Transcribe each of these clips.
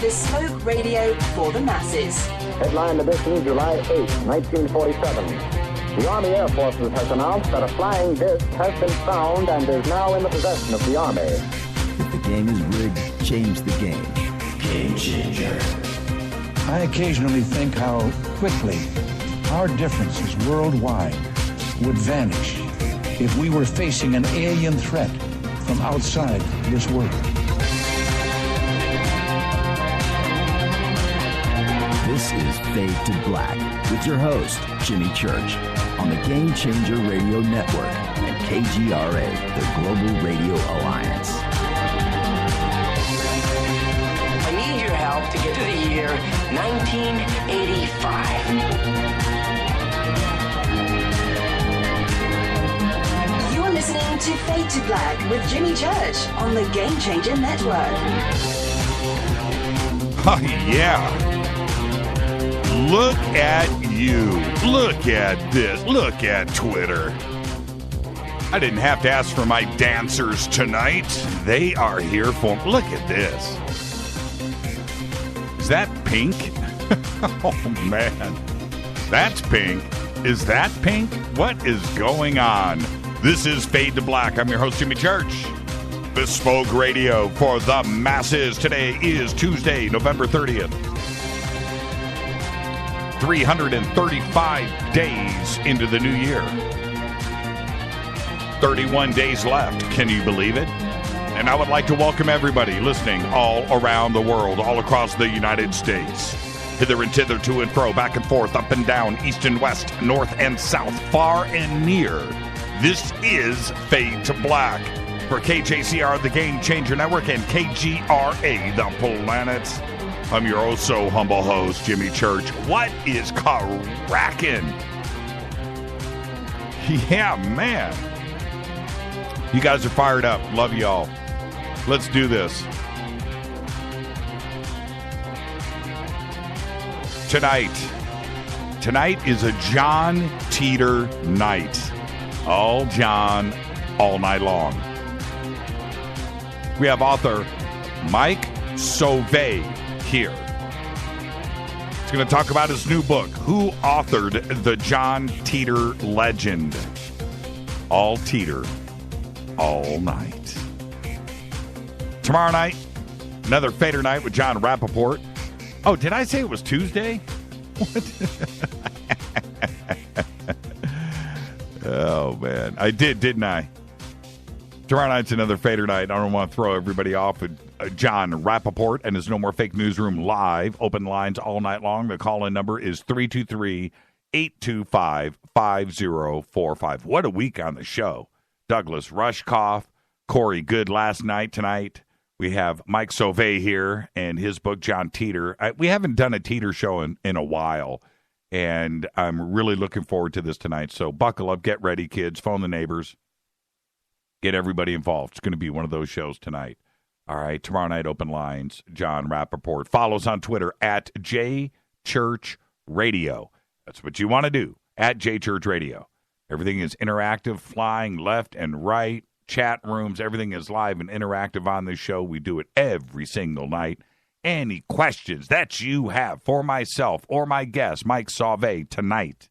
bespoke radio for the masses. Headline edition, July 8, 1947. The Army Air Forces has announced that a flying disc has been found and is now in the possession of the Army. If the game is rigged, change the game. Game changer. I occasionally think how quickly our differences worldwide would vanish if we were facing an alien threat from outside this world. This is Fade to Black with your host, Jimmy Church, on the Game Changer Radio Network and KGRA, the Global Radio Alliance. I need your help to get to the year 1985. You're listening to Fade to Black with Jimmy Church on the Game Changer Network. Oh, yeah. Look at you. Look at this. Look at Twitter. I didn't have to ask for my dancers tonight. They are here for me. Look at this. Is that pink? Oh, man. That's pink. Is that pink? What is going on? This is Fade to Black. I'm your host, Jimmy Church. Bespoke radio for the masses. Today is Tuesday, November 30th. 335 days into the new year. 31 days left. Can you believe it? And I would like to welcome everybody listening all around the world, all across the United States. Hither and thither, to and fro, back and forth, up and down, east and west, north and south, far and near. This is Fade to Black for KJCR, the Game Changer Network, and KGRA, the planet. I'm your oh-so-humble host, Jimmy Church. What is cracking? Yeah, man. You guys are fired up. Love y'all. Let's do this. Tonight is a John Titor night. All John, all night long. We have author Mike Sauve here. He's going to talk about his new book, Who Authored the John Titor Legend? All Titor, all night. Tomorrow night, another Fader night with John Rappaport. Oh, did I say it was Tuesday? What? Oh, man. I did, didn't I? Tomorrow night's another Fader night. I don't want to throw everybody off with John Rappaport and his No More Fake Newsroom live. Open lines all night long. The call-in number is 323-825-5045. What a week on the show. Douglas Rushkoff, Corey Good last night. Tonight, we have Mike Sauve here and his book, John Titor. We haven't done a Titor show in a while, and I'm really looking forward to this tonight. So buckle up, get ready, kids. Phone the neighbors. Get everybody involved. It's going to be one of those shows tonight. All right, tomorrow night, open lines, John Rappaport. Follow us on Twitter, at JChurchRadio. That's what you want to do, at JChurchRadio. Everything is interactive, flying left and right, chat rooms. Everything is live and interactive on this show. We do it every single night. Any questions that you have for myself or my guest, Mike Sauve, tonight,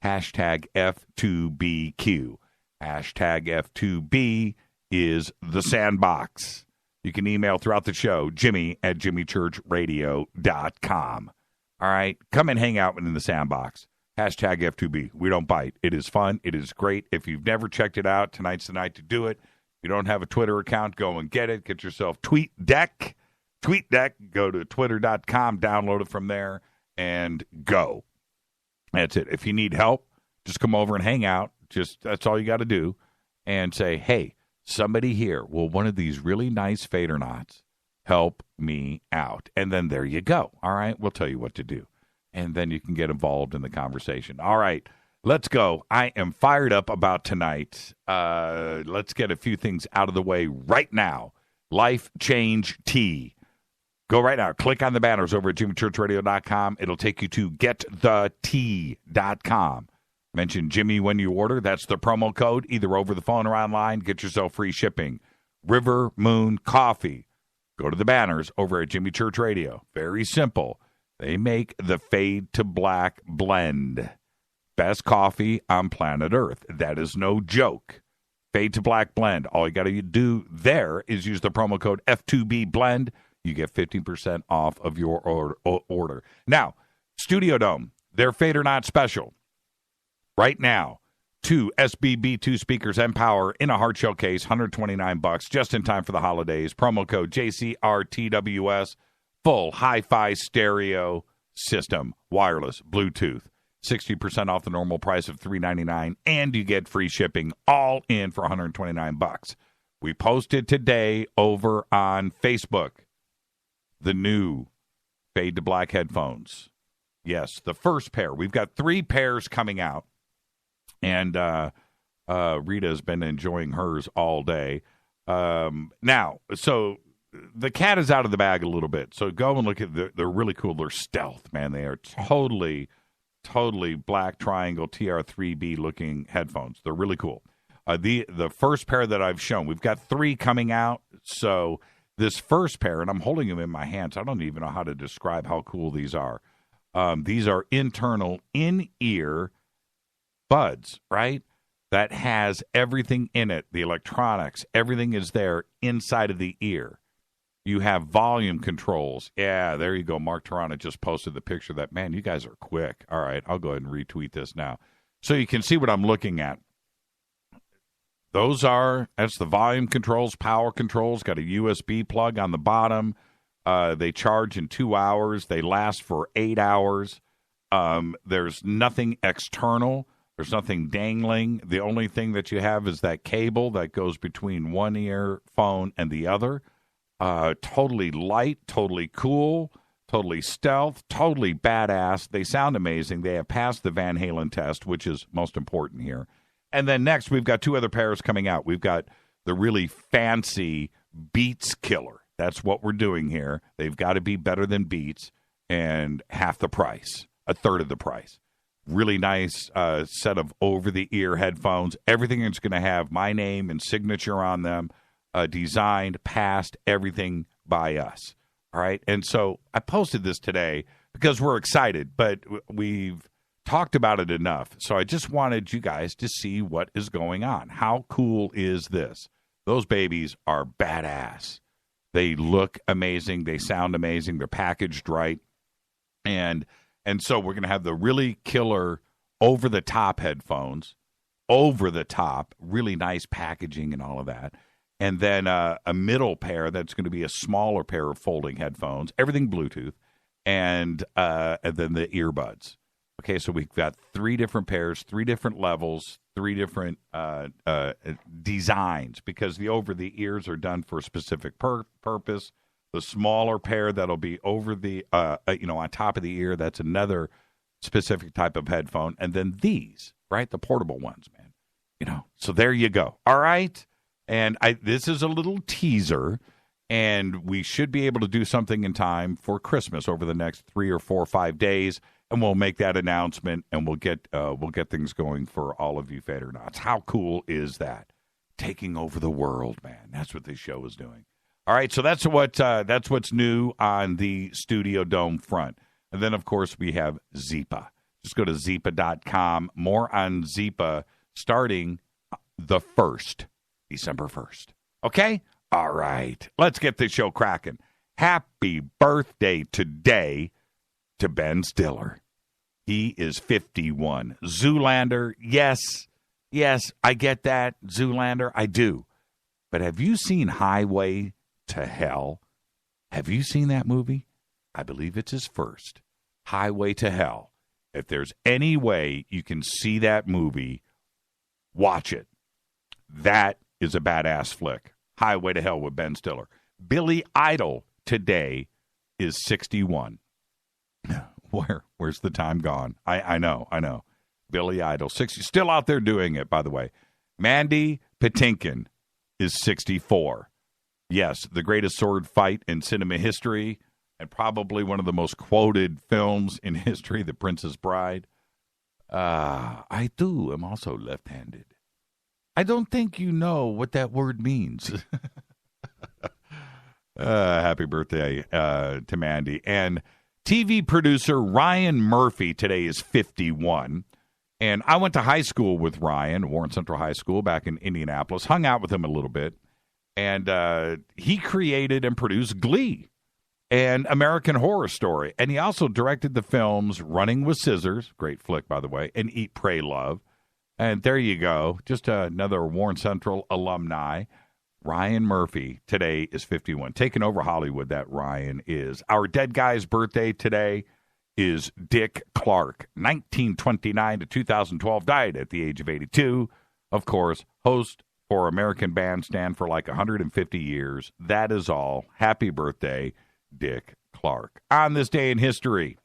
hashtag F2BQ. Hashtag F2B is the sandbox. You can email throughout the show, Jimmy@JimmyChurchRadio.com. All right, come and hang out in the sandbox. Hashtag F2B. We don't bite. It is fun. It is great. If you've never checked it out, tonight's the night to do it. If you don't have a Twitter account, go and get it. Get yourself TweetDeck. TweetDeck. Go to twitter.com, download it from there, and go. That's it. If you need help, just come over and hang out. That's all you got to do. And say, hey, somebody here, will one of these really nice Fadernauts help me out? And then there you go. All right, we'll tell you what to do. And then you can get involved in the conversation. All right, let's go. I am fired up about tonight. Let's get a few things out of the way right now. Life Change Tea. Go right now. Click on the banners over at JimmyChurchRadio.com. It'll take you to GetTheTea.com. Mention Jimmy when you order. That's the promo code, either over the phone or online. Get yourself free shipping. River Moon Coffee. Go to the banners over at Jimmy Church Radio. Very simple. They make the Fade to Black blend. Best coffee on planet Earth. That is no joke. Fade to Black blend. All you got to do there is use the promo code F2B blend. You get 15% off of your order. Now, Studio Dome, their Fade or Not special. Right now, 2 SBB2 speakers and power in a hard shell case, $129, just in time for the holidays. Promo code JCRTWS, full hi-fi stereo system, wireless, Bluetooth, 60% off the normal price of $399, and you get free shipping, all in for $129. We posted today over on Facebook the new Fade to Black headphones. Yes, the first pair. We've got 3 pairs coming out. And Rita's been enjoying hers all day. Now, so the cat is out of the bag a little bit. So go and look at they're really cool. They're stealth, man. They are totally black triangle TR3B looking headphones. They're really cool. The first pair that I've shown, we've got 3 coming out. So this first pair, and I'm holding them in my hands. I don't even know how to describe how cool these are. These are internal in-ear buds, right? That has everything in it, the electronics, everything is there inside of the ear. You have volume controls. Yeah, there you go. Mark Tarana just posted the picture that, man, you guys are quick. All right, I'll go ahead and retweet this now. So you can see what I'm looking at. That's the volume controls, power controls, got a USB plug on the bottom. They charge in 2 hours. They last for 8 hours. There's nothing external. There's nothing dangling. The only thing that you have is that cable that goes between one earphone and the other. Totally light, totally cool, totally stealth, totally badass. They sound amazing. They have passed the Van Halen test, which is most important here. And then next, we've got 2 other pairs coming out. We've got the really fancy Beats Killer. That's what we're doing here. They've got to be better than Beats and half the price, a third of the price. Really nice set of over-the-ear headphones. Everything is going to have my name and signature on them, designed, passed, everything by us. All right? And so I posted this today because we're excited, but we've talked about it enough. So I just wanted you guys to see what is going on. How cool is this? Those babies are badass. They look amazing. They sound amazing. They're packaged right. And so we're going to have the really killer over-the-top headphones, over-the-top, really nice packaging and all of that. And then a middle pair that's going to be a smaller pair of folding headphones, everything Bluetooth, and then the earbuds. Okay, so we've got 3 different pairs, 3 different levels, 3 different designs, because the over-the-ears are done for a specific purpose. The smaller pair that'll be over the, on top of the ear, that's another specific type of headphone. And then these, right, the portable ones, man. So there you go. All right? And this is a little teaser, and we should be able to do something in time for Christmas over the next 3 or 4 or 5 days, and we'll make that announcement, and we'll get things going for all of you Fader Knots. How cool is that? Taking over the world, man. That's what this show is doing. All right, so that's what's new on the Studio Dome front. And then, of course, we have Zeepa. Just go to Zeepa.com. More on Zeepa starting the 1st, December 1st. Okay? All right. Let's get this show cracking. Happy birthday today to Ben Stiller. He is 51. Zoolander, yes, I get that. Zoolander, I do. But have you seen Highway to Hell? Have you seen that movie? I believe it's his first. Highway to Hell. If there's any way you can see that movie, watch it. That is a badass flick. Highway to Hell with Ben Stiller. Billy Idol today is 61. Where's the time gone? I know. Billy Idol, 60. Still out there doing it, by the way. Mandy Patinkin is 64. Yes, the greatest sword fight in cinema history, and probably one of the most quoted films in history, The Princess Bride. I, too, am also left-handed. I don't think you know what that word means. Happy birthday to Mandy. And TV producer Ryan Murphy today is 51. And I went to high school with Ryan, Warren Central High School, back in Indianapolis. Hung out with him a little bit. And he created and produced Glee and American Horror Story. And he also directed the films Running with Scissors, great flick, by the way, and Eat, Pray, Love. And there you go. Just another Warren Central alumni. Ryan Murphy today is 51. Taking over Hollywood, that Ryan is. Our dead guy's birthday today is Dick Clark, 1929 to 2012, died at the age of 82. Of course, host for American Bandstand for like 150 years. That is all. Happy birthday, Dick Clark. On this day in history,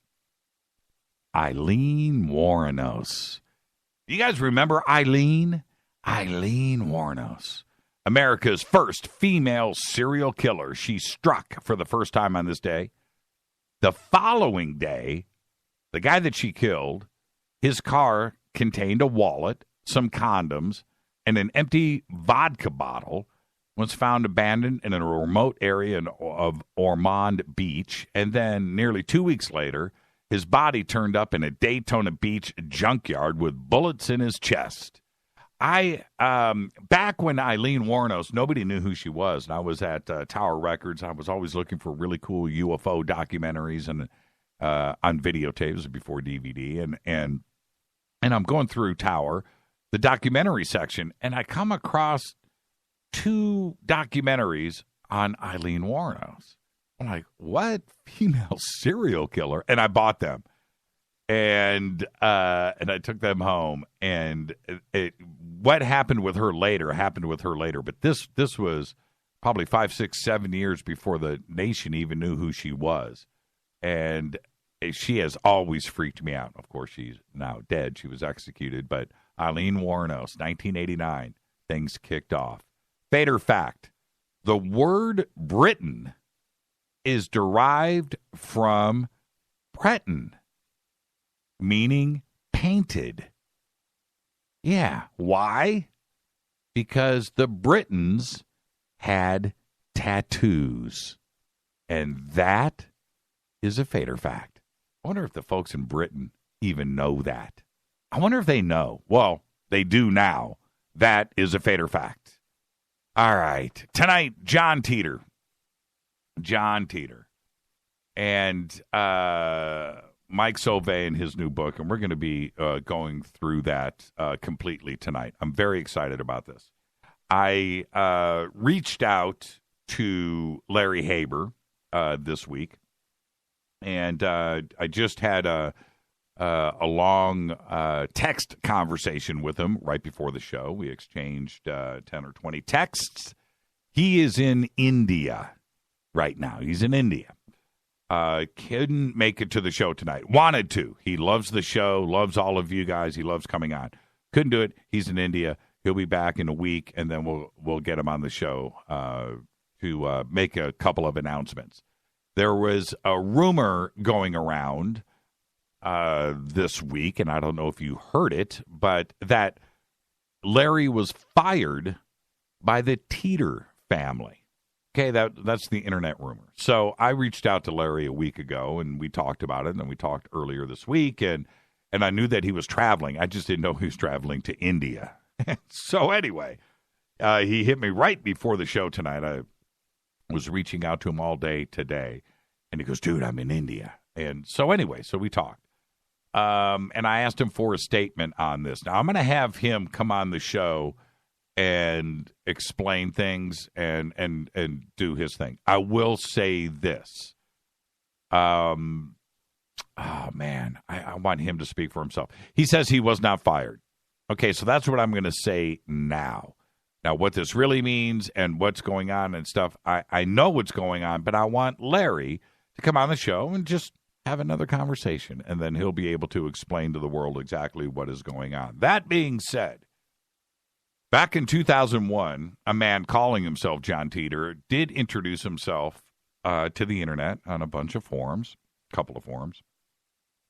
Eileen Wuornos. You guys remember Eileen? Eileen Wuornos. America's first female serial killer. She struck for the first time on this day. The following day, the guy that she killed, his car contained a wallet, some condoms, and an empty vodka bottle. Was found abandoned in a remote area of Ormond Beach. And then nearly 2 weeks later, his body turned up in a Daytona Beach junkyard with bullets in his chest. Back when Eileen Wuornos, nobody knew who she was, and I was at Tower Records. I was always looking for really cool UFO documentaries and on videotapes before DVD, and I'm going through Tower, the documentary section, and I come across 2 documentaries on Eileen Wuornos. I'm like, what? Female serial killer? And I bought them. And I took them home, and what happened with her later happened with her later. But this was probably 5, 6, 7 years before the nation even knew who she was, and she has always freaked me out. Of course, she's now dead. She was executed, but Eileen Wuornos, 1989, things kicked off. Fader fact: the word Britain is derived from Breton, meaning painted. Yeah. Why? Because the Britons had tattoos. And that is a Fader fact. I wonder if the folks in Britain even know that. I wonder if they know. Well, they do now. That is a Fader fact. All right. Tonight, John Titor. And Mike Sauve in his new book, and we're going to be going through that completely tonight. I'm very excited about this. I reached out to Larry Haber this week, and I just had a long text conversation with him right before the show. We exchanged 10 or 20 texts. He is in India right now. He's in India. Couldn't make it to the show tonight. Wanted to. He loves the show, loves all of you guys. He loves coming on. Couldn't do it. He's in India. He'll be back in a week, and then we'll get him on the show to make a couple of announcements. There was a rumor going around this week, and I don't know if you heard it, but that Larry was fired by the Titor family. Okay, that's the internet rumor. So I reached out to Larry a week ago, and we talked about it, and then we talked earlier this week, and I knew that he was traveling. I just didn't know he was traveling to India. So anyway, he hit me right before the show tonight. I was reaching out to him all day today, and he goes, dude, I'm in India. And so anyway, so we talked. And I asked him for a statement on this. Now, I'm going to have him come on the show and explain things and do his thing. I will say this. Oh, man, I want him to speak for himself. He says he was not fired. Okay, so that's what I'm going to say now. Now, what this really means and what's going on and stuff, I know what's going on, but I want Larry to come on the show and just have another conversation, and then he'll be able to explain to the world exactly what is going on. That being said, back in 2001, a man calling himself John Titor did introduce himself to the internet on a bunch of forums, a couple of forums,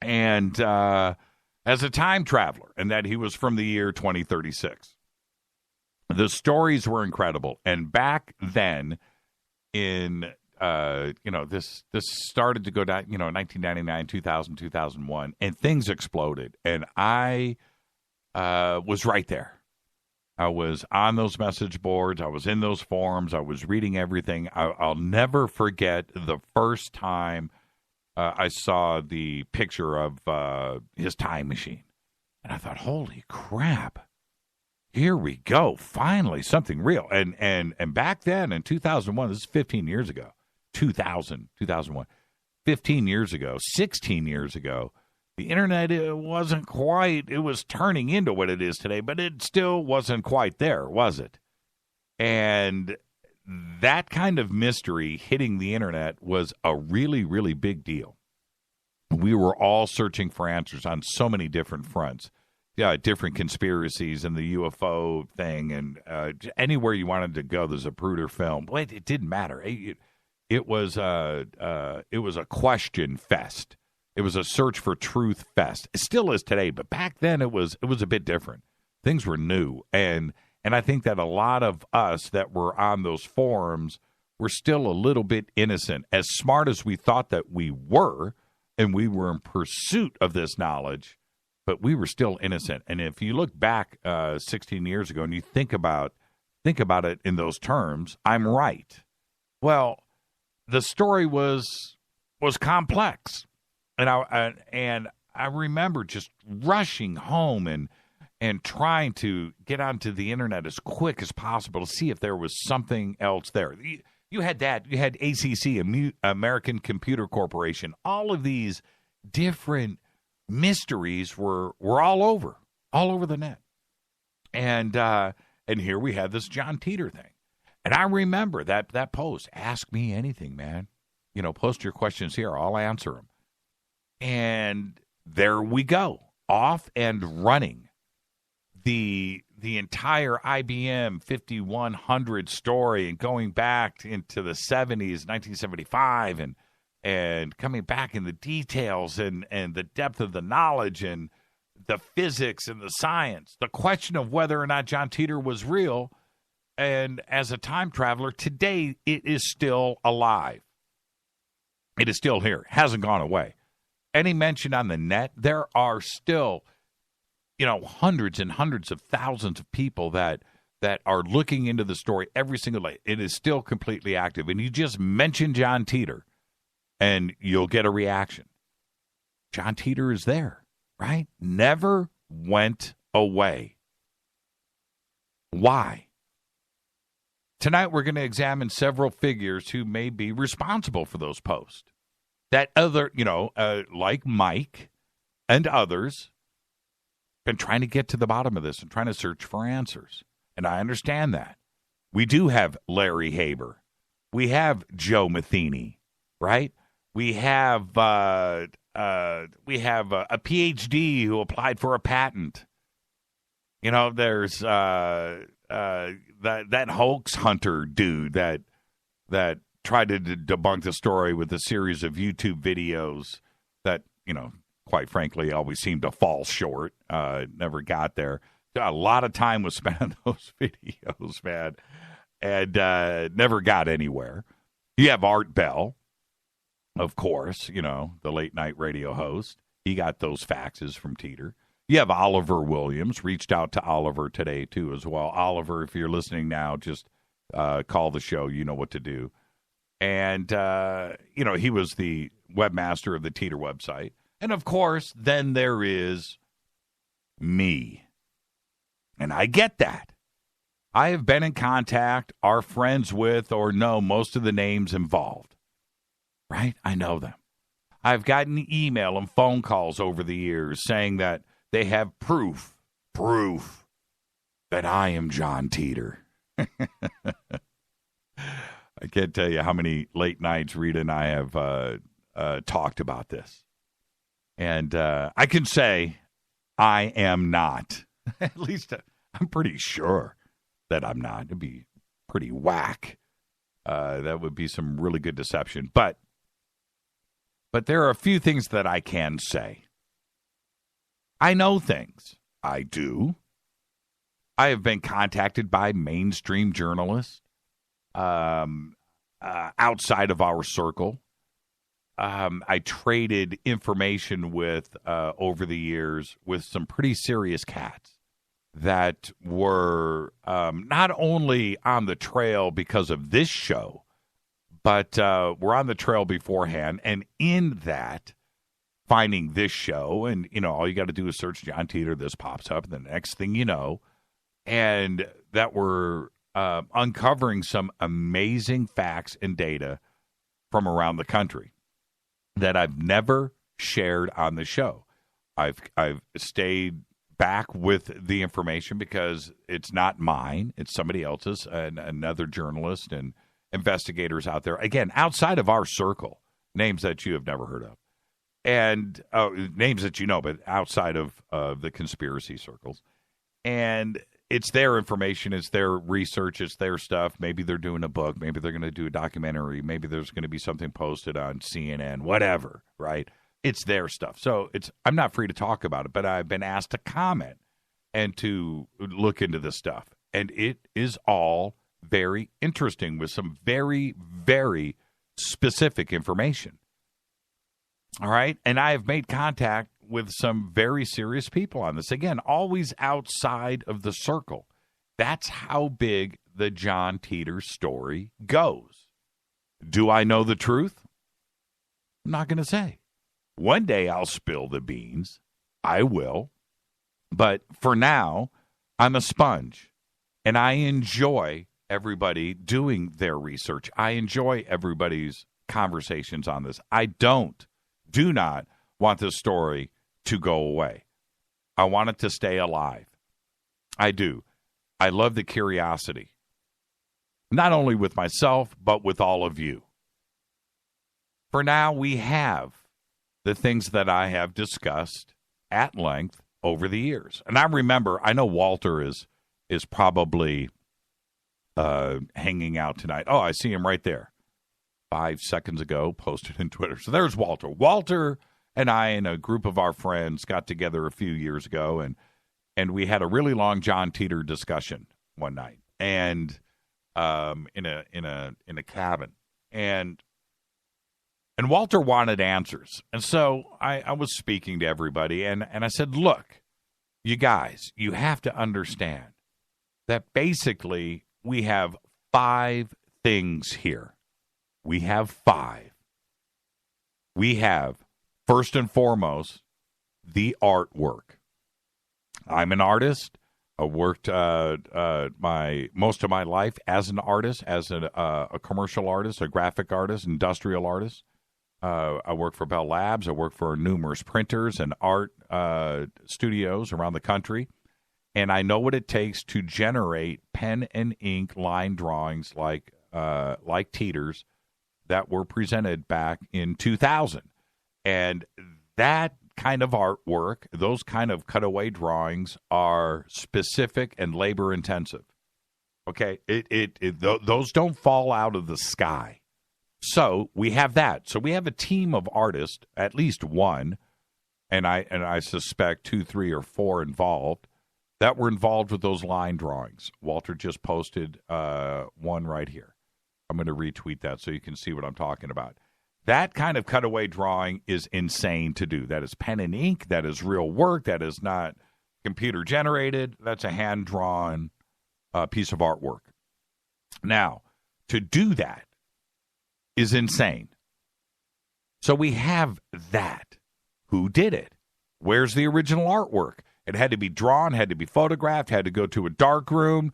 and as a time traveler, and that he was from the year 2036. The stories were incredible, and back then in this started to go down, 1999, 2000, 2001, and things exploded. And I was right there. I was on those message boards. I was in those forums. I was reading everything. I'll never forget the first time I saw the picture of his time machine. And I thought, holy crap. Here we go. Finally, something real. And back then in 2001, this is 15 years ago, 2001, 15 years ago, 16 years ago, the internet it was turning into what it is today, but it still wasn't quite there, was it? And that kind of mystery hitting the internet was a really, really big deal. We were all searching for answers on so many different fronts. Yeah, different conspiracies and the UFO thing, and anywhere you wanted to go, there's a Zapruder film. Wait, it didn't matter. It was a question fest. It was a search for truth fest. It still is today, but back then it was a bit different. Things were new, and I think that a lot of us that were on those forums were still a little bit innocent, as smart as we thought that we were, and we were in pursuit of this knowledge. But we were still innocent. And if you look back 16 years ago and you think about it in those terms, I'm right. Well, the story was complex. And I remember just rushing home and trying to get onto the internet as quick as possible to see if there was something else there. You had that. You had ACC, American Computer Corporation. All of these different mysteries were all over the net. And here we have this John Titor thing. And I remember that post, ask me anything, man. Post your questions here. I'll answer them. And there we go, off and running. The entire IBM 5100 story and going back into the 70s, 1975, and coming back in the details and the depth of the knowledge and the physics and the science, the question of whether or not John Titor was real. And as a time traveler, today it is still alive. It is still here. Hasn't gone away. Any mention on the net, there are still, hundreds and hundreds of thousands of people that are looking into the story every single day. It is still completely active. And you just mention John Titor, and you'll get a reaction. John Titor is there, right? Never went away. Why? Tonight we're going to examine several figures who may be responsible for those posts. That other, like Mike and others, been trying to get to the bottom of this and trying to search for answers. And I understand that. We do have Larry Haber. We have Joe Matheny, right? We have a PhD who applied for a patent. There's that hoax hunter dude that tried to debunk the story with a series of YouTube videos that, quite frankly, always seemed to fall short. Never got there. A lot of time was spent on those videos, man, and never got anywhere. You have Art Bell. Of course, the late-night radio host. He got those faxes from Titor. You have Oliver Williams. Reached out to Oliver today, too, as well. Oliver, if you're listening now, just call the show. You know what to do. And, he was the webmaster of the Titor website. And, of course, then there is me. And I get that. I have been in contact, are friends with, or know most of the names involved. Right? I know them. I've gotten email and phone calls over the years saying that they have proof that I am John Titor. I can't tell you how many late nights Rita and I have talked about this. And I can say I am not. At least I'm pretty sure that I'm not. It'd be pretty whack. That would be some really good deception. But there are a few things that I can say. I know things. I do. I have been contacted by mainstream journalists. outside of our circle. I traded information with over the years with some pretty serious cats that were not only on the trail because of this show, but were on the trail beforehand. And in that, finding this show, and, all you got to do is search John Titor, this pops up, and the next thing you know, and that were uncovering some amazing facts and data from around the country that I've never shared on the show. I've stayed back with the information because it's not mine. It's somebody else's, and another journalist and investigators out there. Again, outside of our circle, names that you have never heard of. And names that you know, but outside of the conspiracy circles. And it's their information, it's their research, it's their stuff. Maybe they're doing a book, maybe they're going to do a documentary, maybe there's going to be something posted on CNN, whatever, right? It's their stuff. So I'm not free to talk about it, but I've been asked to comment and to look into this stuff. And it is all very interesting with some very, very specific information. All right? And I have made contact with some very serious people on this. Again, always outside of the circle. That's how big the John Titor story goes. Do I know the truth? I'm not going to say. One day I'll spill the beans. I will. But for now, I'm a sponge. And I enjoy everybody doing their research. I enjoy everybody's conversations on this. I do not want this story to go away. I want it to stay alive. I do. I love the curiosity. Not only with myself, but with all of you. For now, we have the things that I have discussed at length over the years. And I know Walter is probably hanging out tonight. Oh, I see him right there. 5 seconds ago, posted in Twitter. So there's Walter. Walter and I and a group of our friends got together a few years ago, and we had a really long John Titor discussion one night, and in a cabin, and Walter wanted answers, and so I was speaking to everybody, and I said, look, you guys, you have to understand that basically we have 5 things here. We have 5. We have, first and foremost, the artwork. I'm an artist. I worked most of my life as an artist, as a commercial artist, a graphic artist, industrial artist. I work for Bell Labs. I work for numerous printers and art studios around the country. And I know what it takes to generate pen and ink line drawings like Titor's that were presented back in 2000. And that kind of artwork, those kind of cutaway drawings are specific and labor intensive. Okay? Those don't fall out of the sky. So we have that. So we have a team of artists, at least one, and I suspect 2, 3, or 4 involved, that were involved with those line drawings. Walter just posted one right here. I'm going to retweet that so you can see what I'm talking about. That kind of cutaway drawing is insane to do. That is pen and ink. That is real work. That is not computer generated. That's a hand-drawn piece of artwork. Now, to do that is insane. So we have that. Who did it? Where's the original artwork? It had to be drawn, had to be photographed, had to go to a dark room,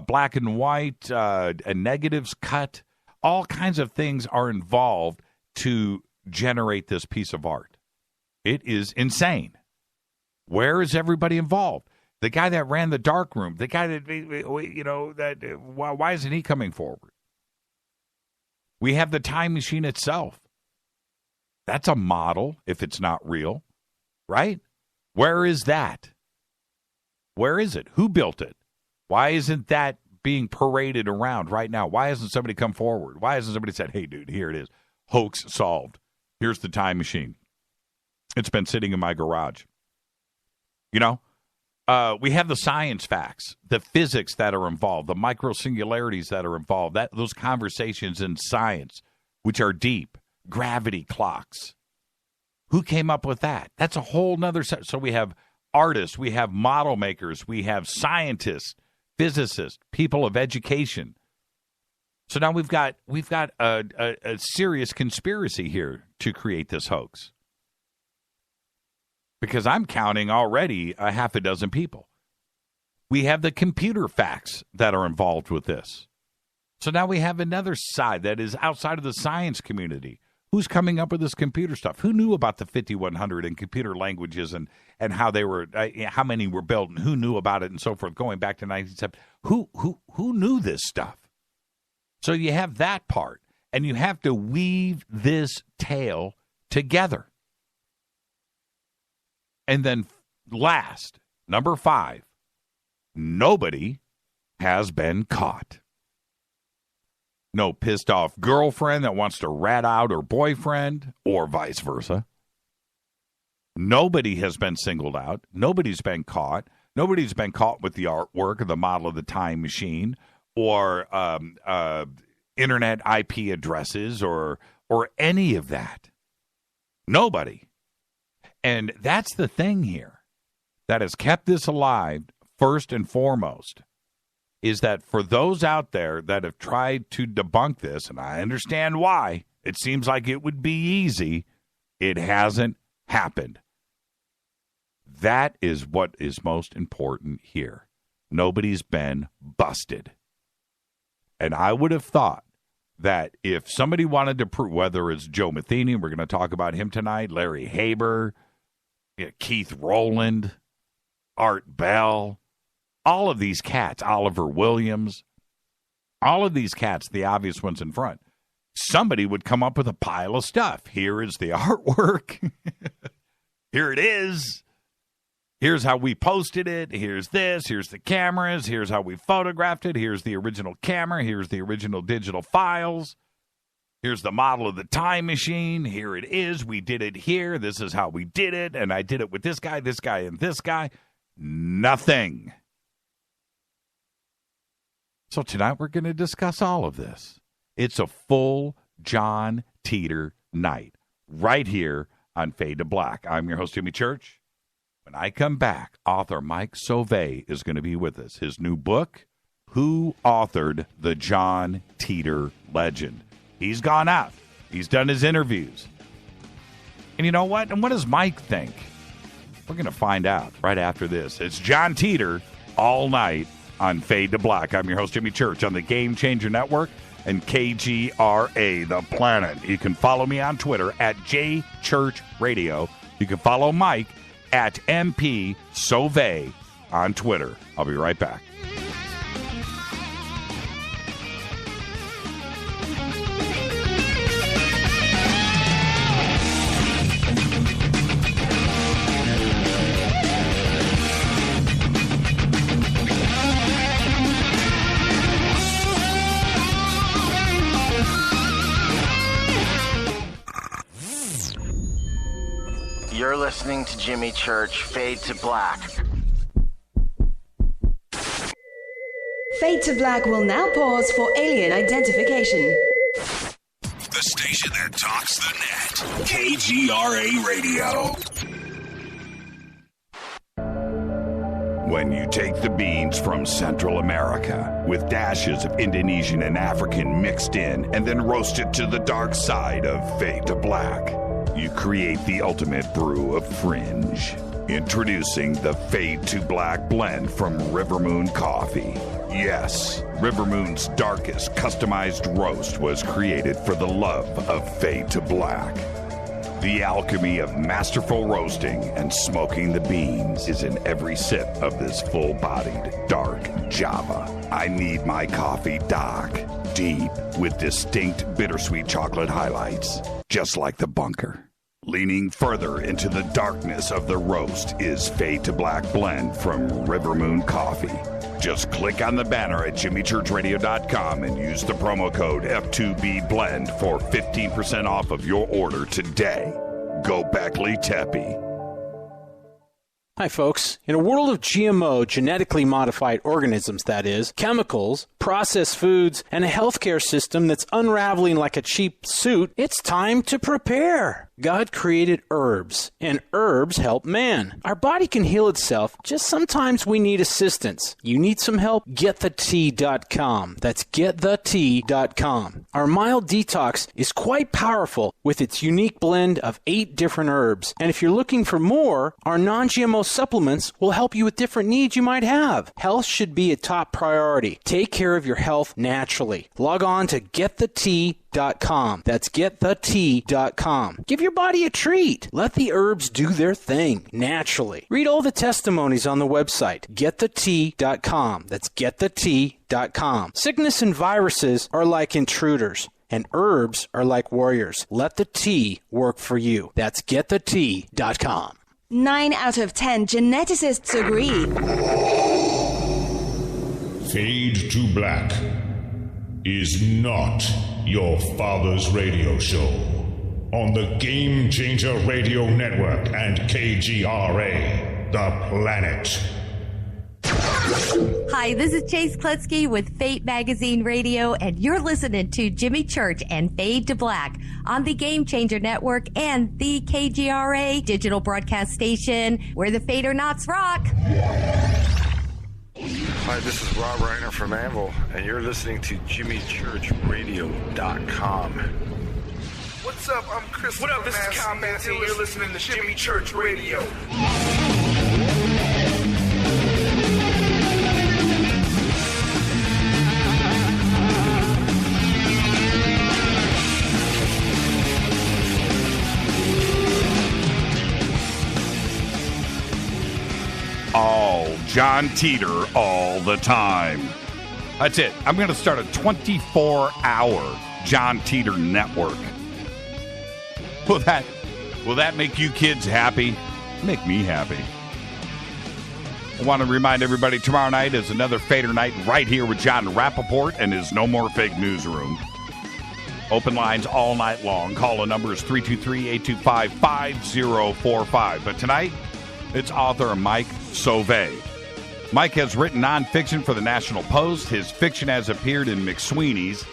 black and white, a negatives cut. All kinds of things are involved to generate this piece of art. It is insane. Where is everybody involved? The guy that ran the dark room, the guy that, why isn't he coming forward? We have the time machine itself. That's a model, if it's not real, right? Where is that? Where is it? Who built it? Why isn't that being paraded around right now? Why hasn't somebody come forward? Why hasn't somebody said, hey, dude, here it is. Hoax solved. Here's the time machine. It's been sitting in my garage. You know, We have the science facts, the physics that are involved, the microsingularities that are involved, those conversations in science, which are deep, gravity clocks. Who came up with that? That's a whole nother set. So we have artists, we have model makers, we have scientists, physicists, people of education. So now we've got a serious conspiracy here to create this hoax. Because I'm counting already a half a dozen people. We have the computer facts that are involved with this. So now we have another side that is outside of the science community. Who's coming up with this computer stuff? Who knew about the 5100 and computer languages and how they were, how many were built and who knew about it and so forth, going back to 1970? Who knew this stuff? So you have that part, and you have to weave this tale together. And then last, number 5, nobody has been caught. No pissed off girlfriend that wants to rat out her boyfriend or vice versa. Nobody has been singled out. Nobody's been caught. Nobody's been caught with the artwork or the model of the time machine or internet IP addresses or any of that. Nobody. And that's the thing here that has kept this alive, first and foremost, is that for those out there that have tried to debunk this, and I understand why, it seems like it would be easy, it hasn't happened. That is what is most important here. Nobody's been busted. And I would have thought that if somebody wanted to prove, whether it's Joe Matheny, we're going to talk about him tonight, Larry Haber, Keith Rowland, Art Bell, all of these cats, Oliver Williams, all of these cats, the obvious ones in front, somebody would come up with a pile of stuff. Here is the artwork. Here it is. Here's how we posted it. Here's this. Here's the cameras. Here's how we photographed it. Here's the original camera. Here's the original digital files. Here's the model of the time machine. Here it is. We did it here. This is how we did it. And I did it with this guy, and this guy. Nothing. So tonight we're going to discuss all of this. It's a full John Titor night right here on Fade to Black. I'm your host, Jimmy Church. When I come back, author Mike Sauve is going to be with us. His new book, Who Authored the John Titor Legend? He's gone out. He's done his interviews. And you know what? And what does Mike think? We're going to find out right after this. It's John Titor all night on Fade to Black. I'm your host, Jimmy Church, on the Game Changer Network and KGRA, The Planet. You can follow me on Twitter at JChurchRadio. You can follow Mike at MP Sauve on Twitter. I'll be right back. You're listening to Jimmy Church, Fade to Black. Fade to Black will now pause for alien identification. The station that talks the net. KGRA Radio. When you take the beans from Central America with dashes of Indonesian and African mixed in and then roast it to the dark side of Fade to Black, you create the ultimate brew of fringe. Introducing the Fade to Black blend from Rivermoon Coffee. Yes, Rivermoon's darkest customized roast was created for the love of Fade to Black. The alchemy of masterful roasting and smoking the beans is in every sip of this full-bodied, dark Java. I need my coffee dark, deep, with distinct bittersweet chocolate highlights, just like the bunker. Leaning further into the darkness of the roast is Fade to Black blend from Rivermoon Coffee. Just click on the banner at jimmychurchradio.com and use the promo code F2BBLEND for 15% off of your order today. Go Beckley Teppy. Hi, folks. In a world of GMO, genetically modified organisms, that is, chemicals, processed foods, and a healthcare system that's unraveling like a cheap suit, it's time to prepare. God created herbs, and herbs help man. Our body can heal itself, just sometimes we need assistance. You need some help? GetTheTea.com. That's GetTheTea.com. Our mild detox is quite powerful with its unique blend of 8 different herbs. And if you're looking for more, our non-GMO supplements will help you with different needs you might have. Health should be a top priority. Take care of your health naturally. Log on to GetTheTea.com. That's GetTheTea.com. Give your body a treat. Let the herbs do their thing naturally. Read all the testimonies on the website, GetTheTea.com. That's GetTheTea.com. Sickness and viruses are like intruders, and herbs are like warriors. Let the tea work for you. That's GetTheTea.com. 9 out of 10 geneticists agree. Fade to Black is not your father's radio show on the Game Changer Radio Network and KGRA, the planet. Hi, this is Chase Klutsky with Fate Magazine Radio, and you're listening to Jimmy Church and Fade to Black on the Game Changer Network and the KGRA digital broadcast station, where the Fader-Knots rock. Hi, this is Rob Reiner from Anvil, and you're listening to JimmyChurchRadio.com. What's up? I'm Chris. What up? This is Kyle Massey. You're listening to Jimmy Church Radio. All John Titor all the time. That's it. I'm going to start a 24-hour John Titor network. Will that make you kids happy? Make me happy. I want to remind everybody tomorrow night is another Fader night right here with John Rappaport and his No More Fake Newsroom. Open lines all night long. Call the number is 323-825-5045. But tonight, it's author Mike Sauve. Mike has written nonfiction for the National Post. His fiction has appeared in McSweeney's.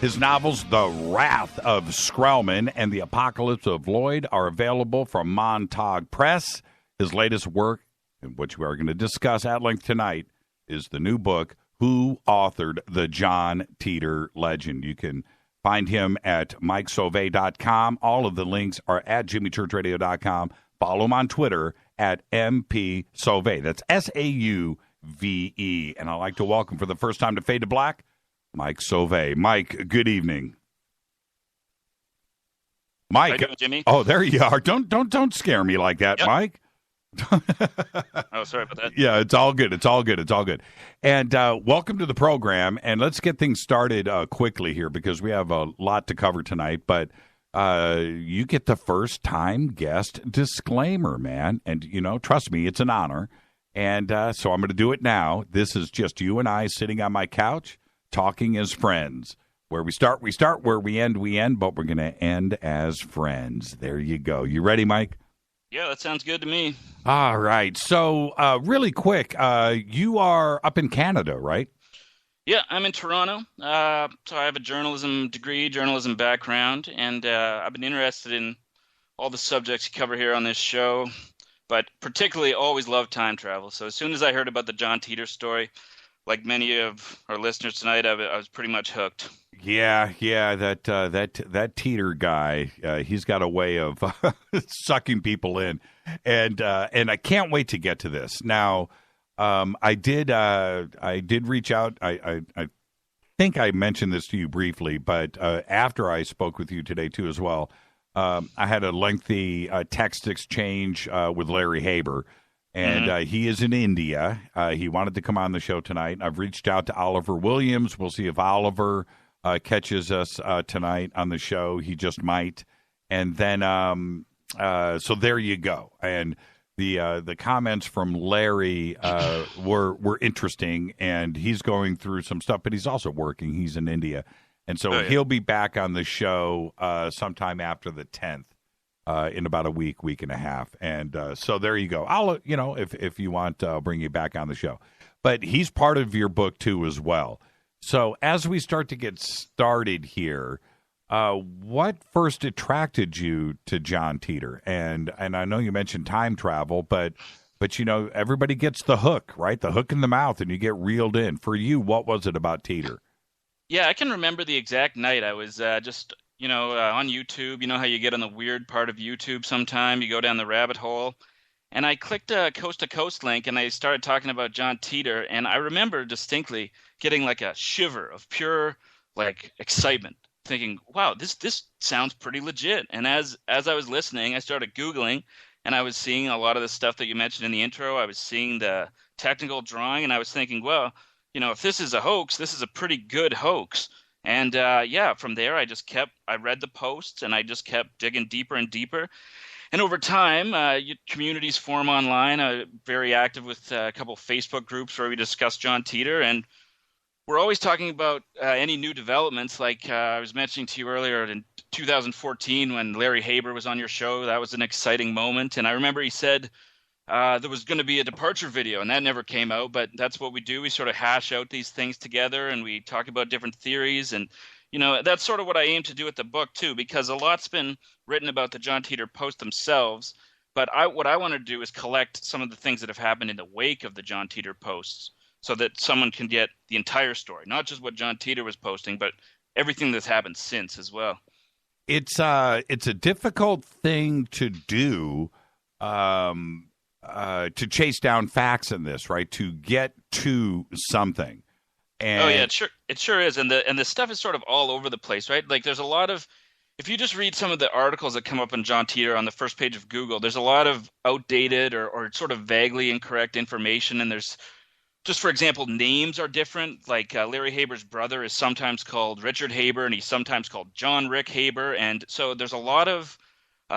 His novels, The Wrath of Skrellman and The Apocalypse of Lloyd, are available from Montag Press. His latest work, which we are going to discuss at length tonight, is the new book, Who Authored the John Titor Legend. You can find him at MikeSauve.com. All of the links are at JimmyChurchRadio.com. Follow him on Twitter at MP Sauve. That's Sauve. And I'd like to welcome for the first time to Fade to Black, Mike Sauve. Mike, good evening. Mike. How you doing, Jimmy? Oh, there you are. Don't scare me like that, yep. Mike. Oh, sorry about that. Yeah, it's all good. It's all good. It's all good. And welcome to the program. And let's get things started quickly here because we have a lot to cover tonight. But you get the first time guest disclaimer, man. And, trust me, it's an honor. And so I'm going to do it now. This is just you and I sitting on my couch talking as friends. Where we start, where we end, but we're going to end as friends. There you go. You ready, Mike? Yeah, that sounds good to me. All right. So really quick, you are up in Canada, right? Yeah, I'm in Toronto. So I have a journalism degree, journalism background, and I've been interested in all the subjects you cover here on this show, but particularly always loved time travel. So as soon as I heard about the John Titor story, like many of our listeners tonight, I was pretty much hooked. Yeah, that Titor guy, he's got a way of sucking people in, and I can't wait to get to this. Now, I did reach out. I think I mentioned this to you briefly, but after I spoke with you today too as well, I had a lengthy text exchange with Larry Haber. And he is in India. He wanted to come on the show tonight. I've reached out to Oliver Williams. We'll see if Oliver catches us tonight on the show. He just might. And then, so there you go. And the comments from Larry were interesting. And he's going through some stuff, but he's also working. He's in India. And so he'll be back on the show sometime after the 10th. in about a week and a half. And so there you go. I'll, if you want, I'll bring you back on the show. But he's part of your book, too, as well. So as we start to get started here, what first attracted you to John Titor? And I know you mentioned time travel, but everybody gets the hook, right? The hook in the mouth, and you get reeled in. For you, what was it about Titor? Yeah, I can remember the exact night. I was just on YouTube. You know how you get on the weird part of YouTube sometime? You go down the rabbit hole. And I clicked a coast-to-coast link, and I started talking about John Titor. And I remember distinctly getting like a shiver of pure excitement, thinking, wow, this sounds pretty legit. And as I was listening, I started Googling, and I was seeing a lot of the stuff that you mentioned in the intro. I was seeing the technical drawing, and I was thinking, well, if this is a hoax, this is a pretty good hoax. And from there, I read the posts, and I just kept digging deeper and deeper. And over time, communities form online. I'm very active with a couple of Facebook groups where we discuss John Titor. And we're always talking about any new developments. Like I was mentioning to you earlier in 2014 when Larry Haber was on your show. That was an exciting moment. And I remember he said there was going to be a departure video, and that never came out. But that's what we do. We sort of hash out these things together, and we talk about different theories. And that's sort of what I aim to do with the book, too, because a lot's been written about the John Titor posts themselves. But what I want to do is collect some of the things that have happened in the wake of the John Titor posts so that someone can get the entire story, not just what John Titor was posting, but everything that's happened since as well. It's a difficult thing to do, to chase down facts in this, right? To get to something. And it sure is, and the stuff is sort of all over the place, right? Like there's a lot of, if you just read some of the articles that come up on John Titor on the first page of Google, there's a lot of outdated or sort of vaguely incorrect information, and there's just, for example, names are different. Like Larry Haber's brother is sometimes called Richard Haber, and he's sometimes called John Rick Haber, and so there's a lot of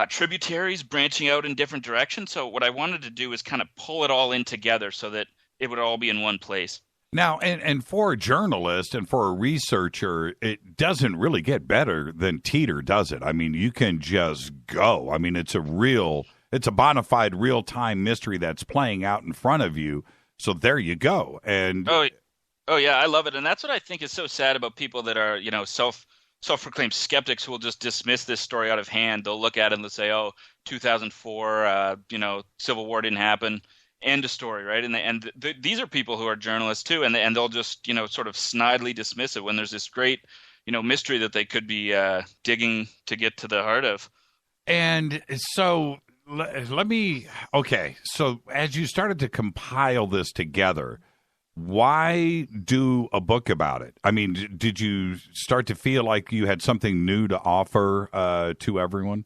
tributaries branching out in different directions. So what I wanted to do is kind of pull it all in together so that it would all be in one place. Now, and for a journalist and for a researcher, it doesn't really get better than Titor, does it? I mean, you can just go. I mean, it's a bona fide real-time mystery that's playing out in front of you. So there you go. And oh yeah, I love it. And that's what I think is so sad about people that are, self-proclaimed skeptics who will just dismiss this story out of hand. They'll look at it and they'll say, 2004, Civil War didn't happen. End of story, right? And these are people who are journalists too, and they'll just sort of snidely dismiss it when there's this great mystery that they could be digging to get to the heart of. And so so as you started to compile this together, why do a book about it? I mean, did you start to feel like you had something new to offer to everyone?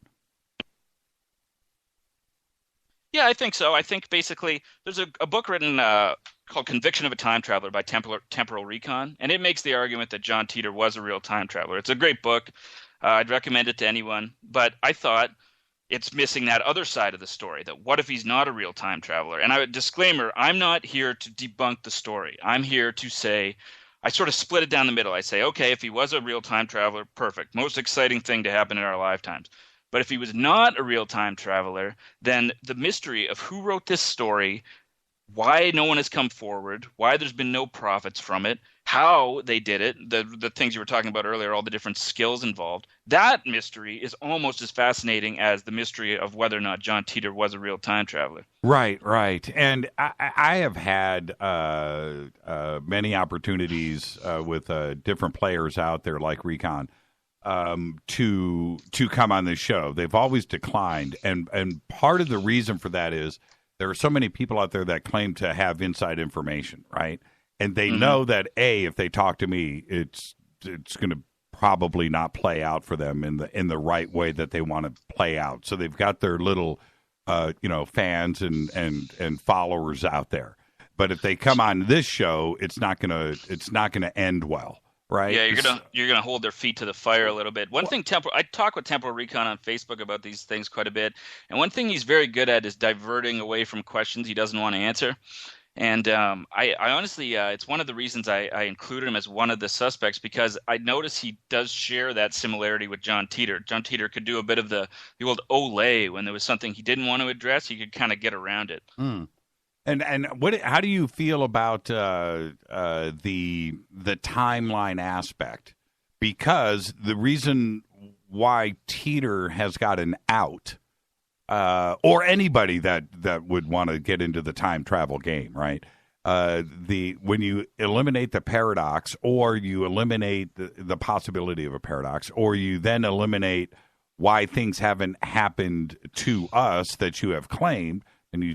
Yeah, I think so. I think basically there's a book written called Conviction of a Time Traveler by Temporal Recon, and it makes the argument that John Titor was a real time traveler. It's a great book. I'd recommend it to anyone, but I thought it's missing that other side of the story, that what if he's not a real time traveler? And disclaimer, I'm not here to debunk the story. I'm here to say, I sort of split it down the middle. I say, okay, if he was a real time traveler, perfect. Most exciting thing to happen in our lifetimes. But if he was not a real time traveler, then the mystery of who wrote this story, why no one has come forward, why there's been no profits from it, how they did it, the things you were talking about earlier, all the different skills involved, that mystery is almost as fascinating as the mystery of whether or not John Titor was a real time traveler. Right. And I have had many opportunities with different players out there like Recon to come on this show. They've always declined, and part of the reason for that is there are so many people out there that claim to have inside information, right? And they know that if they talk to me, it's going to probably not play out for them in the right way that they want to play out. So they've got their little fans and followers out there. But if they come on this show, it's not gonna end well. Right. Yeah, you're gonna hold their feet to the fire a little bit. One thing, I talk with Temporal Recon on Facebook about these things quite a bit, and one thing he's very good at is diverting away from questions he doesn't want to answer. And I honestly, it's one of the reasons I included him as one of the suspects, because I notice he does share that similarity with John Titor. John Titor could do a bit of the old ole when there was something he didn't want to address. He could kind of get around it. And how do you feel about the timeline aspect? Because the reason why Titor has got an out, or anybody that would want to get into the time travel game, right? When you eliminate the paradox, or you eliminate the possibility of a paradox, or you then eliminate why things haven't happened to us that you have claimed, and you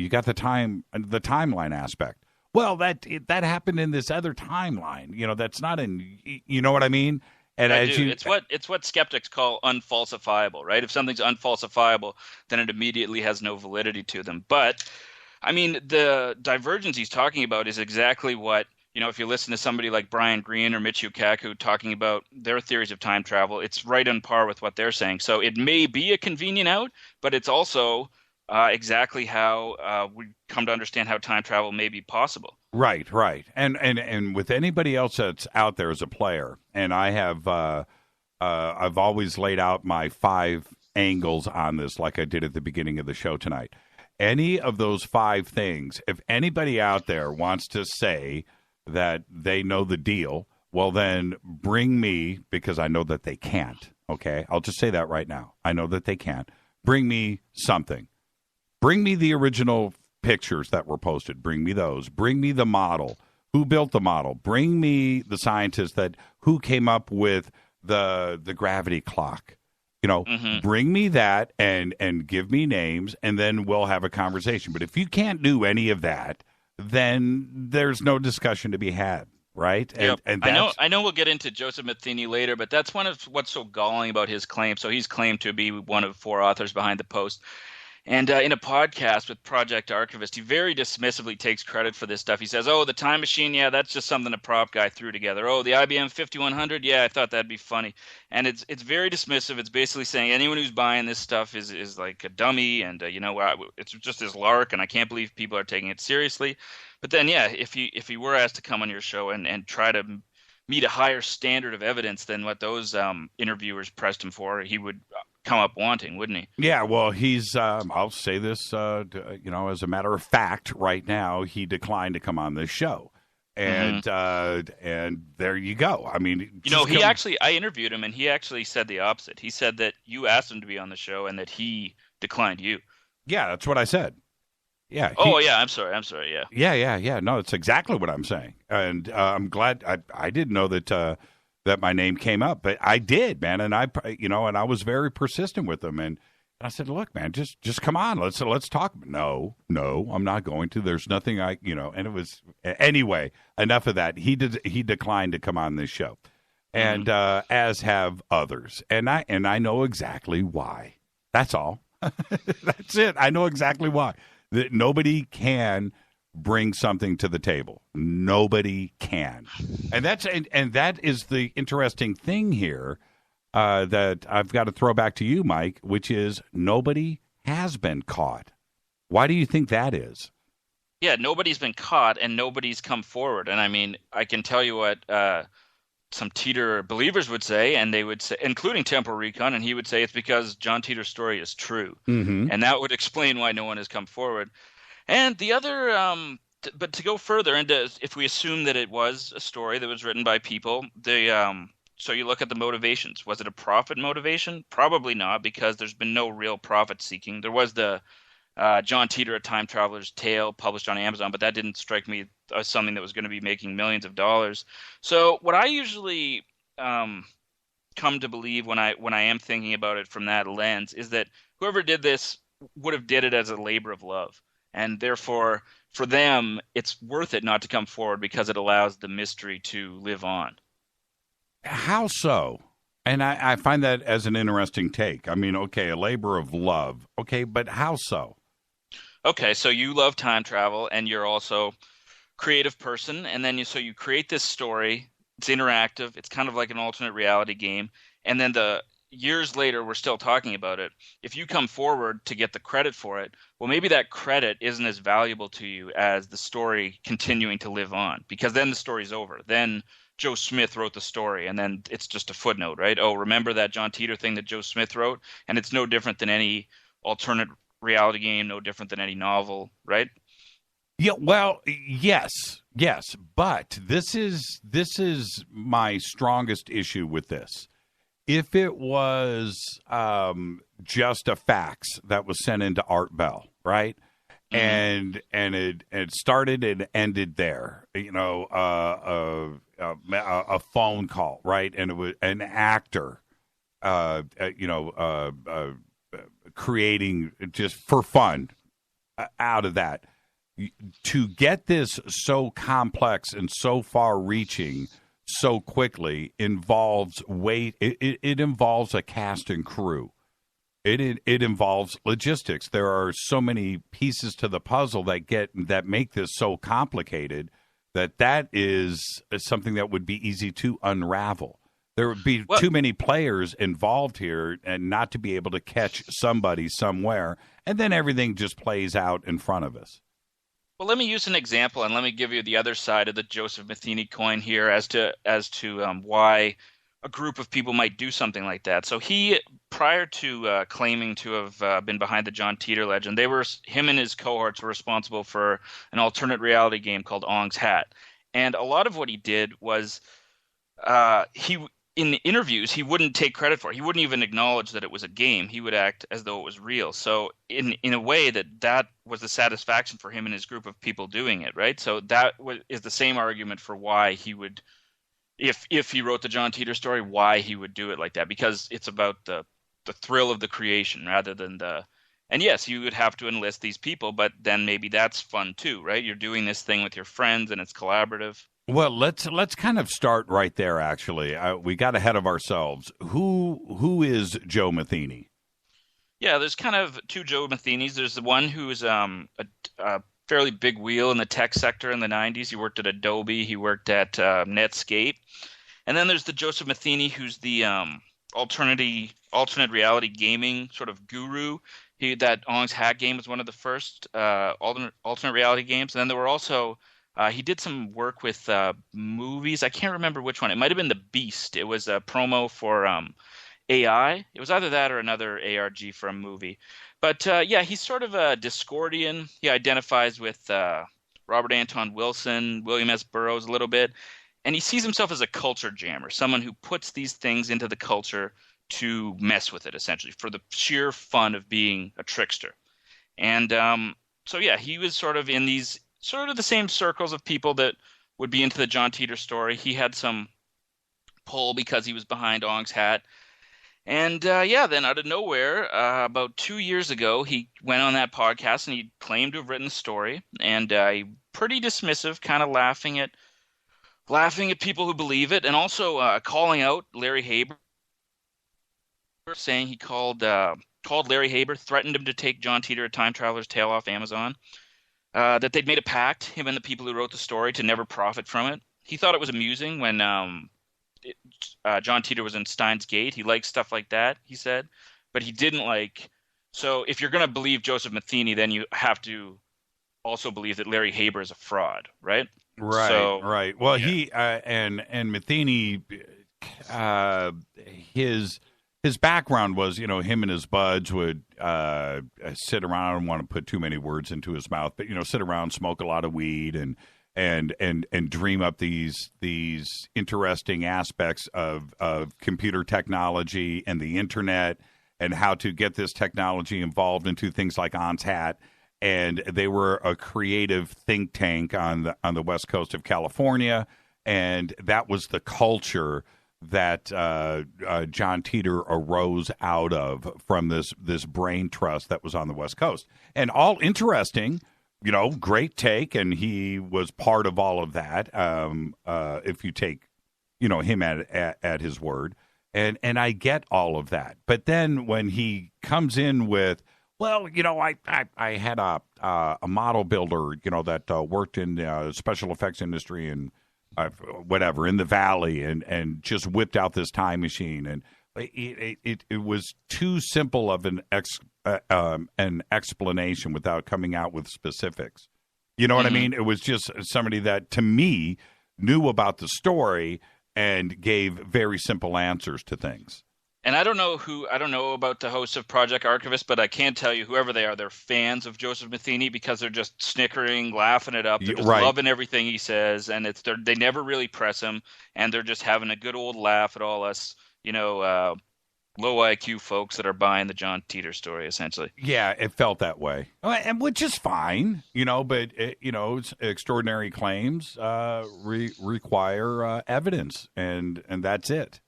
got the timeline aspect. Well, that happened in this other timeline. That's not in. You know what I mean? And it's what skeptics call unfalsifiable, right? If something's unfalsifiable, then it immediately has no validity to them. But I mean, the divergence he's talking about is exactly what, if you listen to somebody like Brian Greene or Michio Kaku talking about their theories of time travel, it's right on par with what they're saying. So it may be a convenient out, but it's also exactly how we come to understand how time travel may be possible. Right. And with anybody else that's out there as a player, and I have, I've always laid out my 5 angles on this, like I did at the beginning of the show tonight. Any of those 5 things, if anybody out there wants to say that they know the deal, well, then bring me, because I know that they can't. Okay, I'll just say that right now. I know that they can't. Bring me something. Bring me the original pictures that were posted. Bring me those. Bring me the model. Who built the model? Bring me the scientist who came up with the gravity clock. Bring me that and give me names, and then we'll have a conversation. But if you can't do any of that, then there's no discussion to be had, right? And I know we'll get into Joseph Matheny later, but that's one of what's so galling about his claim. So he's claimed to be one of 4 authors behind the post. And in a podcast with Project Archivist, he very dismissively takes credit for this stuff. He says, the time machine, yeah, that's just something a prop guy threw together. Oh, the IBM 5100, yeah, I thought that'd be funny. And it's very dismissive. It's basically saying anyone who's buying this stuff is like a dummy, and it's just this lark, and I can't believe people are taking it seriously. But then, yeah, if he were asked to come on your show and try to meet a higher standard of evidence than what those interviewers pressed him for, he would come up wanting, wouldn't he? Yeah, well, he's, I'll say this, as a matter of fact, right now, he declined to come on this show. And and there you go. I mean, I interviewed him, and he actually said the opposite. He said that you asked him to be on the show and that he declined you. Yeah, that's what I said. Yeah. I'm sorry. Yeah. Yeah. No, that's exactly what I'm saying. And I'm glad I didn't know that that my name came up, but I did, man. And I was very persistent with them. And I said, look, man, just come on. Let's talk. No, I'm not going to. There's nothing and it was, anyway, enough of that. He declined to come on this show, and as have others. And I know exactly why. That's all. That's it. I know exactly why. That nobody can bring something to the table. Nobody can. And that is the interesting thing here that I've got to throw back to you, Mike, which is nobody has been caught. Why do you think that is? Yeah, nobody's been caught and nobody's come forward. And I mean, I can tell you what some Titor believers would say, and they would say, including Temporal Recon, and he would say it's because John Titor's story is true. Mm-hmm. And that would explain why no one has come forward. And the other, but to go further into, if we assume that it was a story that was written by people, so you look at the motivations. Was it a profit motivation? Probably not, because there's been no real profit seeking. There was the John Titor, A Time Traveler's Tale, published on Amazon, but that didn't strike me as something that was going to be making millions of dollars. So what I usually come to believe when I am thinking about it from that lens is that whoever did this would have did it as a labor of love. And therefore, for them, it's worth it not to come forward because it allows the mystery to live on. How so? And I find that as an interesting take. I mean, okay, a labor of love. Okay, but how so? Okay, so you love time travel, and you're also a creative person, and then you create this story. It's interactive. It's kind of like an alternate reality game. And then years later we're still talking about it, if you come forward to get the credit for it, well, maybe that credit isn't as valuable to you as the story continuing to live on, because then the story's over. Then Joe Smith wrote the story, and then it's just a footnote, right? Oh, remember that John Titor thing that Joe Smith wrote? And it's no different than any alternate reality game, no different than any novel, right? Yeah, well, yes, but this is my strongest issue with this. If it was just a fax that was sent into Art Bell, right, and it started and ended there, a phone call, right, and it was an actor, creating just for fun out of that. To get this so complex and so far-reaching so quickly involves it involves a cast and crew. It involves logistics. There are so many pieces to the puzzle that make this so complicated that is something that would be easy to unravel. There would be too many players involved here, and not to be able to catch somebody somewhere, and then everything just plays out in front of us. Well, let me use an example, and let me give you the other side of the Joseph Matheny coin here as to why a group of people might do something like that. So he, prior to claiming to have been behind the John Titor legend, him and his cohorts were responsible for an alternate reality game called Ong's Hat. And a lot of what he did was in the interviews, he wouldn't take credit for it. He wouldn't even acknowledge that it was a game. He would act as though it was real. So in a way that was the satisfaction for him and his group of people doing it, right? So that is the same argument for why he would, if he wrote the John Titor story, why he would do it like that, because it's about the thrill of the creation rather than and yes, you would have to enlist these people, but then maybe that's fun too, right? You're doing this thing with your friends and it's collaborative. Well, let's kind of start right there. Actually, we got ahead of ourselves. Who is Joe Matheny? Yeah, there's kind of two Joe Matheny's. There's the one who's a fairly big wheel in the tech sector in the 90s. He worked at Adobe. He worked at Netscape. And then there's the Joseph Matheny, who's the alternate reality gaming sort of guru. That Ong's Hat game was one of the first alternate reality games. And then there were also he did some work with movies. I can't remember which one. It might have been The Beast. It was a promo for AI. It was either that or another ARG for a movie. But he's sort of a Discordian. He identifies with Robert Anton Wilson, William S. Burroughs a little bit. And he sees himself as a culture jammer, someone who puts these things into the culture to mess with it, essentially, for the sheer fun of being a trickster. And he was sort of in these sort of the same circles of people that would be into the John Titor story. He had some pull because he was behind Ong's Hat. And then out of nowhere, about 2 years ago, he went on that podcast and he claimed to have written the story. And pretty dismissive, kind of laughing at people who believe it, and also calling out Larry Haber, saying he called Larry Haber, threatened him to take John Titor, A Time Traveler's Tale off Amazon. That they'd made a pact, him and the people who wrote the story, to never profit from it. He thought it was amusing when John Titor was in Steins Gate. He liked stuff like that, he said, but he didn't like. So if you're going to believe Joseph Matheny, then you have to also believe that Larry Haber is a fraud, right? Right, so, right. Well, he and Matheny, his background was, him and his buds would sit around. I don't want to put too many words into his mouth, but sit around, smoke a lot of weed, and dream up these interesting aspects of computer technology and the internet, and how to get this technology involved into things like Ong's Hat. And they were a creative think tank on the west coast of California, and that was the culture that John Titor arose out of, from this brain trust that was on the West Coast. And all interesting, great take, and he was part of all of that, if you take, him at his word. And I get all of that. But then when he comes in with, well, I had a model builder, that worked in the special effects industry and whatever in the Valley, and just whipped out this time machine, and it was too simple of an explanation without coming out with specifics. You know what I mean? It was just somebody that, to me, knew about the story and gave very simple answers to things. And I don't know about the hosts of Project Archivist, but I can tell you, whoever they are, they're fans of Joseph Matheny because they're just snickering, laughing it up. They're just loving everything he says, and they never really press him, and they're just having a good old laugh at all us, low IQ folks that are buying the John Titor story, essentially. Yeah, it felt that way, and which is fine, but extraordinary claims require evidence, and that's it.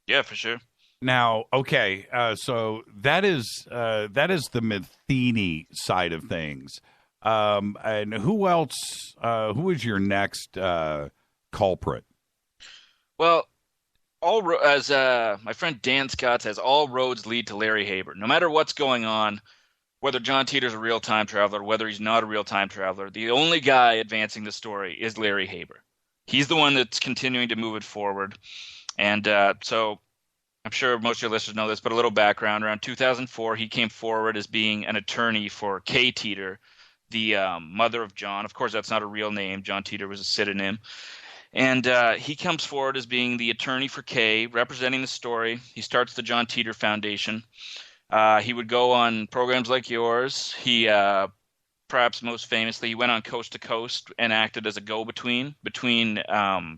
Yeah, for sure. Now, okay, so that is the Matheny side of things, and who else? Who is your next culprit? Well, as my friend Dan Scott says, all roads lead to Larry Haber. No matter what's going on, whether John Titor's a real time traveler, whether he's not a real time traveler, the only guy advancing the story is Larry Haber. He's the one that's continuing to move it forward. And so I'm sure most of your listeners know this, but a little background. Around 2004, he came forward as being an attorney for Kay Titor, the mother of John. Of course, that's not a real name. John Titor was a pseudonym. And he comes forward as being the attorney for Kay, representing the story. He starts the John Titor Foundation. He would go on programs like yours. He perhaps most famously, he went on Coast to Coast and acted as a go-between between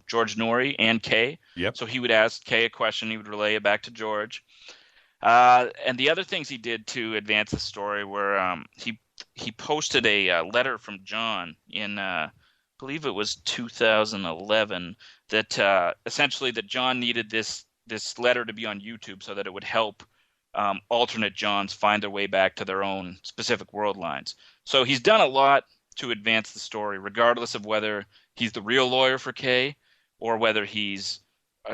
George Norrie and Kay. Yep. So he would ask Kay a question, he would relay it back to George. And the other things he did to advance the story were he posted a letter from John in, I believe it was 2011, that essentially that John needed this letter to be on YouTube so that it would help alternate Johns find their way back to their own specific world lines. So he's done a lot to advance the story, regardless of whether he's the real lawyer for Kay or whether he's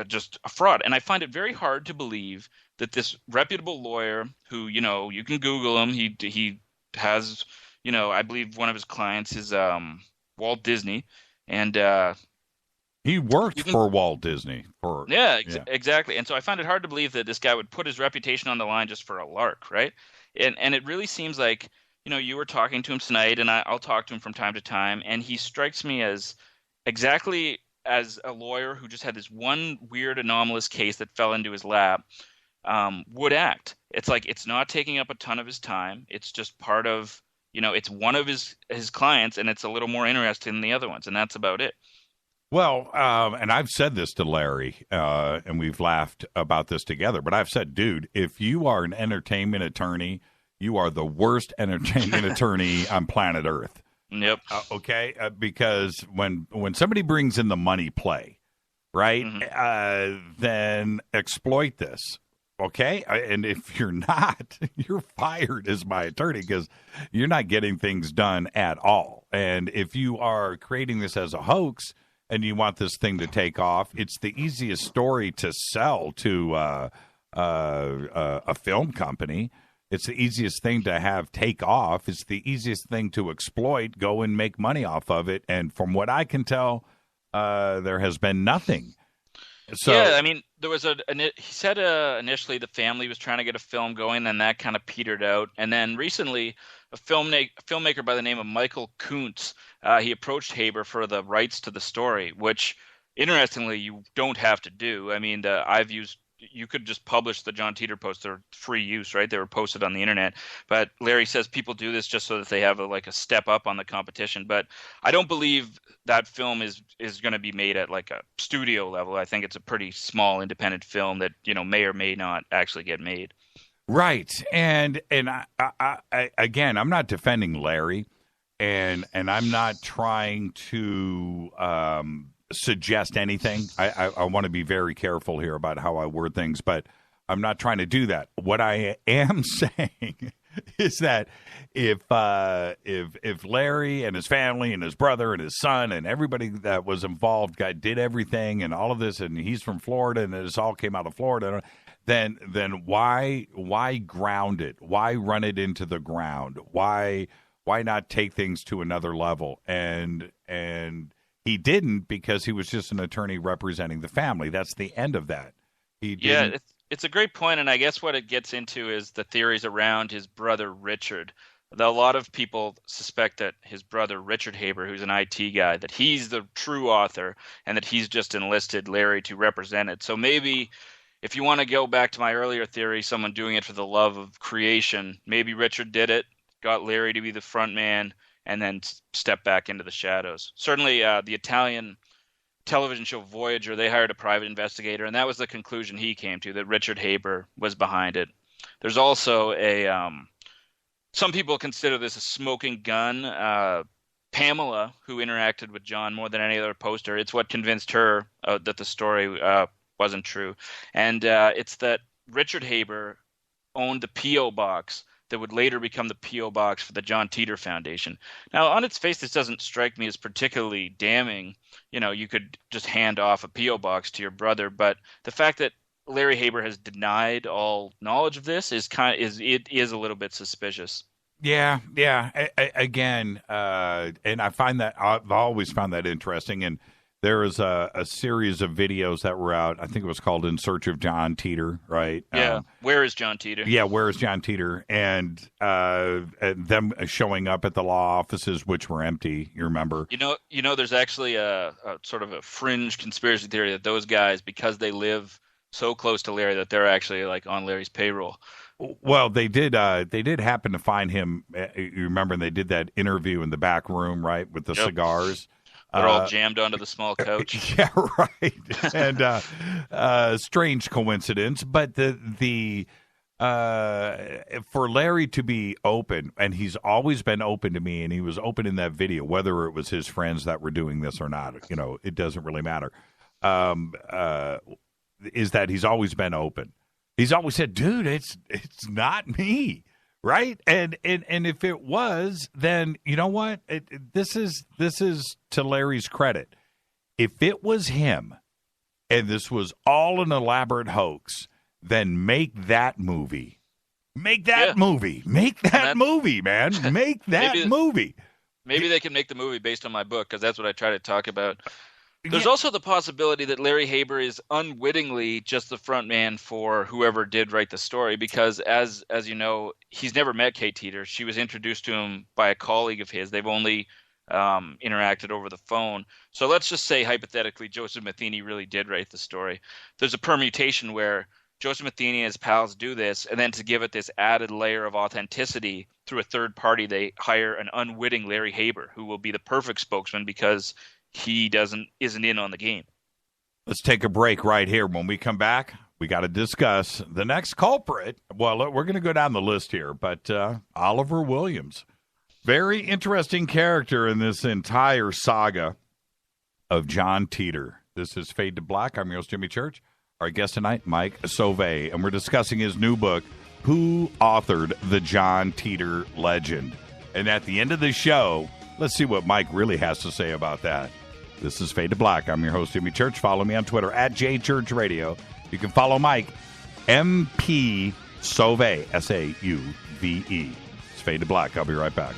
just a fraud. And I find it very hard to believe that this reputable lawyer who, you can Google him. He has, I believe one of his clients is Walt Disney. And he worked for Walt Disney. Exactly. And so I find it hard to believe that this guy would put his reputation on the line just for a lark, right? And it really seems like, you were talking to him tonight, and I'll talk to him from time to time, and he strikes me as exactly as a lawyer who just had this one weird anomalous case that fell into his lap would act. It's like it's not taking up a ton of his time. It's just part of, it's one of his clients, and it's a little more interesting than the other ones, and that's about it. Well, and I've said this to Larry, and we've laughed about this together, but I've said, dude, if you are an entertainment attorney, you are the worst entertainment attorney on planet Earth. Yep. Okay? Because when somebody brings in the money play, right, then exploit this. Okay? And if you're not, you're fired as my attorney because you're not getting things done at all. And if you are creating this as a hoax and you want this thing to take off, it's the easiest story to sell to a film company. It's the easiest thing to have take off. It's the easiest thing to exploit, go and make money off of it. And from what I can tell, there has been nothing. So, yeah, I mean, there was he said initially the family was trying to get a film going, and that kind of petered out. And then recently, a filmmaker by the name of Michael Kuntz, he approached Haber for the rights to the story, which, interestingly, you don't have to do. I mean, you could just publish the John Titor posts. They're free use, right? They were posted on the internet. But Larry says people do this just so that they have a step up on the competition. But I don't believe that film is going to be made at like a studio level. I think it's a pretty small independent film that, may or may not actually get made. Right. And I again, I'm not defending Larry, and I'm not trying to suggest anything. I want to be very careful here about how I word things, but I'm not trying to do that. What I am saying is that if Larry and his family and his brother and his son and everybody that was involved did everything and all of this, and he's from Florida and this all came out of Florida, then why ground it? Why run it into the ground? Why not take things to another level? And he didn't, because he was just an attorney representing the family. That's the end of that. He didn't. Yeah, it's a great point, and I guess what it gets into is the theories around his brother Richard. A lot of people suspect that his brother Richard Haber, who's an IT guy, that he's the true author and that he's just enlisted Larry to represent it. So maybe if you want to go back to my earlier theory, someone doing it for the love of creation, maybe Richard did it, got Larry to be the front man, and then step back into the shadows. Certainly the Italian television show Voyager, they hired a private investigator, and that was the conclusion he came to, that Richard Haber was behind it. There's also some people consider this a smoking gun. Pamela, who interacted with John more than any other poster, it's what convinced her that the story wasn't true. And it's that Richard Haber owned the P.O. box that would later become the P.O. box for the John Titor Foundation. Now, on its face, this doesn't strike me as particularly damning. You know, you could just hand off a P.O. box to your brother, but the fact that Larry Haber has denied all knowledge of this is a little bit suspicious. Yeah. Again, and I've always found that interesting. And there was a series of videos that were out. I think it was called "In Search of John Titor," right? Yeah. Where is John Titor? Yeah, where is John Titor? And them showing up at the law offices, which were empty. You remember? You know, there's actually a sort of a fringe conspiracy theory that those guys, because they live so close to Larry, that they're actually like on Larry's payroll. Well, they did happen to find him. You remember, and they did that interview in the back room, right, with the cigars. They're all jammed onto the small couch. Yeah, right. And strange coincidence, but the for Larry to be open, and he's always been open to me, and he was open in that video, whether it was his friends that were doing this or not. You know, it doesn't really matter. Is that he's always been open. He's always said, dude, it's not me, right? And if it was, then you know what? This is to Larry's credit. If it was him, and this was all an elaborate hoax, then make that movie. Make that movie. Make that movie, man. Make that movie. Maybe they can make the movie based on my book, because that's what I try to talk about. There's also the possibility that Larry Haber is unwittingly just the front man for whoever did write the story, because as you know, he's never met Kate Titor. She was introduced to him by a colleague of his. They've only interacted over the phone. So let's just say, hypothetically, Joseph Matheny really did write the story. There's a permutation where Joseph Matheny and his pals do this, and then to give it this added layer of authenticity through a third party, they hire an unwitting Larry Haber, who will be the perfect spokesman because he isn't in on the game. Let's take a break right here. When we come back, we got to discuss the next culprit. Well, we're going to go down the list here, but Oliver Williams, very interesting character in this entire saga of John Titor. This is Fade to Black. I'm your host, Jimmy Church. Our guest tonight, Mike Sauve, and we're discussing his new book, Who Authored the John Titor Legend? And at the end of the show, let's see what Mike really has to say about that. This is Fade to Black. I'm your host, Jimmy Church. Follow me on Twitter, @JChurchRadio. You can follow Mike, MP Sauve, S-A-U-V-E. It's Fade to Black. I'll be right back.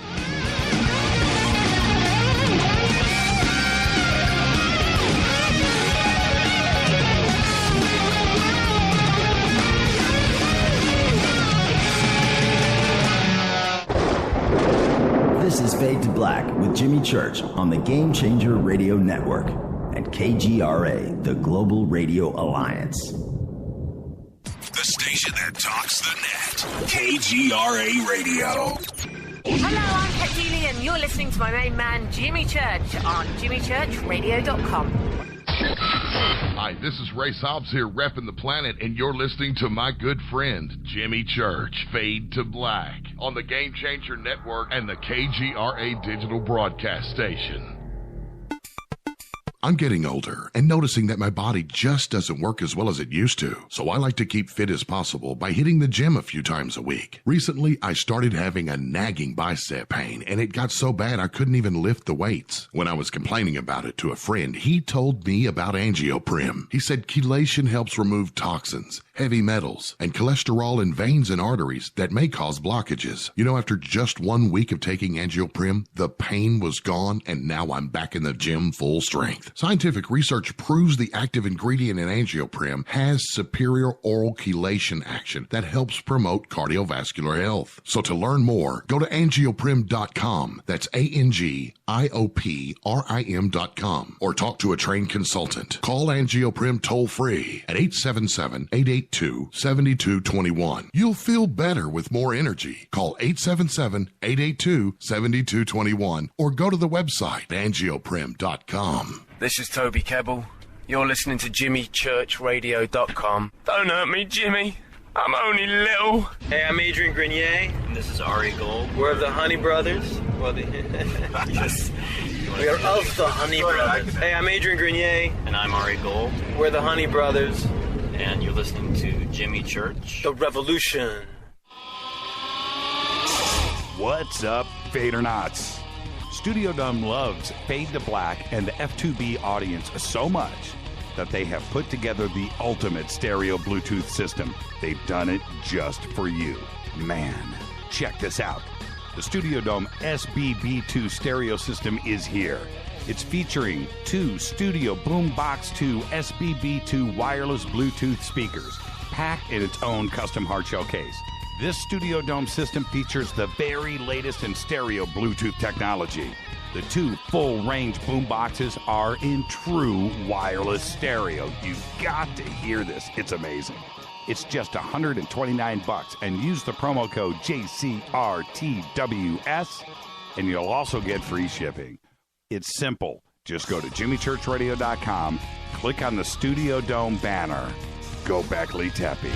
This is Fade to Black with Jimmy Church on the Game Changer Radio Network and KGRA, the Global Radio Alliance. The station that talks the net. KGRA Radio. Hello, I'm Kat Deely, and you're listening to my main man, Jimmy Church, on jimmychurchradio.com. Hi, this is Ray Sauve here, repping the planet, and you're listening to my good friend, Jimmy Church, Fade to Black, on the Game Changer Network and the KGRA digital broadcast station. I'm getting older and noticing that my body just doesn't work as well as it used to. So I like to keep fit as possible by hitting the gym a few times a week. Recently, I started having a nagging bicep pain, and it got so bad I couldn't even lift the weights. When I was complaining about it to a friend, he told me about Angioprim. He said chelation helps remove toxins, heavy metals, and cholesterol in veins and arteries that may cause blockages. You know, after just 1 week of taking Angioprim, the pain was gone, and now I'm back in the gym full strength. Scientific research proves the active ingredient in Angioprim has superior oral chelation action that helps promote cardiovascular health. So to learn more, go to angioprim.com. That's ANGIOPRIM.com, or talk to a trained consultant. Call Angioprim toll-free at 877-882-7221. You'll feel better with more energy. Call 877-882-7221 or go to the website angioprim.com. This is Toby Kebbell. You're listening to JimmyChurchRadio.com. Don't hurt me, Jimmy. I'm only little. Hey, I'm Adrian Grenier. And this is Ari Gold. We're of the Honey Brothers. Well, yes. We are of the Honey Brothers. Hey, I'm Adrian Grenier. And I'm Ari Gold. We're the Honey Brothers. And you're listening to Jimmy Church. The Revolution. What's up, Fadernauts? Studio Dome loves Fade to Black and the F2B audience so much that they have put together the ultimate stereo Bluetooth system. They've done it just for you. Man, check this out. The Studio Dome SBB2 stereo system is here. It's featuring 2 Studio Boombox 2 SBB2 wireless Bluetooth speakers, packed in its own custom hardshell case. This Studio Dome system features the very latest in stereo Bluetooth technology. The 2 full-range boomboxes are in true wireless stereo. You've got to hear this. It's amazing. It's just $129, and use the promo code JCRTWS, and you'll also get free shipping. It's simple. Just go to JimmyChurchRadio.com, click on the Studio Dome banner. Go Beckley Teppy.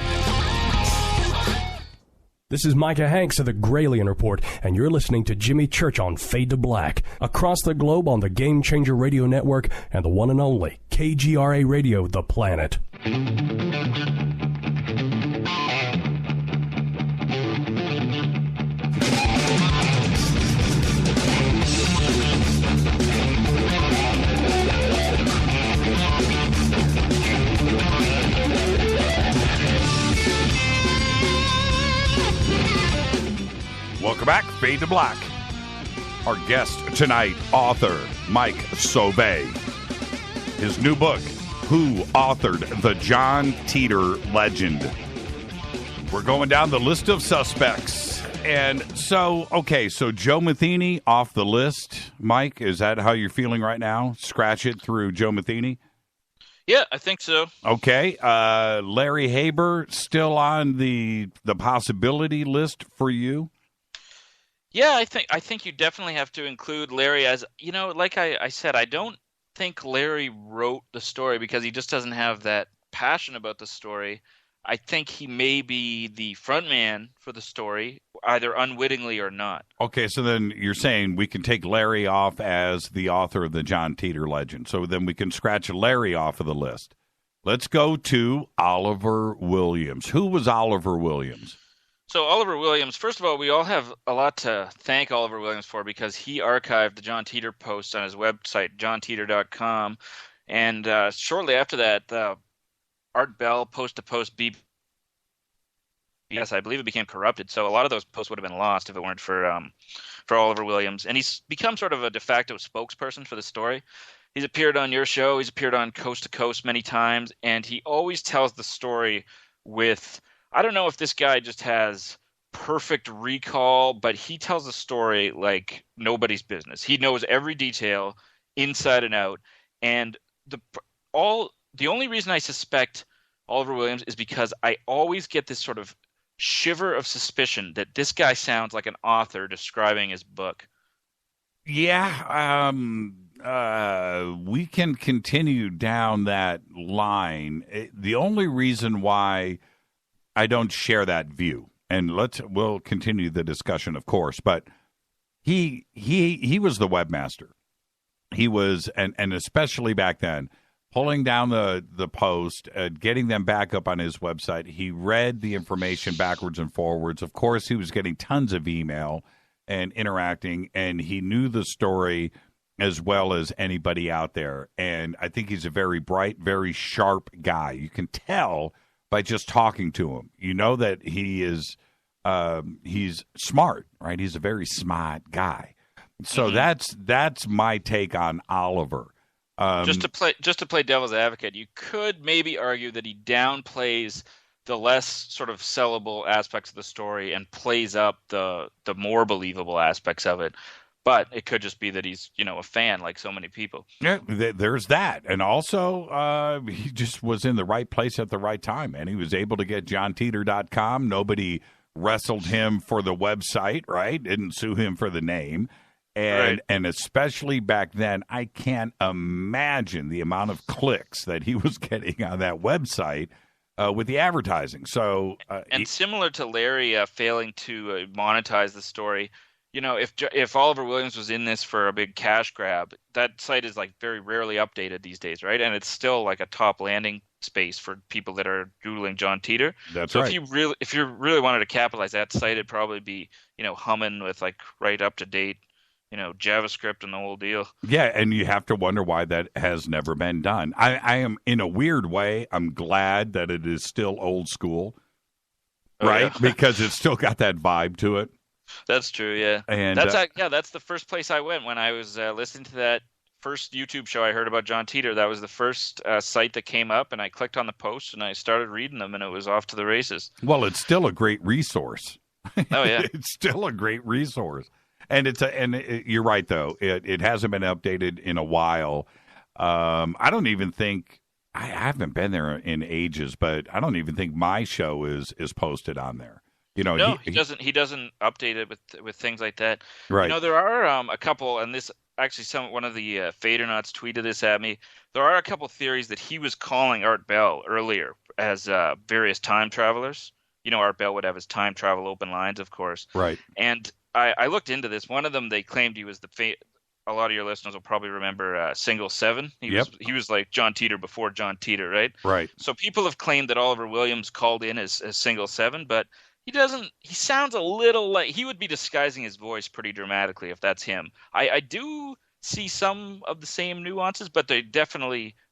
This is Micah Hanks of the Gralien Report, and you're listening to Jimmy Church on Fade to Black, across the globe on the Game Changer Radio Network and the one and only KGRA Radio, The Planet. Welcome back, Fade to Black. Our guest tonight, author Mike Sauve. His new book, Who Authored the John Titor Legend. We're going down the list of suspects. And so Joe Matheny off the list. Mike, is that how you're feeling right now? Scratch it through Joe Matheny? Yeah, I think so. Okay. Larry Haber still on the possibility list for you? Yeah, I think you definitely have to include Larry as, like I said, I don't think Larry wrote the story because he just doesn't have that passion about the story. I think he may be the front man for the story, either unwittingly or not. Okay, so then you're saying we can take Larry off as the author of the John Titor legend. So then we can scratch Larry off of the list. Let's go to Oliver Williams. Who was Oliver Williams? So Oliver Williams, first of all, we all have a lot to thank Oliver Williams for because he archived the John Titor posts on his website, johntitor.com. And shortly after that, Art Bell post-to-post BBS, I believe it became corrupted. So a lot of those posts would have been lost if it weren't for Oliver Williams. And he's become sort of a de facto spokesperson for the story. He's appeared on your show. He's appeared on Coast to Coast many times. And he always tells the story with... I don't know if this guy just has perfect recall, but he tells the story like nobody's business. He knows every detail inside and out. And the only reason I suspect Oliver Williams is because I always get this sort of shiver of suspicion that this guy sounds like an author describing his book. Yeah, we can continue down that line. The only reason why I don't share that view, and we'll continue the discussion, of course, but he was the webmaster. He was, and especially back then, pulling down the post, getting them back up on his website. He read the information backwards and forwards. Of course, he was getting tons of email and interacting, and he knew the story as well as anybody out there. And I think he's a very bright, very sharp guy. You can tell by just talking to him. You know that he is he's smart, right? He's a very smart guy. So that's my take on Oliver. Just to play devil's advocate, you could maybe argue that he downplays the less sort of sellable aspects of the story and plays up the more believable aspects of it. But it could just be that he's, a fan like so many people. Yeah, there's that. And also, he just was in the right place at the right time. And he was able to get JohnTitor.com. Nobody wrestled him for the website, right? Didn't sue him for the name. And especially back then, I can't imagine the amount of clicks that he was getting on that website with the advertising. So, and similar to Larry failing to monetize the story, if Oliver Williams was in this for a big cash grab, that site is like very rarely updated these days, right? And it's still like a top landing space for people that are doodling John Titor. That's right. So if you really wanted to capitalize that site, it'd probably be humming with like right up to date, JavaScript and the whole deal. Yeah, and you have to wonder why that has never been done. I am, in a weird way, I'm glad that it is still old school, right? Yeah. Because it's still got that vibe to it. That's true, yeah. And that's the first place I went when I was listening to that first YouTube show I heard about John Titor. That was the first site that came up, and I clicked on the post and I started reading them, and it was off to the races. Well, it's still a great resource. Oh yeah, it's still a great resource. And you're right though. It hasn't been updated in a while. I don't even think I haven't been there in ages, but I don't even think my show is posted on there. No, he doesn't. He doesn't update it with things like that. Right. There are a couple, and this actually one of the Fadernauts tweeted this at me. There are a couple theories that he was calling Art Bell earlier as various time travelers. Art Bell would have his time travel open lines, of course. Right. And I looked into this. One of them, they claimed he was a lot of your listeners will probably remember Single 7. He was like John Titor before John Titor, right? Right. So people have claimed that Oliver Williams called in as Single 7, but he doesn't. He sounds a little like he would be disguising his voice pretty dramatically if that's him. I do see some of the same nuances, but there's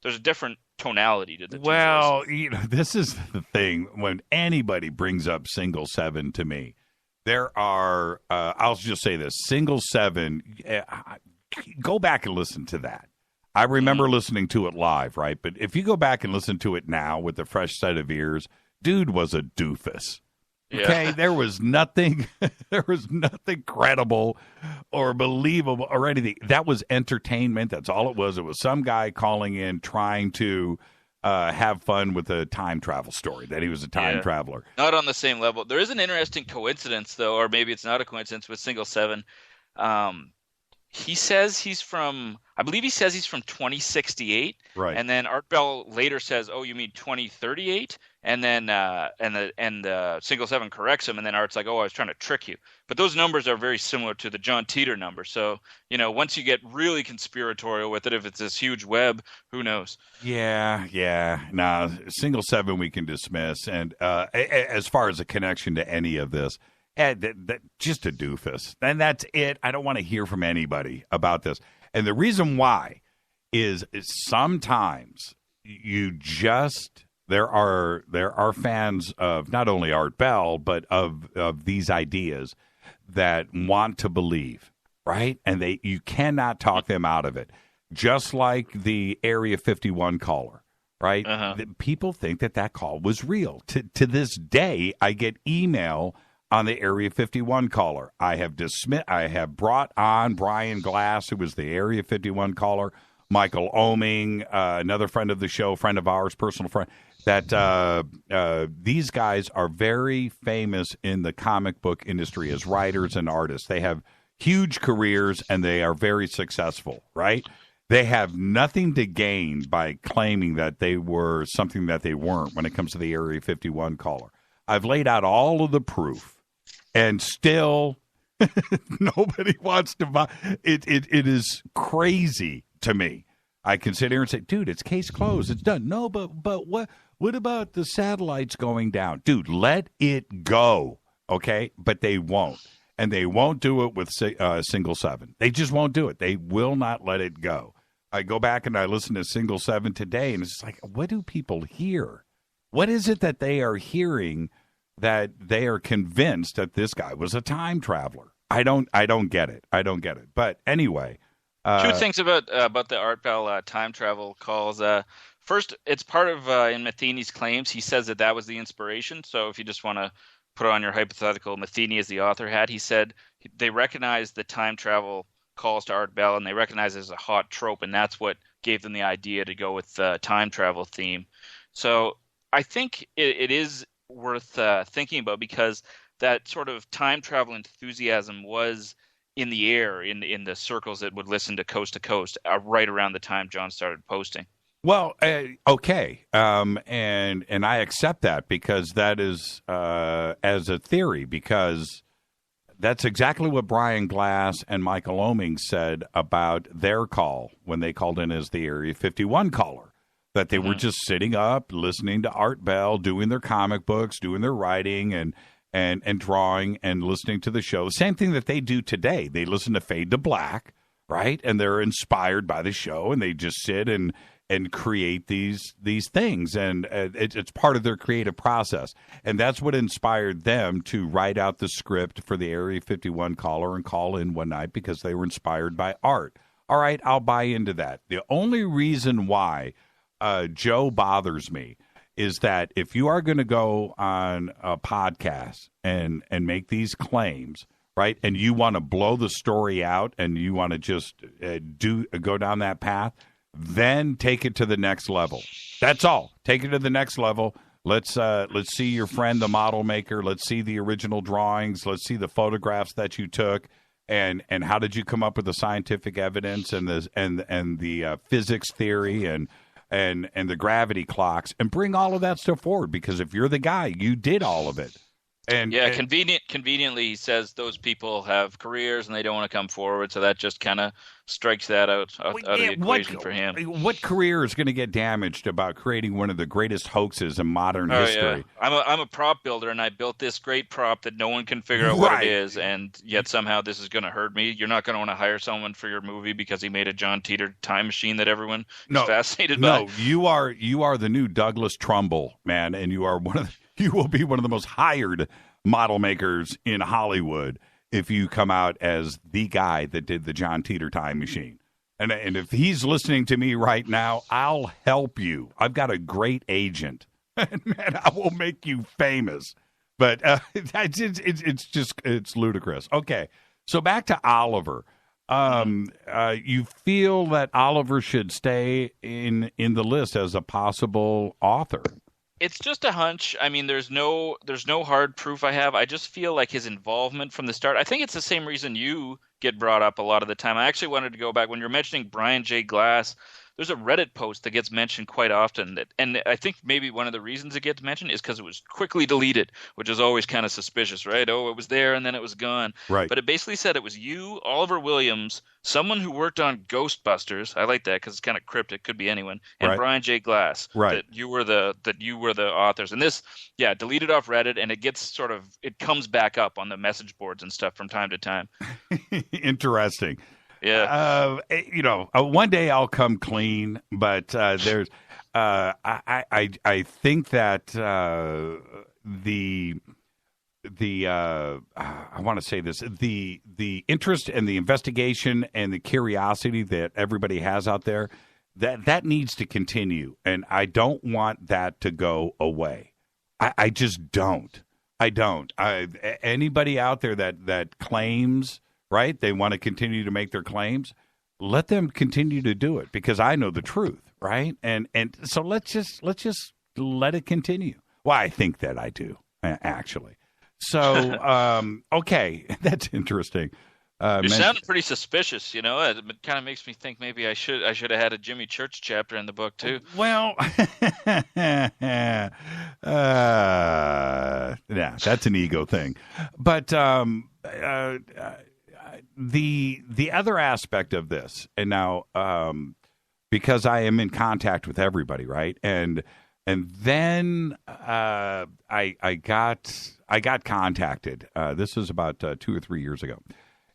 a different tonality to the two voices. This is the thing. When anybody brings up Single 7 to me, there are, I'll just say this, Single 7, go back and listen to that. I remember listening to it live, right? But if you go back and listen to it now with a fresh set of ears, dude was a doofus. Yeah. Okay, there was nothing credible or believable or anything. That was entertainment. That's all it was. It was some guy calling in trying to have fun with a time travel story, that he was a time traveler. Not on the same level. There is an interesting coincidence, though, or maybe it's not a coincidence with Single 7. He says he's from 2068. Right. And then Art Bell later says, "Oh, you mean 2038?" And then Single 7 corrects him, and then Art's like, "Oh, I was trying to trick you." But those numbers are very similar to the John Titor number. So, once you get really conspiratorial with it, if it's this huge web, who knows? Yeah. Nah, Single 7 we can dismiss. And as far as a connection to any of this, just a doofus. And that's it. I don't want to hear from anybody about this. And the reason why is sometimes there are fans of not only Art Bell, but of these ideas that want to believe, right? And you cannot talk them out of it. Just like the Area 51 caller, right? People think that call was real. To this day, I get email on the Area 51 caller. I have brought on Brian Glass, who was the Area 51 caller, Michael Oming, another friend of the show, friend of ours, personal friend, that these guys are very famous in the comic book industry as writers and artists. They have huge careers, and they are very successful, right? They have nothing to gain by claiming that they were something that they weren't when it comes to the Area 51 caller. I've laid out all of the proof. And still, nobody wants to buy it. It is crazy to me. I can sit here and say, dude, it's case closed. It's done. No, but what about the satellites going down? Dude, let it go, okay? But they won't. And they won't do it with Single 7. They just won't do it. They will not let it go. I go back and I listen to Single 7 today, and it's like, what do people hear? What is it that they are hearing that they are convinced that this guy was a time traveler? I don't get it. But anyway, two things about the Art Bell time travel calls. First, it's part of in Matheny's claims. He says that was the inspiration. So if you just want to put on your hypothetical, Matheny as the author had, he said they recognized the time travel calls to Art Bell, and they recognized it as a hot trope, and that's what gave them the idea to go with the time travel theme. So I think it is worth thinking about, because that sort of time travel enthusiasm was in the air in the circles that would listen to Coast right around the time John started posting. Well, okay, and I accept that, because that is as a theory, because that's exactly what Brian Glass and Michael Oeming said about their call when they called in as the Area 51 caller, that they were just sitting up, listening to Art Bell, doing their comic books, doing their writing, and drawing, and listening to the show. Same thing that they do today. They listen to Fade to Black, right? And they're inspired by the show, and they just sit and create these things, and it's part of their creative process. And that's what inspired them to write out the script for the Area 51 caller and call in one night, because they were inspired by art. All right, I'll buy into that. The only reason why Joe bothers me is that if you are going to go on a podcast and make these claims, right, and you want to blow the story out and you want to just go down that path, then take it to the next level. That's all. Take it to the next level. Let's see your friend, the model maker. Let's see the original drawings. Let's see the photographs that you took, and how did you come up with the scientific evidence and the physics theory and the gravity clocks, and bring all of that stuff forward. Because if you're the guy, you did all of it. Conveniently, he says those people have careers and they don't want to come forward, so that just kind of strikes that out of the equation for him. What career is going to get damaged about creating one of the greatest hoaxes in modern history? Yeah. I'm a prop builder, and I built this great prop that no one can figure out what it is, and yet somehow this is going to hurt me. You're not going to want to hire someone for your movie because he made a John Titor time machine that everyone is fascinated by. No, you are the new Douglas Trumbull, man, and you will be one of the most hired model makers in Hollywood if you come out as the guy that did the John Titor time machine. And if he's listening to me right now, I'll help you. I've got a great agent, and man, I will make you famous. But it's ludicrous. Okay, so back to Oliver. You feel that Oliver should stay in the list as a possible author? It's just a hunch. I mean, there's no hard proof I have. I just feel like his involvement from the start. I think it's the same reason you get brought up a lot of the time. I actually wanted to go back when you're mentioning Brian J. Glass. There's a Reddit post that gets mentioned quite often, and I think maybe one of the reasons it gets mentioned is because it was quickly deleted, which is always kind of suspicious, right? Oh, it was there and then it was gone. Right. But it basically said it was you, Oliver Williams, someone who worked on Ghostbusters. I like that because it's kind of cryptic. Could be anyone. And Brian J. Glass. Right. That you were the authors. And this, deleted off Reddit, and it comes back up on the message boards and stuff from time to time. Interesting. Yeah. One day I'll come clean, but there's, I think that I want to say this, the interest and the investigation and the curiosity that everybody has out there, that needs to continue, and I don't want that to go away. I just don't. I don't. Anybody out there that claims, right, they want to continue to make their claims, let them continue to do it, because I know the truth, right? And so let's just let it continue. Well, I think that I do, actually. So, okay, that's interesting. You're sounding pretty suspicious, It kind of makes me think maybe I should have had a Jimmy Church chapter in the book too. Well, yeah, that's an ego thing. But the other aspect of this, and now because I am in contact with everybody, right? And then I got contacted. This was about 2 or 3 years ago.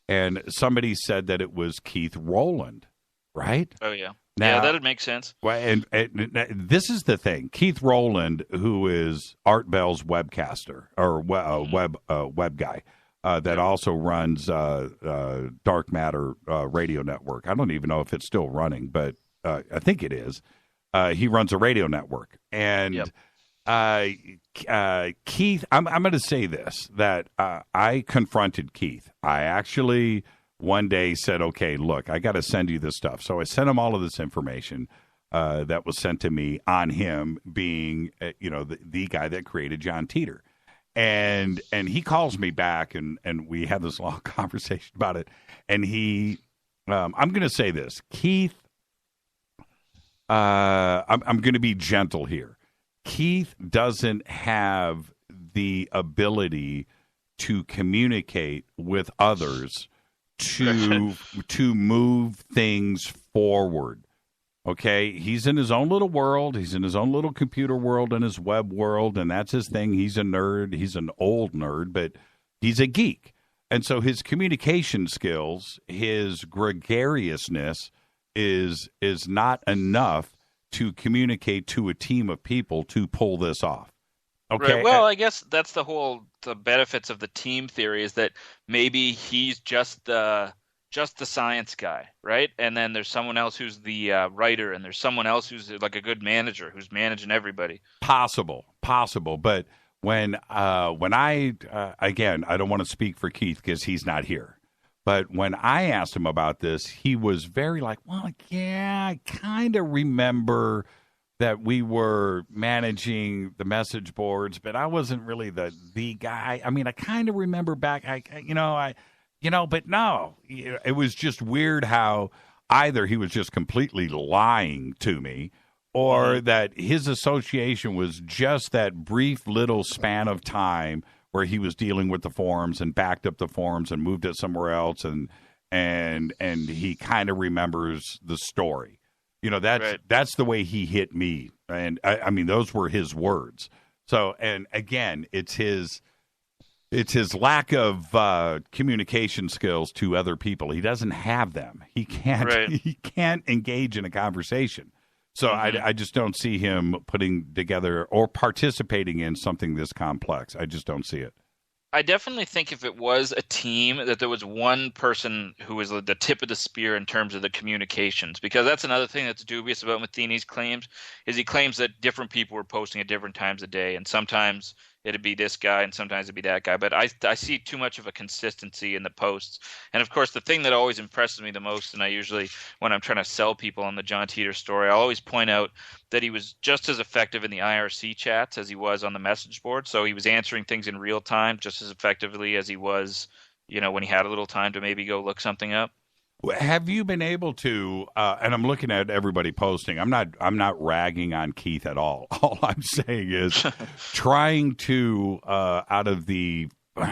And somebody said that it was Keith Rowland, right? Oh, yeah. Yeah, that'd make sense. Well, and this is the thing. Keith Rowland, who is Art Bell's webcaster or web guy, that also runs Dark Matter radio network. I don't even know if it's still running, but I think it is. He runs a radio network. And Keith, I'm going to say this, that I confronted Keith. I actually one day said, okay, look, I got to send you this stuff. So I sent him all of this information that was sent to me on him being, the guy that created John Titor. And he calls me back, and we had this long conversation about it. And he, I'm going to say this, Keith, I'm going to be gentle here. Keith doesn't have the ability to communicate with others to move things forward. Okay, he's in his own little world. He's in his own little computer world and his web world, and that's his thing. He's a nerd. He's an old nerd, but he's a geek. And so his communication skills, his gregariousness is not enough to communicate to a team of people to pull this off. Okay. Right. Well, I guess that's the benefits of the team theory is that maybe he's just the science guy, right? And then there's someone else who's the writer, and there's someone else who's like a good manager who's managing everybody. Possible. But when I again, I don't want to speak for Keith because he's not here. But when I asked him about this, he was very like, well, yeah, I kind of remember that we were managing the message boards, but I wasn't really the guy. I mean, I kind of remember back, but no, it was just weird how either he was just completely lying to me, or that his association was just that brief little span of time where he was dealing with the forums and backed up the forums and moved it somewhere else, and he kind of remembers the story. That's the way he hit me, and I mean those were his words. So, and again, it's his lack of communication skills to other people. He doesn't have them. He can't engage in a conversation. So I just don't see him putting together or participating in something this complex. I just don't see it. I definitely think if it was a team, that there was one person who was the tip of the spear in terms of the communications, because that's another thing that's dubious about Matheny's claims, is he claims that different people were posting at different times of day, and sometimes it'd be this guy and sometimes it'd be that guy. But I see too much of a consistency in the posts. And of course, the thing that always impresses me the most, and I usually, when I'm trying to sell people on the John Titor story, I always point out that he was just as effective in the IRC chats as he was on the message board. So he was answering things in real time just as effectively as he was, when he had a little time to maybe go look something up. Have you been able to? And I'm looking at everybody posting. I'm not ragging on Keith at all. All I'm saying is trying to out of the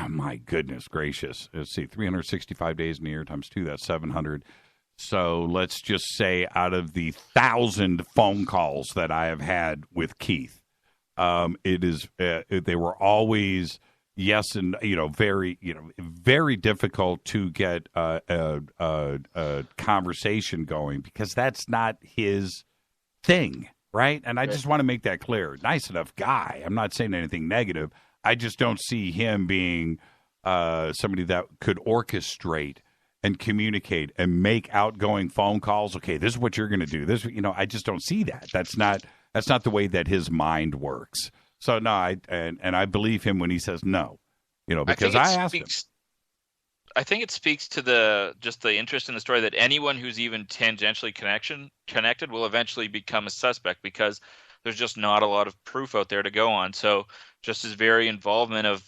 my goodness gracious. Let's see, 365 days in a year times 2. That's 700. So let's just say out of the 1,000 phone calls that I have had with Keith, it is they were always. Yes, and very difficult to get a conversation going because that's not his thing, right? And I just want to make that clear. Nice enough guy. I'm not saying anything negative. I just don't see him being somebody that could orchestrate and communicate and make outgoing phone calls. Okay, this is what you're going to do. This, I just don't see that. That's not the way that his mind works. So no, I believe him when he says no, because I asked him. I think it speaks to the interest in the story that anyone who's even tangentially connected will eventually become a suspect because there's just not a lot of proof out there to go on. So just his very involvement of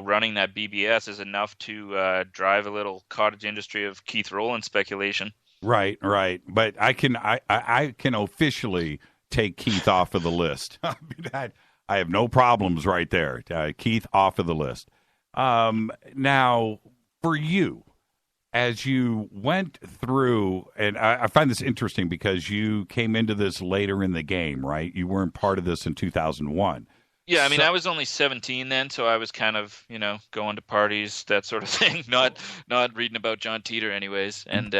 running that BBS is enough to drive a little cottage industry of Keith Rowland speculation. Right. But I can officially take Keith off of the list. I have no problems right there. Keith off of the list. Now, for you, as you went through, and I find this interesting because you came into this later in the game, right? You weren't part of this in 2001. Yeah, I mean, I was only 17 then, so I was kind of, going to parties, that sort of thing, not reading about John Titor anyways. And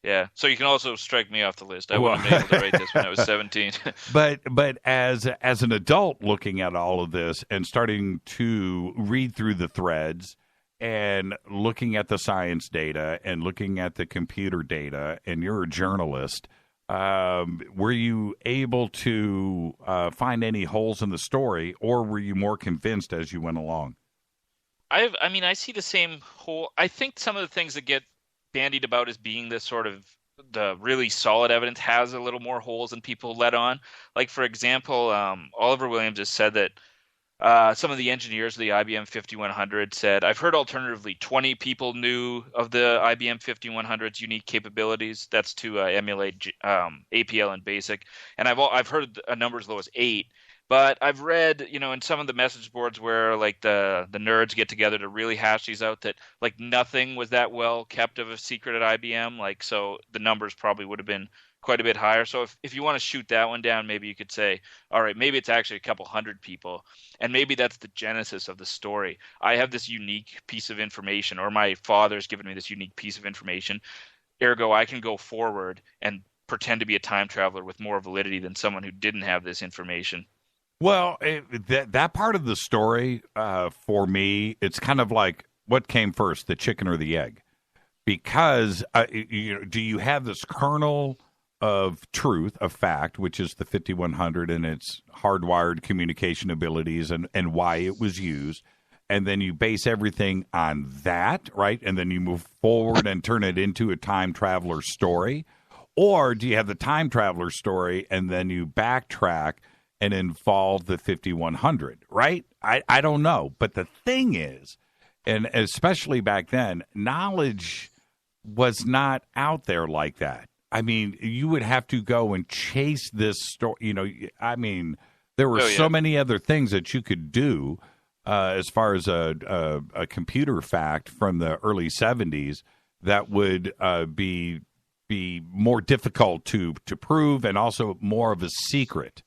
yeah, so you can also strike me off the list. I wouldn't have been able to write this when I was 17. But as an adult looking at all of this and starting to read through the threads and looking at the science data and looking at the computer data, and you're a journalist, were you able to find any holes in the story, or were you more convinced as you went along? I see the same hole. I think some of the things that get bandied about as being this sort of the really solid evidence has a little more holes than people let on. Like, for example, Oliver Williams has said that some of the engineers of the IBM 5100 said, I've heard alternatively 20 people knew of the IBM 5100's unique capabilities. That's to emulate APL and BASIC. And I've heard a number as low as 8. But I've read, in some of the message boards where like the nerds get together to really hash these out, that like nothing was that well kept of a secret at IBM. Like, so the numbers probably would have been quite a bit higher. So if you want to shoot that one down, maybe you could say, all right, maybe it's actually a couple hundred people, and maybe that's the genesis of the story. I have this unique piece of information, or my father's given me this unique piece of information. Ergo, I can go forward and pretend to be a time traveler with more validity than someone who didn't have this information. Well, that part of the story, for me, it's kind of like what came first, the chicken or the egg? Because do you have this kernel of truth, of fact, which is the 5100 and its hardwired communication abilities and why it was used, and then you base everything on that, right? And then you move forward and turn it into a time traveler story? Or do you have the time traveler story and then you backtrack and involve the 5100, right? I don't know. But the thing is, and especially back then, knowledge was not out there like that. I mean, you would have to go and chase this story. There were so many other things that you could do as far as a computer fact from the early 70s that would be more difficult to prove, and also more of a secret.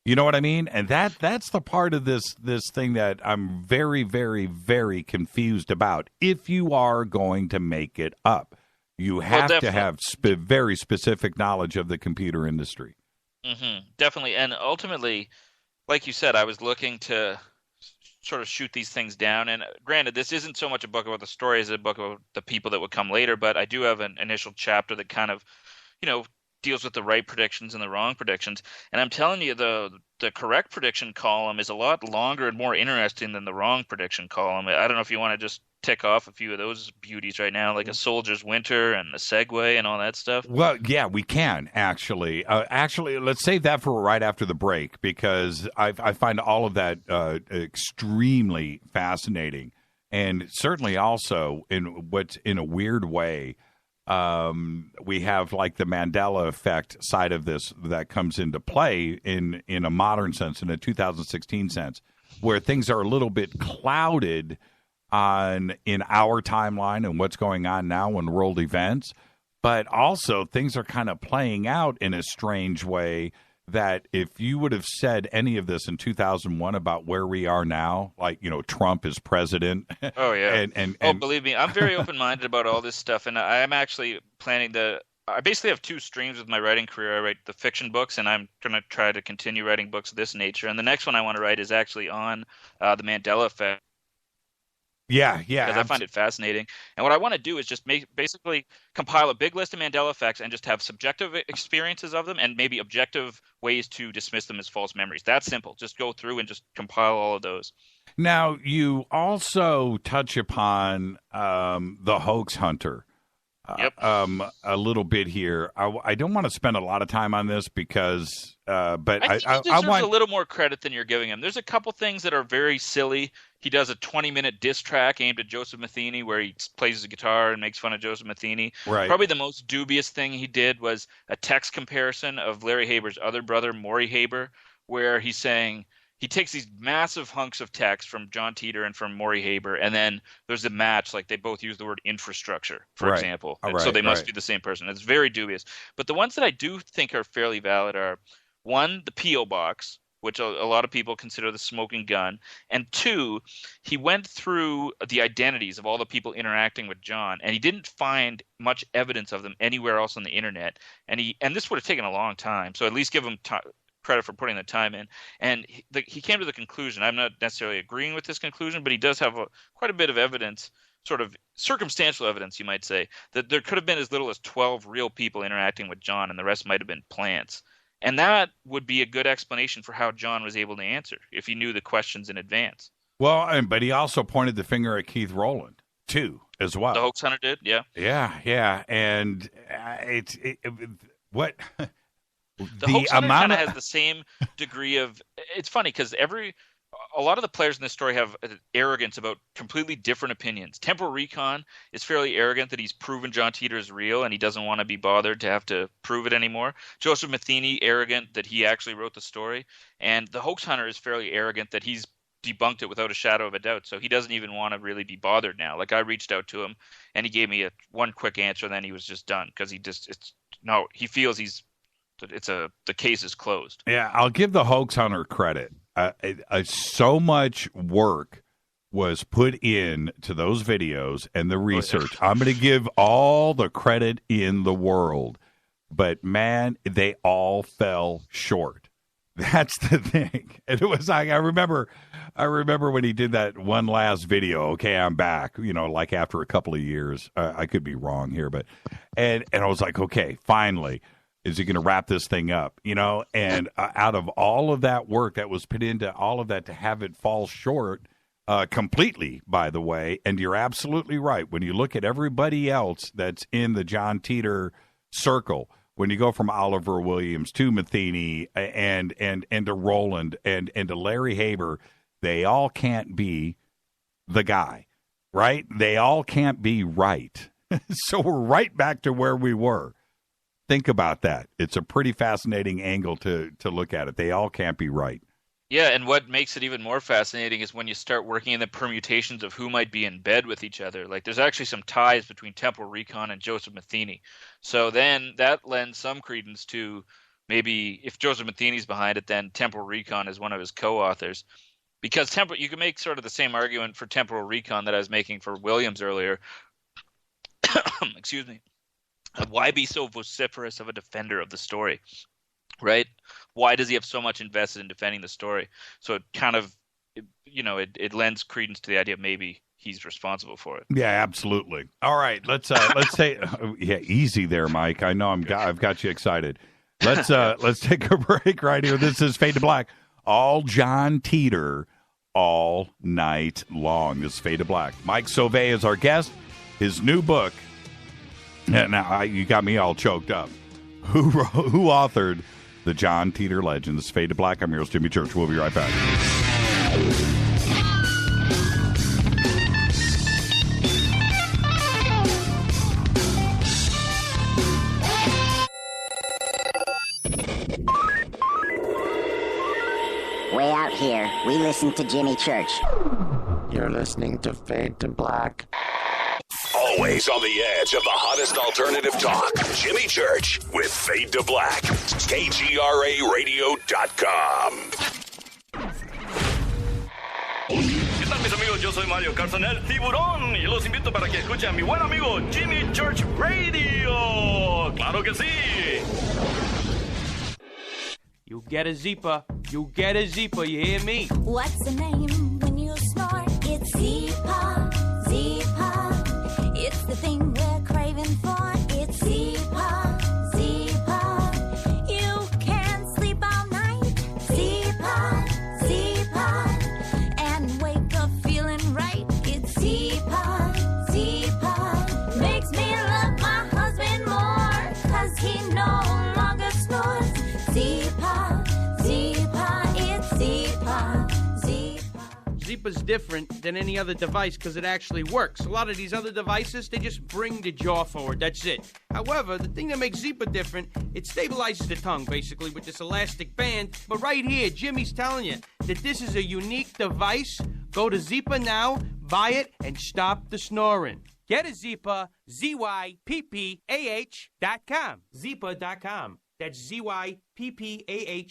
You know what I mean? And that's the part of this thing that I'm very, very, very confused about. If you are going to make it up, you have to have very specific knowledge of the computer industry. Mm-hmm, definitely. And ultimately, like you said, I was looking to sort of shoot these things down. And granted, this isn't so much a book about the story as a book about the people that would come later, but I do have an initial chapter that kind of, deals with the right predictions and the wrong predictions. And I'm telling you, the correct prediction column is a lot longer and more interesting than the wrong prediction column. I don't know if you want to just tick off a few of those beauties right now, like A Soldier's Winter and The Segway and all that stuff. Well, yeah, we can, actually. Let's save that for right after the break, because I find all of that extremely fascinating. And certainly also, in a weird way, we have like the Mandela effect side of this that comes into play in a modern sense, in a 2016 sense, where things are a little bit clouded in our timeline and what's going on now in world events, but also things are kind of playing out in a strange way that if you would have said any of this in 2001 about where we are now, like, Trump is president. Oh, yeah. and believe me, I'm very open-minded about all this stuff, and I'm actually planning I basically have two streams with my writing career. I write the fiction books, and I'm going to try to continue writing books of this nature. And the next one I want to write is actually on the Mandela effect. Yeah. Because I find it fascinating. And what I want to do is just basically compile a big list of Mandela effects and just have subjective experiences of them and maybe objective ways to dismiss them as false memories. That's simple. Just go through and just compile all of those. Now, you also touch upon the hoax hunter. Yep. A little bit here. I don't want to spend a lot of time on this because, but I think he deserves a little more credit than you're giving him. There's a couple things that are very silly. He does a 20-minute diss track aimed at Joseph Matheny where he plays his guitar and makes fun of Joseph Matheny. Right. Probably the most dubious thing he did was a text comparison of Larry Haber's other brother, Maury Haber, where he's saying he takes these massive hunks of text from John Titor and from Maury Haber, and then there's a match, like they both use the word infrastructure, for example. So they must be the same person. It's very dubious. But the ones that I do think are fairly valid are, one, the P.O. Box, which a lot of people consider the smoking gun. And 2, he went through the identities of all the people interacting with John, and he didn't find much evidence of them anywhere else on the internet. And this would have taken a long time, so at least give him credit for putting the time in. And he came to the conclusion, I'm not necessarily agreeing with this conclusion, but he does have quite a bit of evidence, sort of circumstantial evidence, you might say, that there could have been as little as 12 real people interacting with John, and the rest might have been plants. And that would be a good explanation for how John was able to answer if he knew the questions in advance. Well, but he also pointed the finger at Keith Rowland, too, as well. The hoax hunter did, yeah. Yeah. And what... The hoax hunter kind of has the same degree of... It's funny because a lot of the players in this story have arrogance about completely different opinions. Temporal Recon is fairly arrogant that he's proven John Titor is real and he doesn't want to be bothered to have to prove it anymore. Joseph Matheny, arrogant that he actually wrote the story. And the hoax hunter is fairly arrogant that he's debunked it without a shadow of a doubt. So he doesn't even want to really be bothered now. Like, I reached out to him and he gave me one quick answer, and then he was just done because he feels the case is closed. Yeah, I'll give the hoax hunter credit. So much work was put in to those videos and the research. I'm going to give all the credit in the world, but man, they all fell short. That's the thing. And it was like, I remember when he did that one last video. Okay, I'm back. Like after a couple of years. I could be wrong here, but and I was like, okay, finally. Is he going to wrap this thing up? And out of all of that work that was put into all of that, to have it fall short completely, by the way, and you're absolutely right. When you look at everybody else that's in the John Titor circle, when you go from Oliver Williams to Matheny and to Rowland and to Larry Haber, they all can't be the guy, right? They all can't be right. So we're right back to where we were. Think about that. It's a pretty fascinating angle to look at it. They all can't be right. Yeah, and what makes it even more fascinating is when you start working in the permutations of who might be in bed with each other. Like, there's actually some ties between Temporal Recon and Joseph Matheny. So then that lends some credence to maybe if Joseph Matheny's behind it, then Temporal Recon is one of his co-authors. Because you can make sort of the same argument for Temporal Recon that I was making for Williams earlier. Excuse me. Why be so vociferous of a defender of the story, right? Why does he have so much invested in defending the story? So it kind of, it lends credence to the idea maybe he's responsible for it. Yeah, absolutely. All right, let's say, easy there, Mike. I know I've got you excited. Let's take a break right here. This is Fade to Black, all John Titor, all night long. This is Fade to Black. Mike Sauve is our guest. His new book. Now, you got me all choked up. Who authored the John Titor legend? This is Fade to Black. I'm your host, Jimmy Church. We'll be right back. Way out here, we listen to Jimmy Church. You're listening to Fade to Black. Always on the edge of the hottest alternative talk. Jimmy Church with Fade to Black. KGRARadio.com. ¿Qué tal, mis amigos? Yo soy Mario Carson, el tiburón, y los invito para que escuchen a mi buen amigo Jimmy Church Radio. ¡Claro que sí! You get a Zeepa. You get a Zeepa, you hear me? What's the name when you snort? It's Zeepa, Zeepa. It's the thing we're craving for. It's Zeepa, Zeepa. You can't sleep all night. Zeepa, Zeepa. And wake up feeling right. It's Zeepa, Zeepa. Makes me love my husband more, 'cause he no longer snores. Zeepa, Zeepa. It's Zeepa, Zeepa. Zeepa's different than any other device because it actually works. A lot of these other devices, they just bring the jaw forward. That's it. However, the thing that makes Zeepa different, it stabilizes the tongue, basically, with this elastic band. But right here, Jimmy's telling you that this is a unique device. Go to Zeepa now, buy it, and stop the snoring. Get a Zeepa, ZYPPAH.com. Zeepa.com. That's ZYPPAH.com.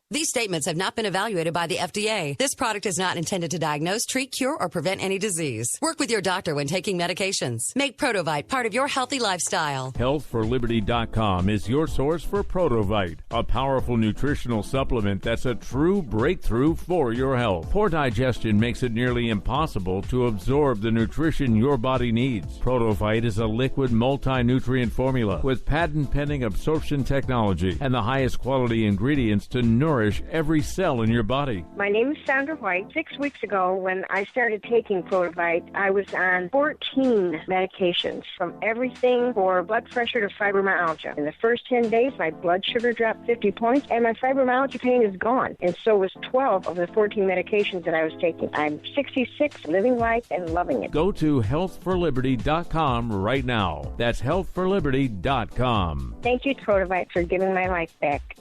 These statements have not been evaluated by the FDA. This product is not intended to diagnose, treat, cure, or prevent any disease. Work with your doctor when taking medications. Make Protovite part of your healthy lifestyle. HealthForLiberty.com is your source for Protovite, a powerful nutritional supplement that's a true breakthrough for your health. Poor digestion makes it nearly impossible to absorb the nutrition your body needs. Protovite is a liquid multi-nutrient formula with patent-pending absorption technology and the highest quality ingredients to nourish every cell in your body. My name is Sandra White. 6 weeks ago, when I started taking Protovite, I was on 14 medications, from everything for blood pressure to fibromyalgia. In the first 10 days, my blood sugar dropped 50 points, and my fibromyalgia pain is gone. And so was 12 of the 14 medications that I was taking. I'm 66, living life and loving it. Go to healthforliberty.com right now. That's healthforliberty.com. Thank you, Protovite, for giving my life back.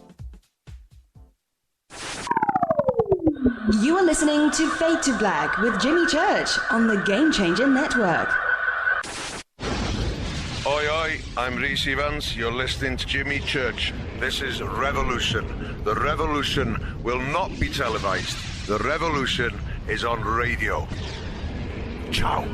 You are listening to Fade to Black with Jimmy Church on the Game Changer Network. Oi, oi, I'm Reese Evans. You're listening to Jimmy Church. This is Revolution. The revolution will not be televised. The revolution is on radio. Ciao.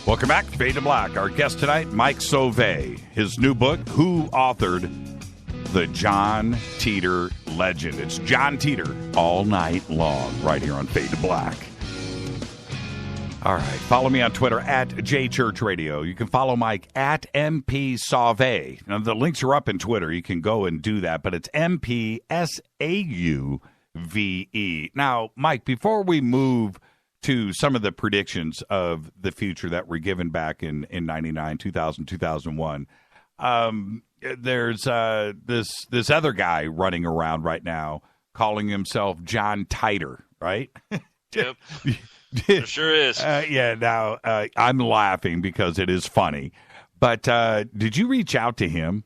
Welcome back, Fade to Black. Our guest tonight, Mike Sauve. His new book, Who Authored the John Titor Legend. It's John Titor all night long, right here on Fade to Black. All right, follow me on Twitter at JChurchRadio. You can follow Mike at MP Sauve. Now, the links are up in Twitter. You can go and do that, but it's MPSAUVE. Now, Mike, before we move to some of the predictions of the future that were given back in 99, 2000, 2001. There's this other guy running around right now calling himself John Titor, right? Yep. It sure is. Now, I'm laughing because it is funny. But did you reach out to him?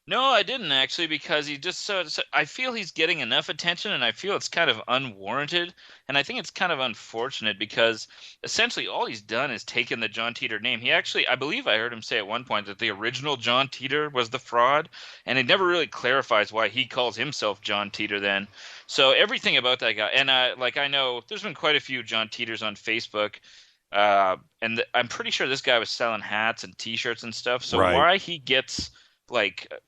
No, I didn't actually, because he just I feel he's getting enough attention, and I feel it's kind of unwarranted, and I think it's kind of unfortunate because essentially all he's done is taken the John Titor name. He actually, I believe I heard him say at one point that the original John Titor was the fraud, and it never really clarifies why he calls himself John Titor then. So everything about that guy, and I know there's been quite a few John Titors on Facebook, and I'm pretty sure this guy was selling hats and T-shirts and stuff. So why he gets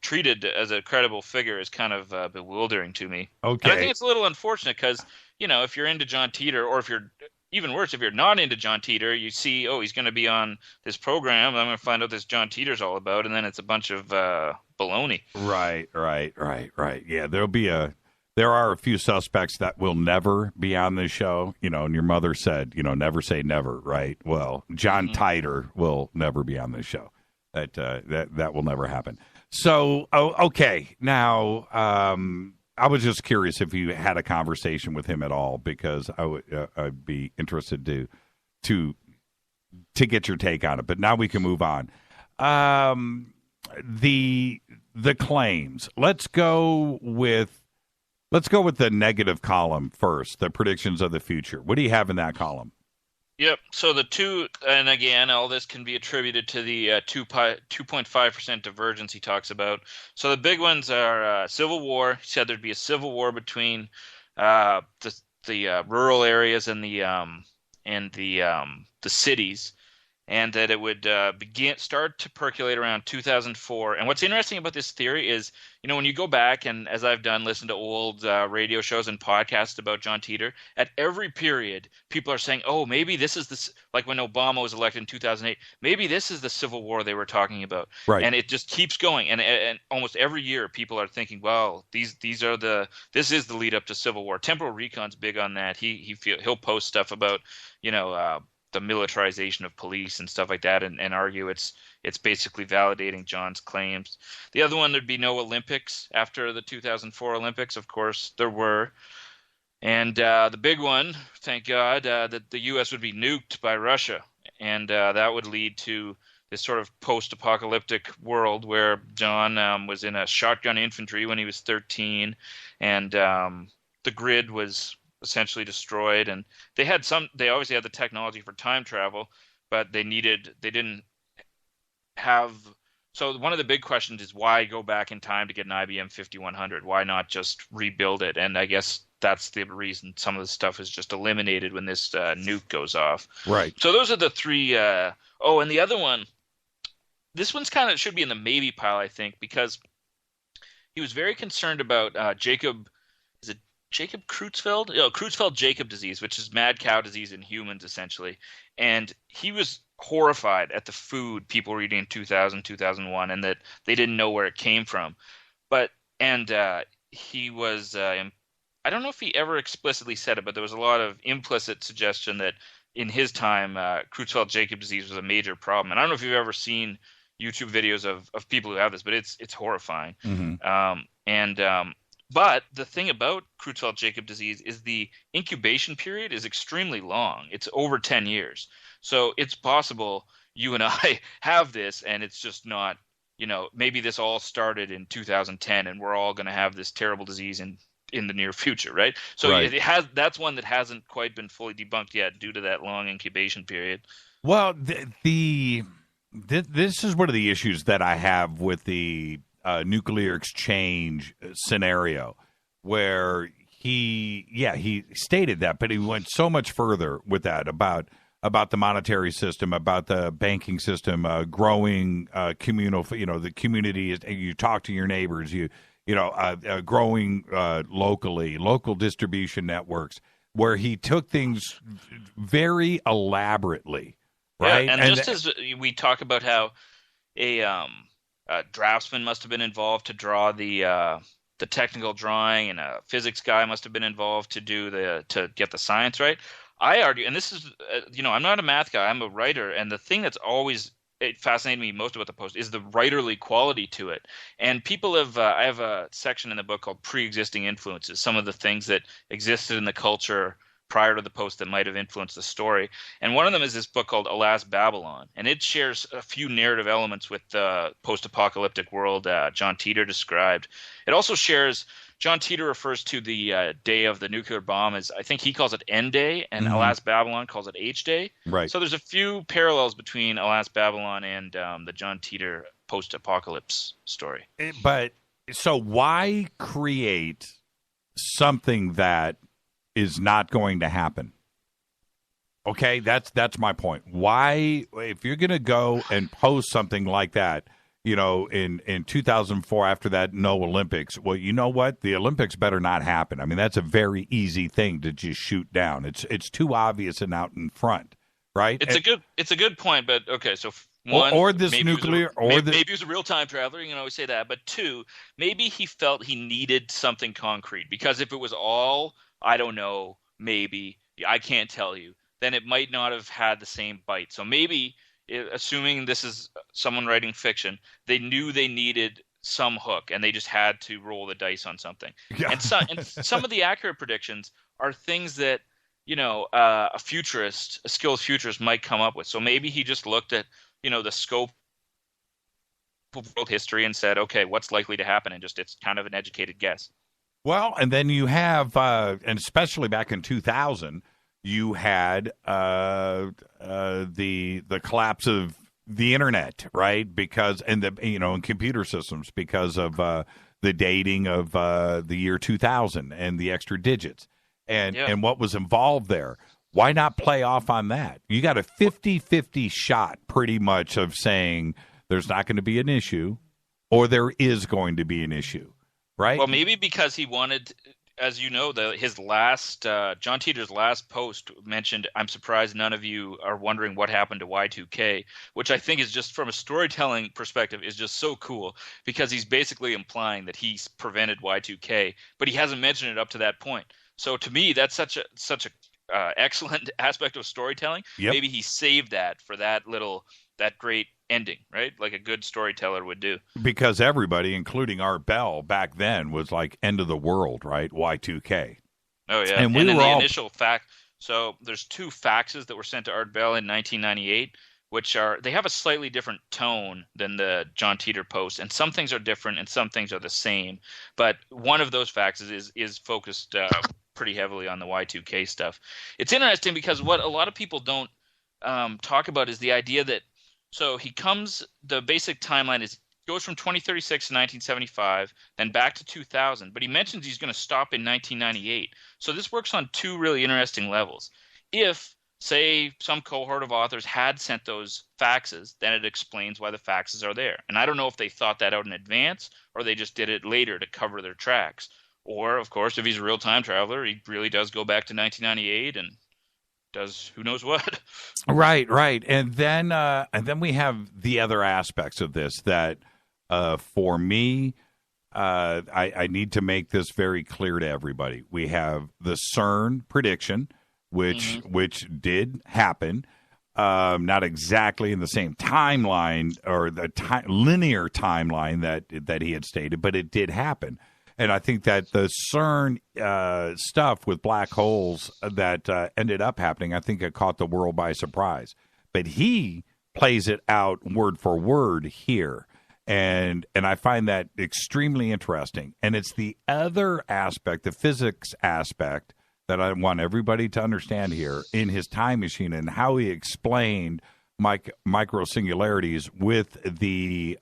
treated as a credible figure is kind of bewildering to me. Okay. And I think it's a little unfortunate because, if you're into John Titor, or if you're even worse, if you're not into John Titor, you see, he's going to be on this program, and I'm going to find out this John Titor's all about, and then it's a bunch of baloney. Right. Yeah, there are a few suspects that will never be on this show, and your mother said, never say never, right? Well, John Titor will never be on this show. That will never happen. So, okay. Now, I was just curious if you had a conversation with him at all, because I'd be interested to get your take on it. But now we can move on. The claims. Let's go with the negative column first. The predictions of the future. What do you have in that column? Yep. So the two, and again, all this can be attributed to the 2.5% divergence he talks about. So the big ones are civil war. He said there'd be a civil war between the rural areas and the cities, and that it would start to percolate around 2004. And what's interesting about this theory is, when you go back and, as I've done, listen to old radio shows and podcasts about John Titor, at every period, people are saying, oh, maybe this is this, like when Obama was elected in 2008, maybe this is the Civil War they were talking about. Right. And it just keeps going. And almost every year, people are thinking, well, this is the lead up to Civil War. Temporal Recon's big on that. He'll post stuff about, the militarization of police and stuff like that, and argue it's basically validating John's claims. The other one, there'd be no Olympics after the 2004 Olympics. Of course, there were. And the big one, thank God, that the U.S. would be nuked by Russia. And that would lead to this sort of post-apocalyptic world where John was in a shotgun infantry when he was 13, and the grid was essentially destroyed, and they obviously had the technology for time travel, but so one of the big questions is, why go back in time to get an IBM 5100? Why not just rebuild it? And I guess that's the reason some of the stuff is just eliminated when this nuke goes off. Right. So those are the three. And the other one, this one's kind of should be in the maybe pile, I think, because he was very concerned about Jacob Creutzfeldt? Creutzfeldt-Jakob disease, which is mad cow disease in humans, essentially. And he was horrified at the food people were eating in 2000, 2001, and that they didn't know where it came from. He was, I don't know if he ever explicitly said it, but there was a lot of implicit suggestion that in his time, Creutzfeldt-Jakob disease was a major problem. And I don't know if you've ever seen YouTube videos of people who have this, but it's horrifying. Mm-hmm. But the thing about Creutzfeldt-Jakob disease is the incubation period is extremely long. It's over 10 years. So it's possible you and I have this, and it's just not, maybe this all started in 2010 and we're all going to have this terrible disease in the near future, right? So right. That's one that hasn't quite been fully debunked yet due to that long incubation period. Well, this is one of the issues that I have with the nuclear exchange scenario, where he stated that, but he went so much further with that about the monetary system, about the banking system, growing communal, the community. You talk to your neighbors, growing locally, local distribution networks, where he took things very elaborately, right? Yeah, and just as we talk about how a draftsman must have been involved to draw the technical drawing, and a physics guy must have been involved to get the science right. I argue, and this is, I'm not a math guy, I'm a writer, and the thing that's always fascinated me most about the Post is the writerly quality to it. And people have, I have a section in the book called Pre-Existing Influences, some of the things that existed in the culture prior to the Post that might have influenced the story. And one of them is this book called Alas, Babylon. And it shares a few narrative elements with the post-apocalyptic world John Titor described. It also shares, John Titor refers to the day of the nuclear bomb as, I think he calls it N Day, and Alas, Babylon calls it H Day. Right. So there's a few parallels between Alas, Babylon and the John Titor post-apocalypse story. But so why create something that is not going to happen? Okay, that's my point. Why, if you're going to go and post something like that, in 2004 after that, no Olympics. Well, you know what? The Olympics better not happen. I mean, that's a very easy thing to just shoot down. It's too obvious and out in front, right? It's a good point, but okay, so one, or this nuclear, maybe he was a real time traveler. You can always say that. But two, maybe he felt he needed something concrete, because if it was all, I don't know, maybe, I can't tell you, then it might not have had the same bite. So maybe, assuming this is someone writing fiction, they knew they needed some hook, and they just had to roll the dice on something. Yeah. And some of the accurate predictions are things that, a skilled futurist might come up with. So maybe he just looked at, the scope of world history and said, okay, what's likely to happen? And just, it's kind of an educated guess. Well, and then you have, and especially back in 2000, you had the collapse of the internet, right? Because, and in computer systems, because of the dating of the year 2000 and the extra digits, and what was involved there. Why not play off on that? You got a 50-50 shot pretty much of saying there's not going to be an issue or there is going to be an issue, right? Well, maybe because he wanted, as you know, his last John Titor's last post mentioned, "I'm surprised none of you are wondering what happened to Y2K," which I think is just from a storytelling perspective is just so cool because he's basically implying that he's prevented Y2K, but he hasn't mentioned it up to that point. So to me, that's such a excellent aspect of storytelling. Yep. Maybe he saved that for that great ending, right? Like a good storyteller would do. Because everybody, including Art Bell back then, was like end of the world, right? Y2K. Oh yeah, and then the initial fact. So there's 2 faxes that were sent to Art Bell in 1998, which they have a slightly different tone than the John Titor post, and some things are different and some things are the same. But one of those faxes is focused pretty heavily on the Y2K stuff. It's interesting because what a lot of people don't talk about is the idea that the basic timeline goes from 2036 to 1975, then back to 2000, but he mentions he's going to stop in 1998. So this works on 2 really interesting levels. If, say, some cohort of authors had sent those faxes, then it explains why the faxes are there. And I don't know if they thought that out in advance or they just did it later to cover their tracks. Or, of course, if he's a real time traveler, he really does go back to 1998 and does who knows what. Right. And then we have the other aspects of this that, for me, I need to make this very clear to everybody. We have the CERN prediction, which did happen, not exactly in the same timeline or the linear timeline that he had stated, but it did happen. And I think that the CERN stuff with black holes that ended up happening, I think it caught the world by surprise. But he plays it out word for word here. And I find that extremely interesting. And it's the other aspect, the physics aspect, that I want everybody to understand here in his time machine and how he explained micro singularities with the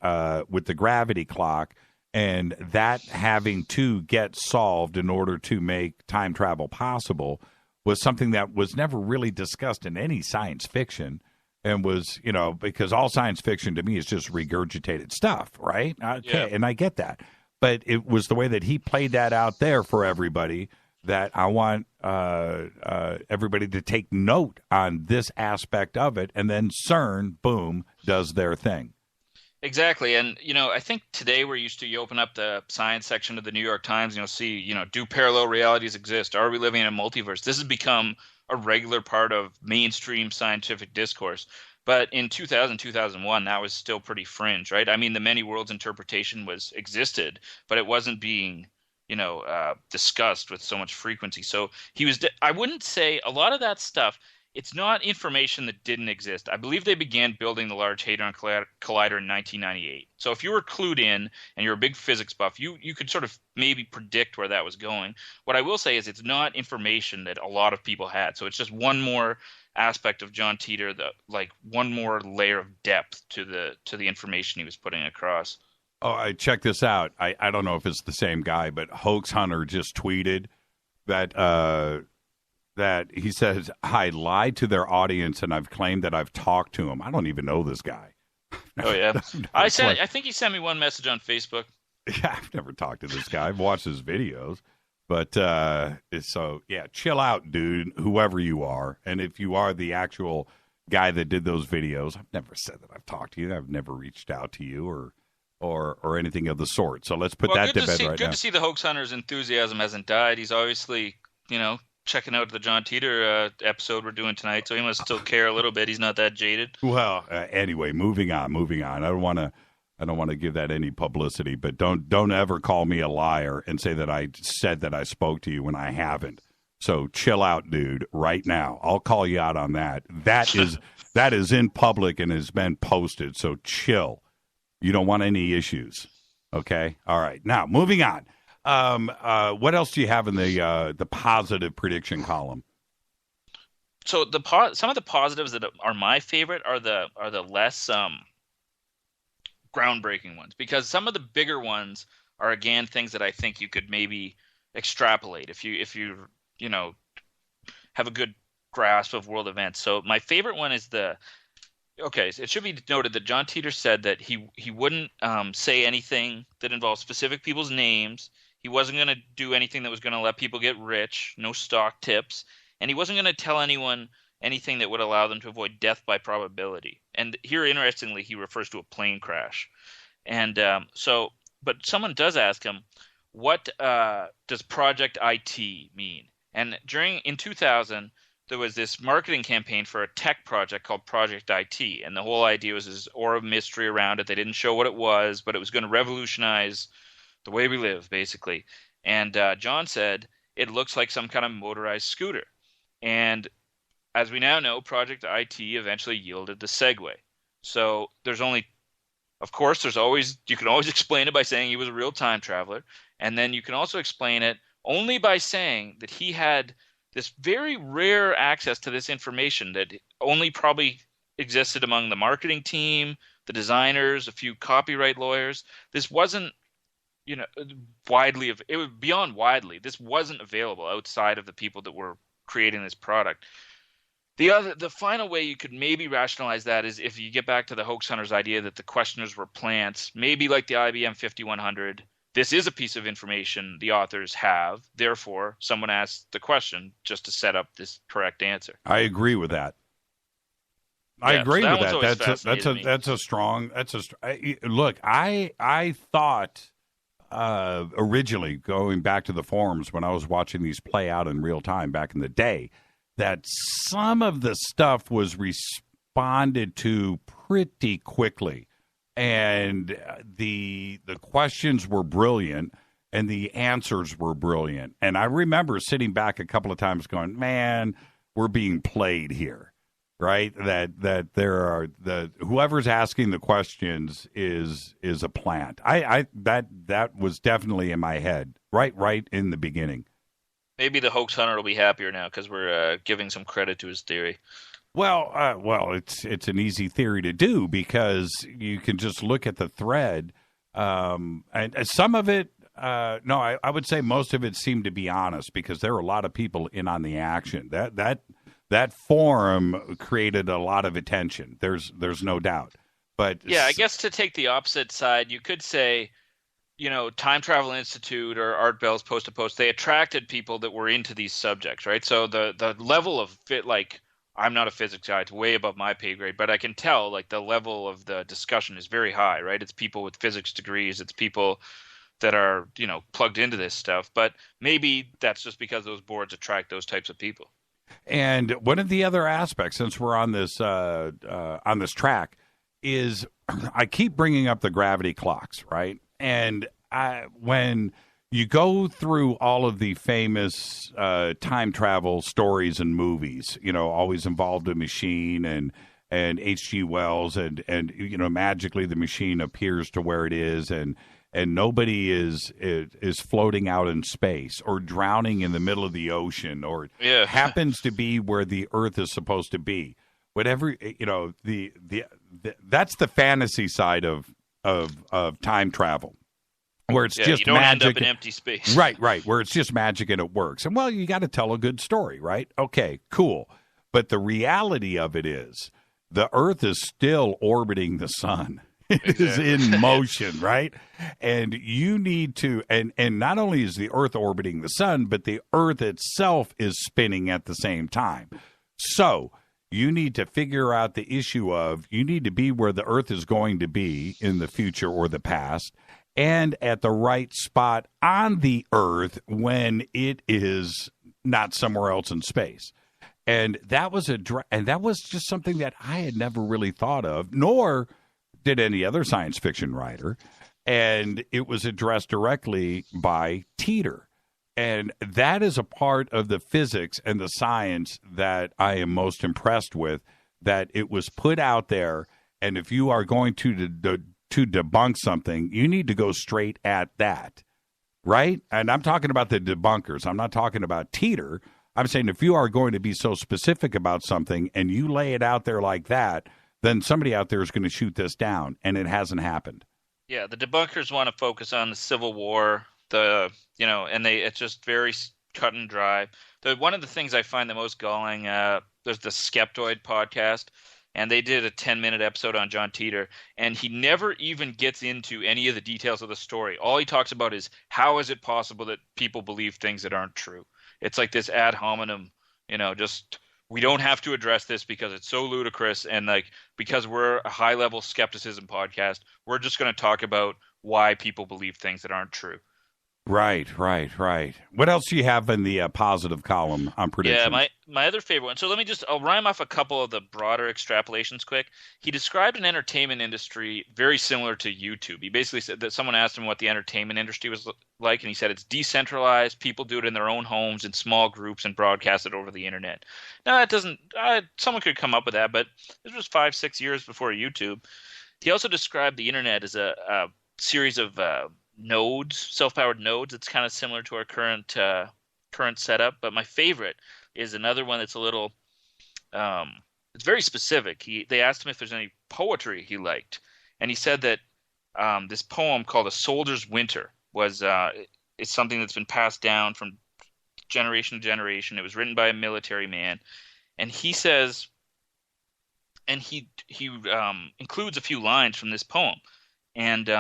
gravity clock. And that having to get solved in order to make time travel possible was something that was never really discussed in any science fiction and was, because all science fiction to me is just regurgitated stuff, right? Okay, yeah. And I get that. But it was the way that he played that out there for everybody that I want everybody to take note on this aspect of it. And then CERN, boom, does their thing. Exactly. And, I think today you open up the science section of the New York Times and you'll see, do parallel realities exist? Are we living in a multiverse? This has become a regular part of mainstream scientific discourse. But in 2000, 2001, that was still pretty fringe, right? I mean, the many worlds interpretation existed, but it wasn't being, discussed with so much frequency. So I wouldn't say a lot of that stuff, it's not information that didn't exist. I believe they began building the Large Hadron Collider in 1998. So if you were clued in and you're a big physics buff, you could sort of maybe predict where that was going. What I will say is it's not information that a lot of people had. So it's just one more aspect of John Titor, one more layer of depth to the information he was putting across. Oh, I check this out. I don't know if it's the same guy, but Hoax Hunter just tweeted that he says, I lied to their audience and I've claimed that I've talked to him. I don't even know this guy. Oh, yeah. I think he sent me one message on Facebook. Yeah, I've never talked to this guy. I've watched his videos. But chill out, dude, whoever you are. And if you are the actual guy that did those videos, I've never said that I've talked to you. I've never reached out to you or anything of the sort. So let's put that to bed right now. Good to see the Hoax Hunter's enthusiasm hasn't died. He's obviously, checking out the John Titor episode we're doing tonight, so he must still care a little bit. He's not that jaded. Well, anyway, moving on. I don't want to give that any publicity, but don't ever call me a liar and say that I said that I spoke to you when I haven't. So chill out, dude, right now. I'll call you out on that. That is in public and has been posted. So chill. You don't want any issues. Okay. All right. Now moving on. What else do you have in the positive prediction column? So some of the positives that are my favorite are the less groundbreaking ones, because some of the bigger ones are again things that I think you could maybe extrapolate if you have a good grasp of world events. So my favorite one is okay, so it should be noted that John Titor said that he wouldn't say anything that involved specific people's names. He wasn't going to do anything that was going to let people get rich, no stock tips, and he wasn't going to tell anyone anything that would allow them to avoid death by probability. And here, interestingly, he refers to a plane crash. And but someone does ask him, what does Project IT mean? And in 2000, there was this marketing campaign for a tech project called Project IT. And the whole idea was this aura of mystery around it. They didn't show what it was, but it was going to revolutionize the way we live, basically. And John said, it looks like some kind of motorized scooter. And as we now know, Project IT eventually yielded the Segway. So you can always explain it by saying he was a real time traveler. And then you can also explain it only by saying that he had this very rare access to this information that only probably existed among the marketing team, the designers, a few copyright lawyers. This wasn't, it was beyond widely. This wasn't available outside of the people that were creating this product. The final way you could maybe rationalize that is if you get back to the hoax hunter's idea that the questioners were plants, maybe like the IBM 5100. This is a piece of information the authors have. Therefore, someone asked the question just to set up this correct answer. I agree with that. I agree with that. That's a strong. Look. I thought originally, going back to the forums when I was watching these play out in real time back in the day, that some of the stuff was responded to pretty quickly. And the questions were brilliant and the answers were brilliant. And I remember sitting back a couple of times going, man, we're being played here, right? That there are whoever's asking the questions is a plant. That was definitely in my head right in the beginning. Maybe the hoax hunter will be happier now because we're giving some credit to his theory. Well, it's an easy theory to do because you can just look at the thread, and some of it. I would say most of it seemed to be honest because there were a lot of people in on the action. That forum created a lot of attention. There's no doubt. But yeah, I guess to take the opposite side, you could say, Time Travel Institute or Art Bell's Post to Post, they attracted people that were into these subjects, right? So the level of fit, I'm not a physics guy, it's way above my pay grade, but I can tell the level of the discussion is very high, right? It's people with physics degrees, it's people that are, plugged into this stuff. But maybe that's just because those boards attract those types of people. And one of the other aspects, since we're on this track, is I keep bringing up the gravity clocks, right? And when you go through all of the famous time travel stories and movies, always involved a machine and H.G. Wells and magically the machine appears to where it is and nobody is floating out in space or drowning in the middle of the ocean or happens to be where the Earth is supposed to be. Whatever, that's the fantasy side of time travel. Where it's just you don't magic. End up in empty space. Right, where it's just magic and it works. And, you got to tell a good story, right? Okay, cool. But the reality of it is the Earth is still orbiting the sun. It is in motion, right? And you need to, and not only is the Earth orbiting the sun, but the Earth itself is spinning at the same time. So you need to figure out the issue of you need to be where the Earth is going to be in the future or the past, and at the right spot on the Earth when it is not somewhere else in space. And that was just something that I had never really thought of, nor did any other science fiction writer. And it was addressed directly by Titor. And that is a part of the physics and the science that I am most impressed with, that it was put out there. And if you are going to debunk something, you need to go straight at that, right? And I'm talking about the debunkers. I'm not talking about Titor. I'm saying if you are going to be so specific about something and you lay it out there like that, then somebody out there is going to shoot this down, and it hasn't happened. Yeah, the debunkers want to focus on the Civil War, and it's just very cut and dry. One of the things I find the most galling, there's the Skeptoid podcast, and they did a 10-minute episode on John Titor, and he never even gets into any of the details of the story. All he talks about is how is it possible that people believe things that aren't true. It's like this ad hominem, just we don't have to address this because it's so ludicrous, and because we're a high-level skepticism podcast, we're just going to talk about why people believe things that aren't true. Right. What else do you have in the positive column on predictions? Yeah, my other favorite one. So I'll rhyme off a couple of the broader extrapolations quick. He described an entertainment industry very similar to YouTube. He basically said that someone asked him what the entertainment industry was like, and he said it's decentralized. People do it in their own homes in small groups and broadcast it over the internet. Now, that doesn't someone could come up with that, but this was 5-6 years before YouTube. He also described the internet as a series of nodes, self-powered nodes. It's kind of similar to our current setup, but my favorite is another one that's a little it's very specific. They asked him if there's any poetry he liked, and he said that this poem called A Soldier's Winter was it's something that's been passed down from generation to generation. It was written by a military man, and he says, and he includes a few lines from this poem, and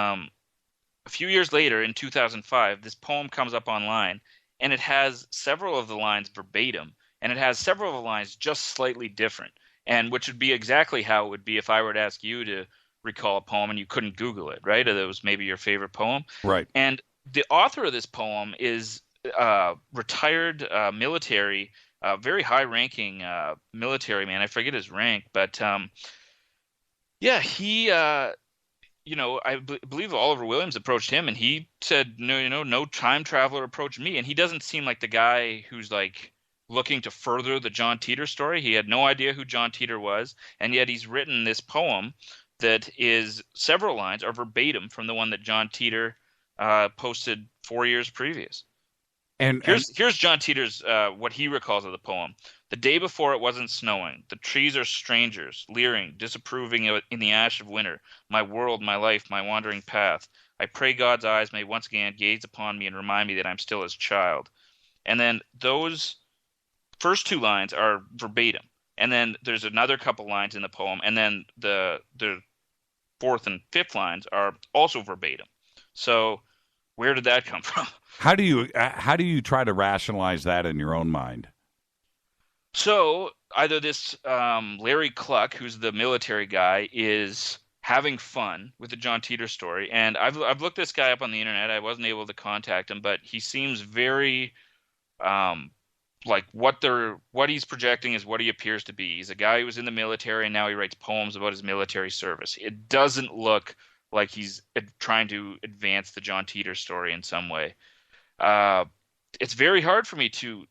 a few years later, in 2005, this poem comes up online, and it has several of the lines verbatim, and it has several of the lines just slightly different, and which would be exactly how it would be if I were to ask you to recall a poem and you couldn't Google it, right? Or that was maybe your favorite poem. Right. And the author of this poem is retired military, very high-ranking military man. I forget his rank, but he I believe Oliver Williams approached him, and he said, no time traveler approached me. And he doesn't seem like the guy who's looking to further the John Titor story. He had no idea who John Titor was, and yet he's written this poem that is several lines are verbatim from the one that John Titor posted 4 years previous. And here's John Titor's what he recalls of the poem. The day before it wasn't snowing. The trees are strangers, leering, disapproving in the ash of winter. My world, my life, my wandering path. I pray God's eyes may once again gaze upon me and remind me that I'm still his child. And then those first two lines are verbatim. And then there's another couple lines in the poem. And then the fourth and fifth lines are also verbatim. So where did that come from? How do you try to rationalize that in your own mind? So either this Larry Cluck, who's the military guy, is having fun with the John Titor story, and I've looked this guy up on the internet. I wasn't able to contact him, but he seems very what he's projecting is what he appears to be. He's a guy who was in the military, and now he writes poems about his military service. It doesn't look like he's trying to advance the John Titor story in some way. It's very hard for me to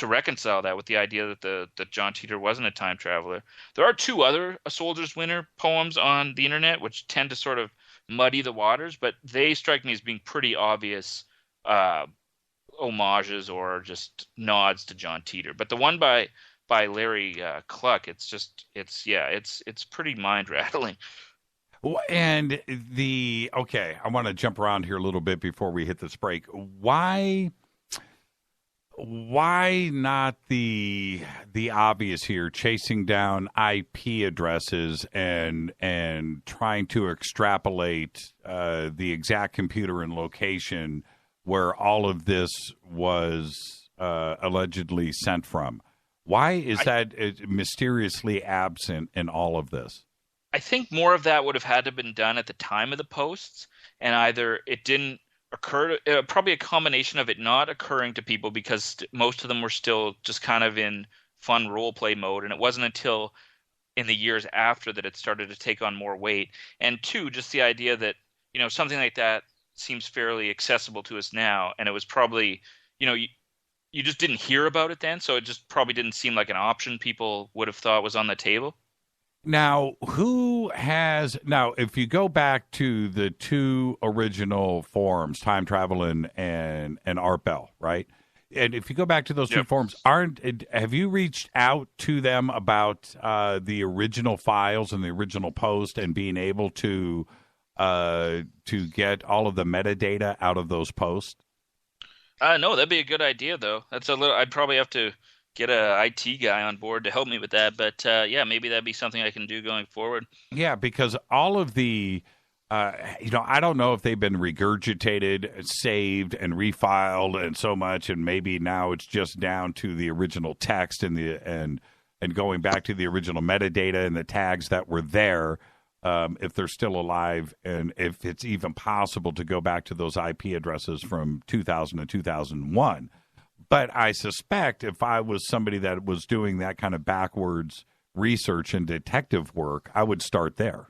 reconcile that with the idea that John Titor wasn't a time traveler. There are two other A Soldier's Winter poems on the internet, which tend to sort of muddy the waters, but they strike me as being pretty obvious homages or just nods to John Titor. But the one by Larry Cluck, it's pretty mind rattling. And I want to jump around here a little bit before we hit this break. Why not the obvious here, chasing down IP addresses and trying to extrapolate the exact computer and location where all of this was allegedly sent from? Why is that mysteriously absent in all of this? I think more of that would have had to have been done at the time of the posts, and either it didn't occur, probably a combination of it not occurring to people because most of them were still just kind of in fun role play mode, and it wasn't until in the years after that it started to take on more weight. And two, just the idea that, something like that seems fairly accessible to us now, and it was probably, you just didn't hear about it then, so it just probably didn't seem like an option people would have thought was on the table. Now, if you go back to the two original forums, Time Travel and Art Bell, right? And if you go back to those two forums, have you reached out to them about the original files and the original post and being able to get all of the metadata out of those posts? No, that'd be a good idea, though. That's a little. I'd probably have to get a IT guy on board to help me with that. But yeah, maybe that'd be something I can do going forward. Yeah, because all of the, I don't know if they've been regurgitated, saved, and refiled, and so much, and maybe now it's just down to the original text and going back to the original metadata and the tags that were there. If they're still alive, and if it's even possible to go back to those IP addresses from 2000 and 2001. But I suspect if I was somebody that was doing that kind of backwards research and detective work, I would start there.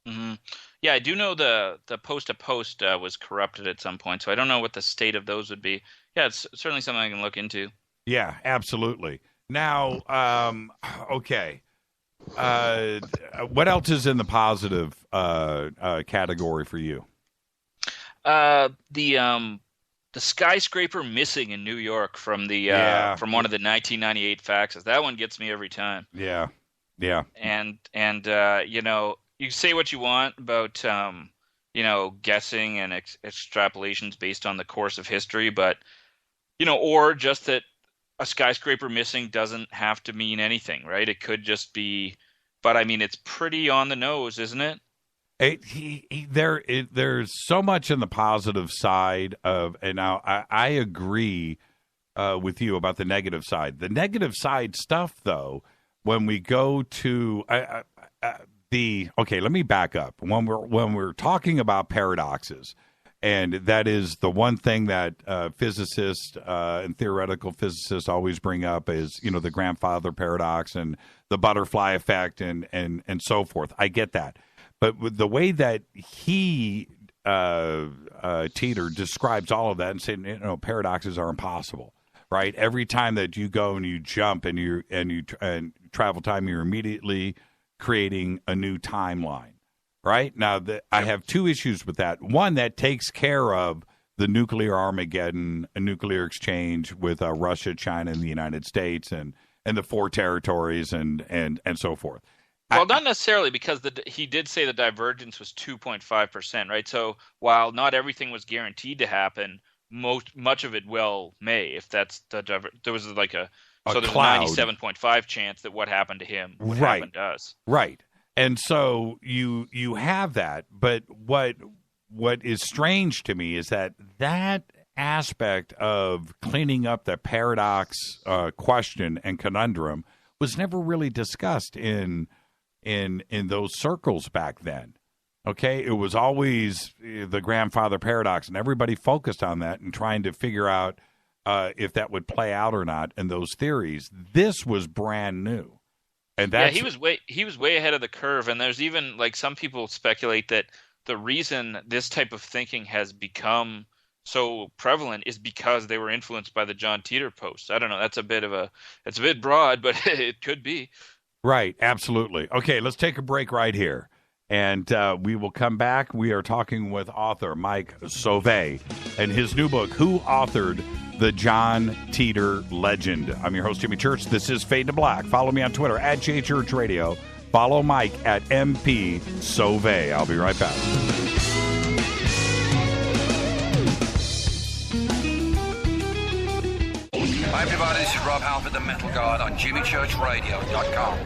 Mm-hmm. Yeah, I do know the post-to-post was corrupted at some point, so I don't know what the state of those would be. Yeah, it's certainly something I can look into. Yeah, absolutely. Now, okay. What else is in the positive category for you? The skyscraper missing in New York from the from one of the 1998 faxes. That one gets me every time. Yeah. And you say what you want about guessing and extrapolations based on the course of history, but or just that a skyscraper missing doesn't have to mean anything, right? It could just be, but I mean, it's pretty on the nose, isn't it? There's so much in the positive side of, and now I agree with you about the negative side. The negative side stuff, though, when we go to let me back up. When we're talking about paradoxes, and that is the one thing that physicists and theoretical physicists always bring up is, the grandfather paradox and the butterfly effect and so forth. I get that. But with the way that he, Titor, describes all of that and saying, paradoxes are impossible, right? Every time that you go and you jump and you travel time, you're immediately creating a new timeline. Right? Now, I have two issues with that. One, that takes care of the nuclear Armageddon, a nuclear exchange with Russia, China, and the United States, and the four territories, and so forth. Well, not necessarily, because he did say the divergence was 2.5%, right? So while not everything was guaranteed to happen, much of it may. If that's there was like there's a 97.5 chance that what happened to him would happen to us. Right. And so you have that, but what is strange to me is that aspect of cleaning up the paradox question and conundrum was never really discussed in those circles back then. Okay, it was always the grandfather paradox, and everybody focused on that and trying to figure out if that would play out or not in those theories. This was brand new. And he was way ahead of the curve, and there's even some people speculate that the reason this type of thinking has become so prevalent is because they were influenced by the John Titor posts. I don't know. It's a bit broad, but it could be. Right. Absolutely. Okay. Let's take a break right here, and we will come back. We are talking with author Mike Sauve and his new book, Who Authored the John Titor Legend. I'm your host, Jimmy Church. This is Fade to Black. Follow me on Twitter at JChurchRadio. Follow Mike at MP Sauve. I'll be right back. Hi, everybody. This is Rob Halford, the Metal God, on JimmyChurchRadio.com.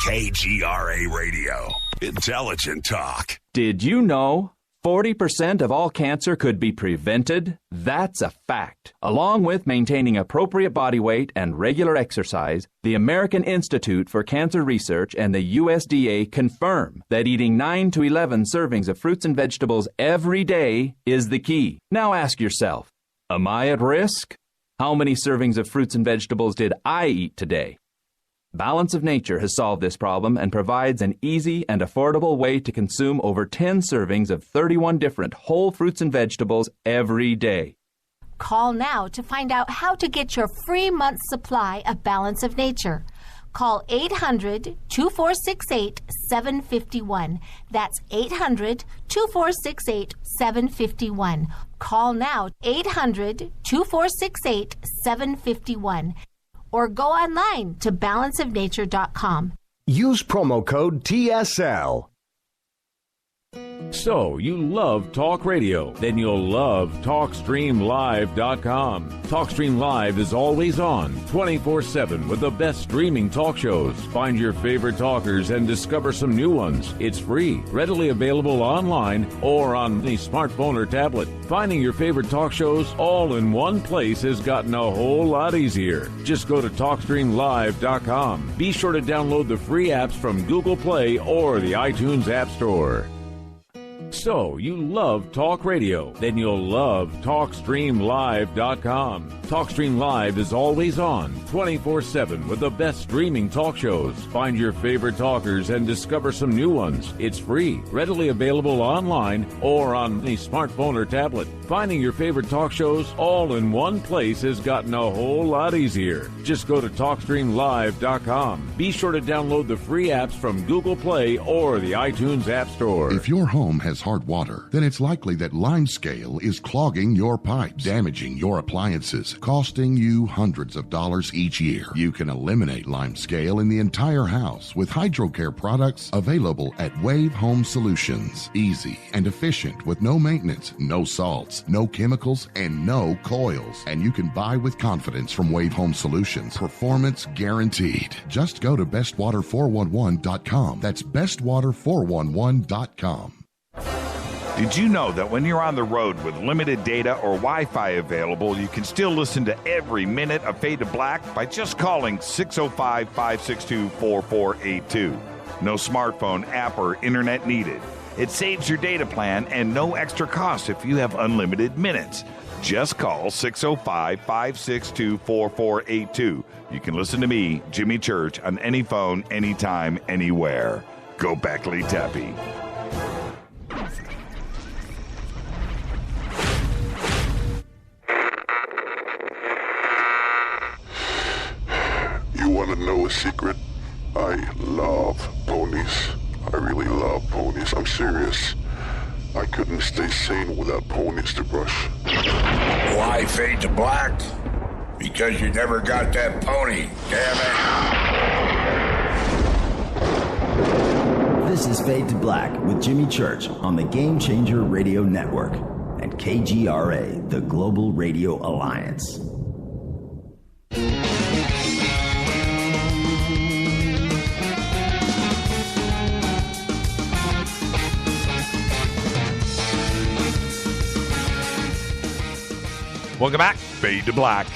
KGRA Radio. Intelligent talk. Did you know 40% of all cancer could be prevented? That's a fact. Along with maintaining appropriate body weight and regular exercise, the American Institute for Cancer Research and the USDA confirm that eating 9 to 11 servings of fruits and vegetables every day is the key. Now ask yourself, am I at risk? How many servings of fruits and vegetables did I eat today? Balance of Nature has solved this problem and provides an easy and affordable way to consume over 10 servings of 31 different whole fruits and vegetables every day. Call now to find out how to get your free month's supply of Balance of Nature. Call 800-2468-751. That's 800-2468-751. Call now, 800-2468-751. Or go online to balanceofnature.com. Use promo code TSL. So, you love talk radio? Then you'll love TalkStreamLive.com. TalkStream Live is always on, 24/7, with the best streaming talk shows. Find your favorite talkers and discover some new ones. It's free, readily available online or on the smartphone or tablet. Finding your favorite talk shows all in one place has gotten a whole lot easier. Just go to TalkStreamLive.com. Be sure to download the free apps from Google Play or the iTunes App Store. So, you love talk radio? Then you'll love TalkStreamLive.com. TalkStream Live is always on, 24/7, with the best streaming talk shows. Find your favorite talkers and discover some new ones. It's free, readily available online or on the smartphone or tablet. Finding your favorite talk shows all in one place has gotten a whole lot easier. Just go to TalkStreamLive.com. Be sure to download the free apps from Google Play or the iTunes App Store. If your home has hard water, then it's likely that limescale is clogging your pipes, damaging your appliances, costing you hundreds of dollars each year. You can eliminate limescale in the entire house with HydroCare products available at Wave Home Solutions. Easy and efficient with no maintenance, no salts, no chemicals, and no coils. And you can buy with confidence from Wave Home Solutions. Performance guaranteed. Just go to bestwater411.com. That's bestwater411.com. Did you know that when you're on the road with limited data or Wi-Fi available, you can still listen to every minute of Fade to Black by just calling 605-562-4482. No smartphone, app, or internet needed. It saves your data plan and no extra cost if you have unlimited minutes. Just call 605-562-4482. You can listen to me, Jimmy Church, on any phone, anytime, anywhere. Go Beckley Tappy. You want to know a secret? I love ponies. I really love ponies. I'm serious. I couldn't stay sane without ponies to brush. Why Fade to Black? Because you never got that pony, damn it. This is Fade to Black with Jimmy Church on the Game Changer Radio Network and KGRA, the Global Radio Alliance. Welcome back. Fade to Black.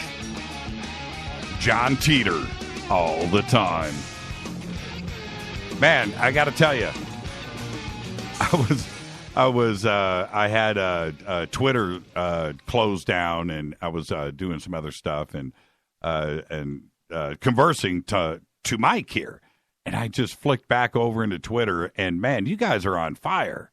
John Titor all the time. Man, I got to tell you, I had Twitter closed down, and I was doing some other stuff and conversing to Mike here, and I just flicked back over into Twitter, and man, you guys are on fire.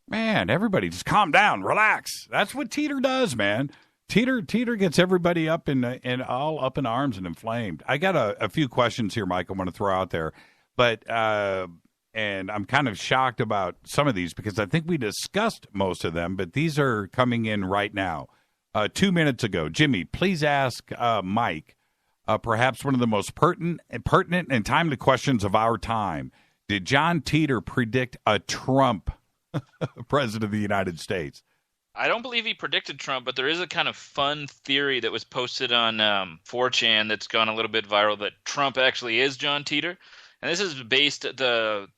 Man, everybody just calm down, relax. That's what Titor does, man. Titor gets everybody up and all up in arms and inflamed. I got a few questions here, Mike, I want to throw out there. But and I'm kind of shocked about some of these because I think we discussed most of them, but these are coming in right now. 2 minutes ago, Jimmy, please ask Mike perhaps one of the most pertinent and timely questions of our time. Did John Titor predict a Trump president of the United States? I don't believe he predicted Trump, but there is a kind of fun theory that was posted on 4chan that's gone a little bit viral that Trump actually is John Titor. And this is based, the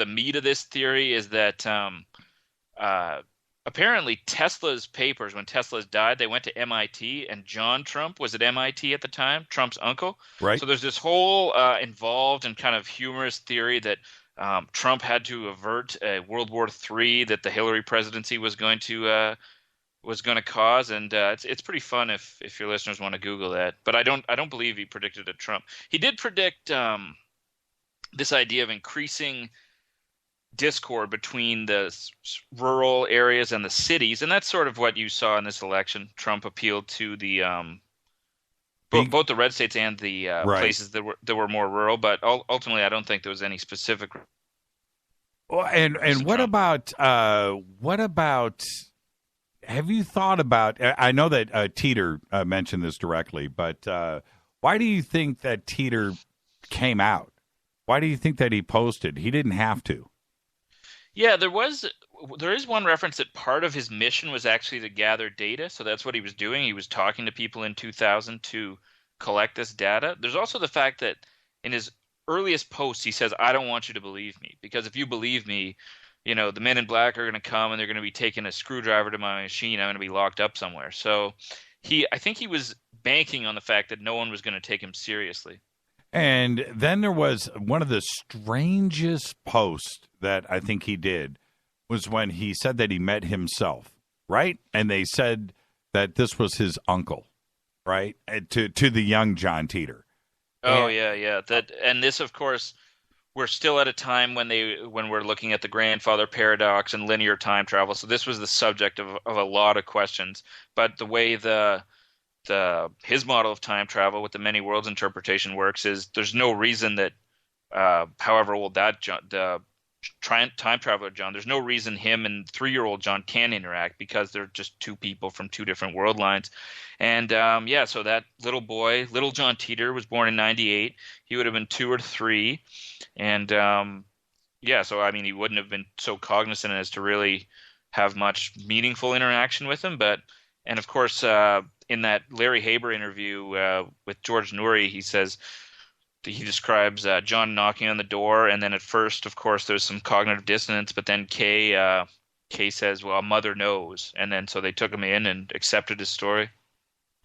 meat of this theory is that apparently Tesla's papers, when Tesla died, they went to MIT, and John Trump was at MIT at the time, Trump's uncle. Right. So there's this whole involved and kind of humorous theory that Trump had to avert a World War III that the Hillary presidency was going to cause, and it's pretty fun if your listeners want to Google that. But I don't believe he predicted a Trump. He did predict this idea of increasing discord between the rural areas and the cities, and that's sort of what you saw in this election. Trump appealed to the both the red states and the places that were more rural, but ultimately I don't think there was any specific. Well, and what about have you thought about, I know that Titor mentioned this directly, but why do you think that Titor came out? Why do you think that he posted? He didn't have to. Yeah, there is one reference that part of his mission was actually to gather data. So that's what he was doing. He was talking to people in 2000 to collect this data. There's also the fact that in his earliest posts, he says, I don't want you to believe me, because if you believe me, the men in black are going to come and they're going to be taking a screwdriver to my machine. I'm going to be locked up somewhere. So I think he was banking on the fact that no one was going to take him seriously. And then there was one of the strangest posts that I think he did was when he said that he met himself, right? And they said that this was his uncle, right? To the young John Titor. Oh, yeah. And this, of course, we're still at a time when we're looking at the grandfather paradox and linear time travel. So this was the subject of a lot of questions. But the way his model of time travel with the many worlds interpretation works is there's no reason that however old that time traveler John, there's no reason him and 3-year-old John can interact, because they're just two people from two different world lines. And so that little boy, little John Titor, was born in 98. He would have been 2 or 3. And so I mean, he wouldn't have been so cognizant as to really have much meaningful interaction with him. And of course, in that Larry Haber interview with George Noory, he describes John knocking on the door, and then at first, of course, there's some cognitive dissonance, but then Kay says, well, mother knows. And then so they took him in and accepted his story.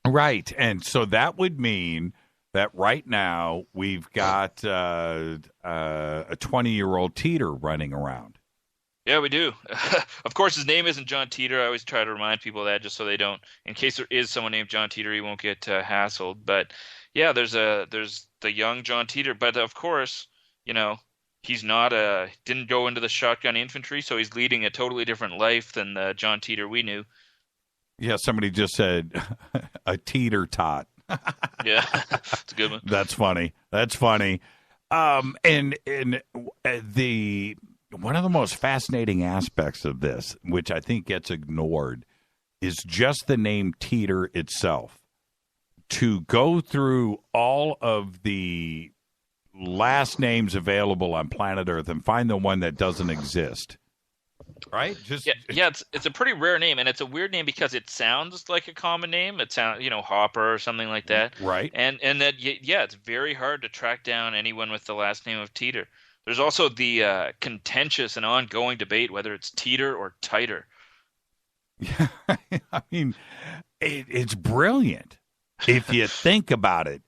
Right. And so that would mean that right now we've got a 20-year-old Titor running around. Yeah, we do. Of course, his name isn't John Titor. I always try to remind people of that just so they don't, in case there is someone named John Titor, he won't get hassled. But yeah, there's the young John Titor. But of course, he's didn't go into the shotgun infantry, so he's leading a totally different life than the John Titor we knew. Yeah, somebody just said a teeter tot. Yeah, it's a good one. That's funny. And one of the most fascinating aspects of this, which I think gets ignored, is just the name Titor itself. To go through all of the last names available on planet Earth and find the one that doesn't exist. Right? It's a pretty rare name, and it's a weird name because it sounds like a common name. It sounds, Hopper or something like that. Right. And that, it's very hard to track down anyone with the last name of Titor. There's also the contentious and ongoing debate whether it's Titor or Titor. Yeah, I mean, it's brilliant if you think about it.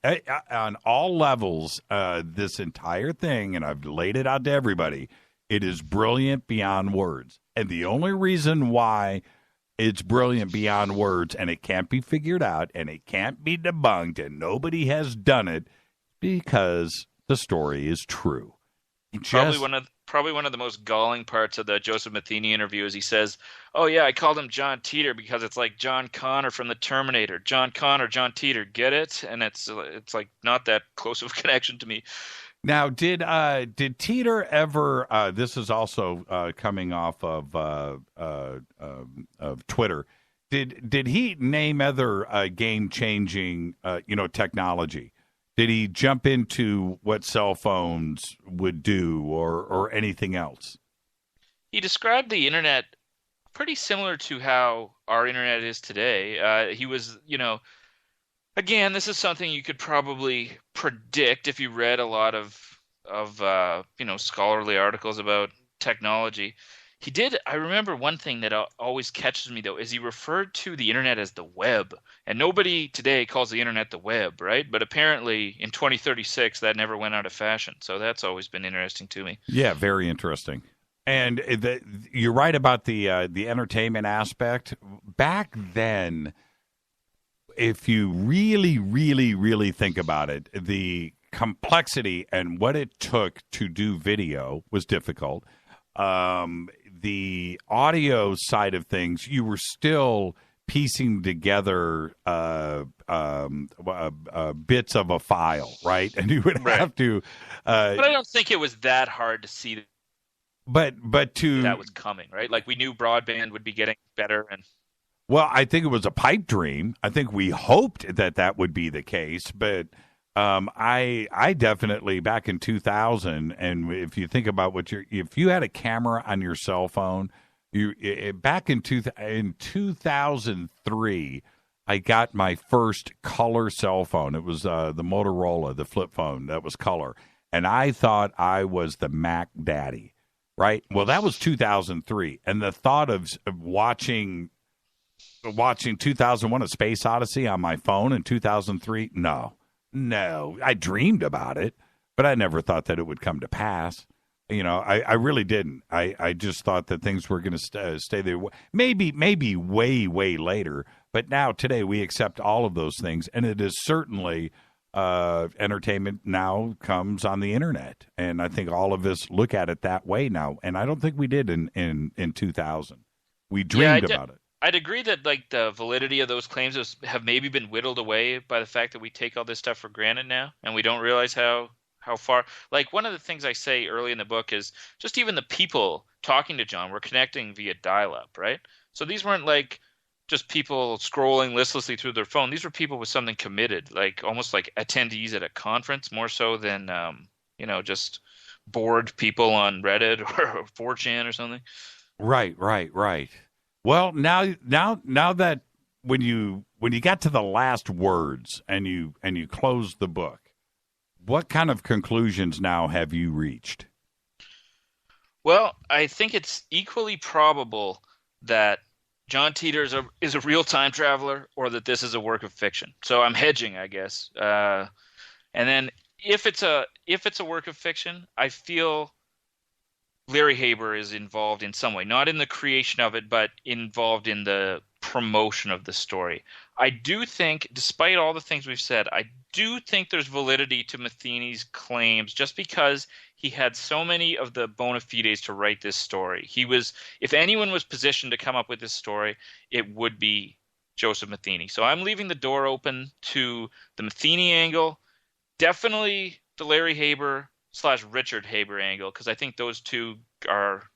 On all levels, this entire thing, and I've laid it out to everybody, it is brilliant beyond words. And the only reason why it's brilliant beyond words and it can't be figured out and it can't be debunked and nobody has done it because the story is true. Probably one of the most galling parts of the Joseph Matheny interview is he says, "Oh yeah, I called him John Titor because it's like John Connor from the Terminator. John Connor, John Titor, get it?" And it's like not that close of a connection to me. Now, did Titor ever? This is also coming off of Twitter. Did he name other game-changing technology? Did he jump into what cell phones would do or anything else? He described the internet pretty similar to how our internet is today. He was, again, this is something you could probably predict if you read a lot of scholarly articles about technology. He did. I remember one thing that always catches me, though, is he referred to the internet as the web. And nobody today calls the internet the web, right? But apparently in 2036, that never went out of fashion. So that's always been interesting to me. Yeah, very interesting. And you're right about the entertainment aspect. Back then, if you really, really, really think about it, the complexity and what it took to do video was difficult. The audio side of things, you were still piecing together bits of a file, right? And you would have to. But I don't think it was that hard to see. But that was coming, right? Like we knew broadband would be getting better, and. Well, I think it was a pipe dream. I think we hoped that would be the case, but I definitely, back in 2000, and if you think about if you had a camera on your cell phone, back in 2003, I got my first color cell phone. It was the Motorola, the flip phone that was color, and I thought I was the Mac daddy, right? Well, that was 2003, and the thought of watching 2001: A Space Odyssey on my phone in 2003, no, I dreamed about it, but I never thought that it would come to pass. I really didn't. I just thought that things were going to stay there. Maybe way later, but now today we accept all of those things, and it is certainly entertainment now comes on the internet, and I think all of us look at it that way now, and I don't think we did in 2000. We dreamed about it. I'd agree that the validity of those claims have maybe been whittled away by the fact that we take all this stuff for granted now, and we don't realize how far. Like, one of the things I say early in the book is just even the people talking to John were connecting via dial-up, right? So these weren't just people scrolling listlessly through their phone. These were people with something committed, almost like attendees at a conference, more so than just bored people on Reddit or 4chan or something. Right. Well, now that when you got to the last words and you closed the book, what kind of conclusions now have you reached? Well, I think it's equally probable that John Titor is a real time traveler, or that this is a work of fiction. So I'm hedging, I guess. And then if it's a work of fiction, I feel Larry Haber is involved in some way, not in the creation of it, but involved in the promotion of the story. I do think, despite all the things we've said, I do think there's validity to Matheny's claims, just because he had so many of the bona fides to write this story. If anyone was positioned to come up with this story, it would be Joseph Matheny. So I'm leaving the door open to the Matheny angle, definitely the Larry Haber / Richard Haber angle, because I think those two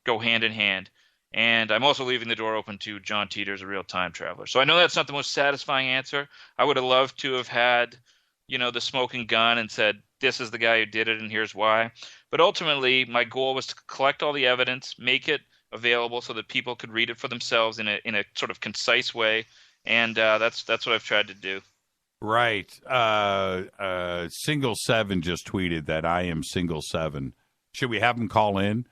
go hand in hand. And I'm also leaving the door open to John Titor as a real time traveler. So I know that's not the most satisfying answer. I would have loved to have had, the smoking gun and said, this is the guy who did it and here's why. But ultimately, my goal was to collect all the evidence, make it available so that people could read it for themselves in a sort of concise way. And that's what I've tried to do. Right. Single 7 just tweeted that I am Single 7. Should we have him call in?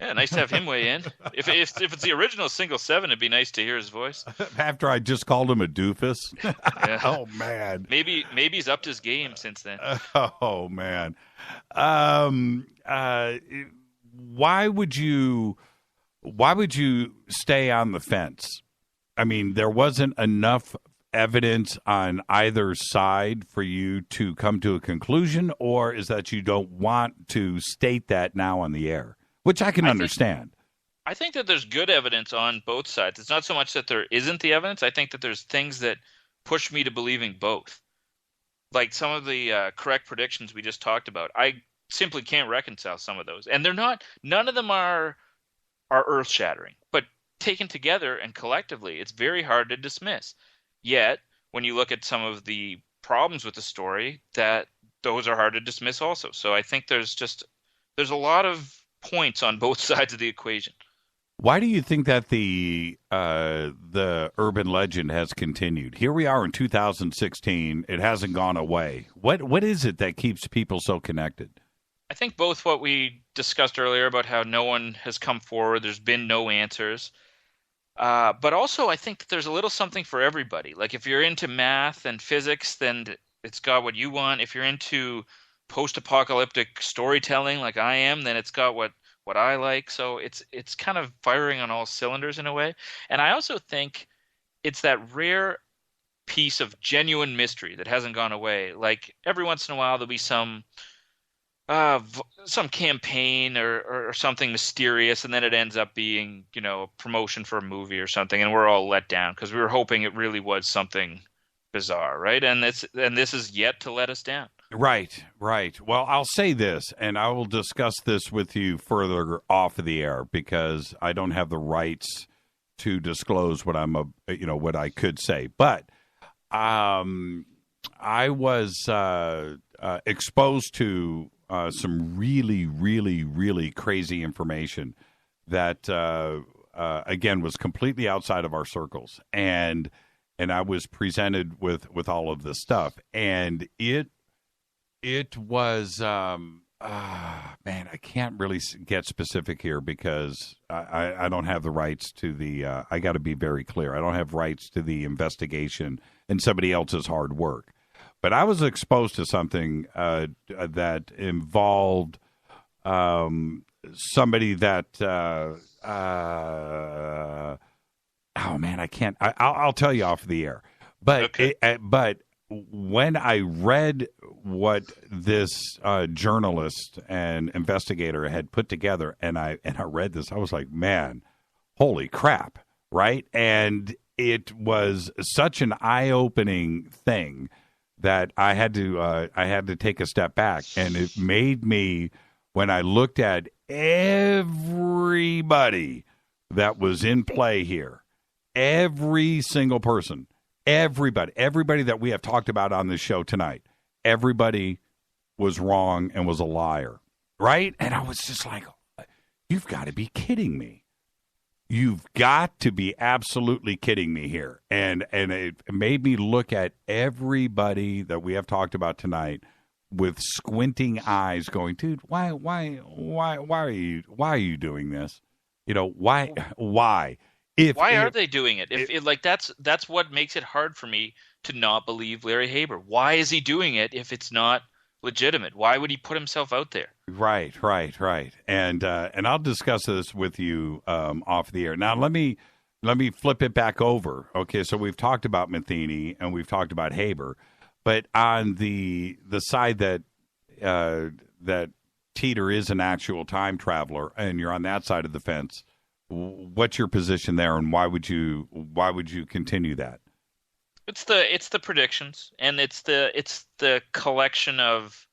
Yeah, nice to have him weigh in. If it's the original Single 7, it'd be nice to hear his voice. After I just called him a doofus. Yeah. Oh man. Maybe he's upped his game since then. Oh man. Why would you stay on the fence? I mean, there wasn't enough evidence on either side for you to come to a conclusion, or is that you don't want to state that now on the air? Which I can understand. I think that there's good evidence on both sides. It's not so much that there isn't the evidence. I think that there's things that push me to believing both. Like some of the correct predictions we just talked about. I simply can't reconcile some of those. And none of them are earth-shattering. But taken together and collectively, it's very hard to dismiss. Yet, when you look at some of the problems with the story, that those are hard to dismiss also. So I think there's a lot of points on both sides of the equation. Why do you think that the urban legend has continued? Here we are in 2016. It hasn't gone away. What is it that keeps people so connected? I think both what we discussed earlier about how no one has come forward, there's been no answers. But also I think that there's a little something for everybody. Like if you're into math and physics, then it's got what you want. If you're into post-apocalyptic storytelling like I am, then it's got what I like. So it's kind of firing on all cylinders in a way. And I also think it's that rare piece of genuine mystery that hasn't gone away. Like every once in a while there'll be some campaign or something mysterious, and then it ends up being, a promotion for a movie or something, and we're all let down because we were hoping it really was something bizarre, right? And this is yet to let us down. Right. Well, I'll say this, and I will discuss this with you further off of the air because I don't have the rights to disclose what what I could say. But I was exposed to some really, really, really crazy information that, again, was completely outside of our circles. And I was presented with all of this stuff. And it was, man, I can't really get specific here because I don't have the rights to the, I got to be very clear. I don't have rights to the investigation and somebody else's hard work. But I was exposed to something that involved somebody that, oh man, I can't. I'll tell you off the air. But Okay. but when I read what this journalist and investigator had put together, and I read this, I was like, man, holy crap, right? And it was such an eye-opening thing that I had to take a step back, and it made me, when I looked at everybody that was in play here, every single person, everybody that we have talked about on this show tonight, everybody was wrong and was a liar, right? And I was just like, you've got to be kidding me. You've got to be absolutely kidding me here. And it made me look at everybody that we have talked about tonight with squinting eyes going, dude, why are you doing this? You know, why? Why are they doing it? If like that's what makes it hard for me to not believe Larry Haber. Why is he doing it if it's not legitimate? Why would he put himself out there? Right. And I'll discuss this with you off the air. Now let me flip it back over. Okay, so we've talked about Matheny and we've talked about Haber, but on the side that that Titor is an actual time traveler, and you're on that side of the fence, what's your position there, and why would you continue that? It's the predictions, and it's the collection of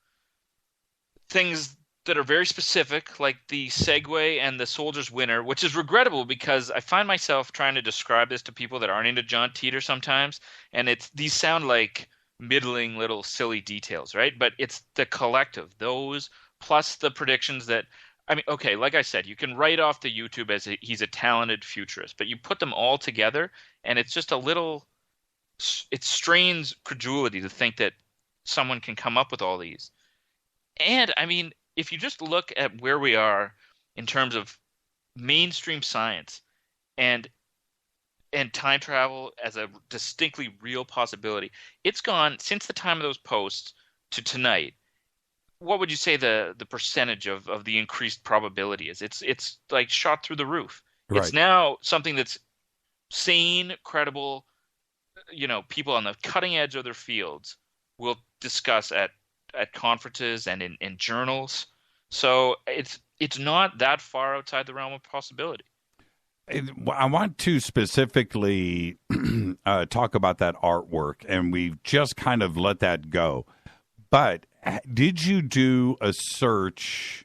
things that are very specific, like the Segway and the Soldier's Winner, which is regrettable because I find myself trying to describe this to people that aren't into John Titor sometimes, and these sound like middling little silly details, right? But it's the collective, those plus the predictions that, I mean, okay, like I said, you can write off the YouTube as he's a talented futurist, but you put them all together, and it's just a little, it strains credulity to think that someone can come up with all these. And I mean, if you just look at where we are in terms of mainstream science and time travel as a distinctly real possibility, it's gone since the time of those posts to tonight. What would you say the percentage of the increased probability is? It's like shot through the roof. Right. It's now something that's sane, credible, you know, people on the cutting edge of their fields will discuss at conferences and in journals. So it's not that far outside the realm of possibility. I want to specifically talk about that artwork, and we've just kind of let that go. But did you do a search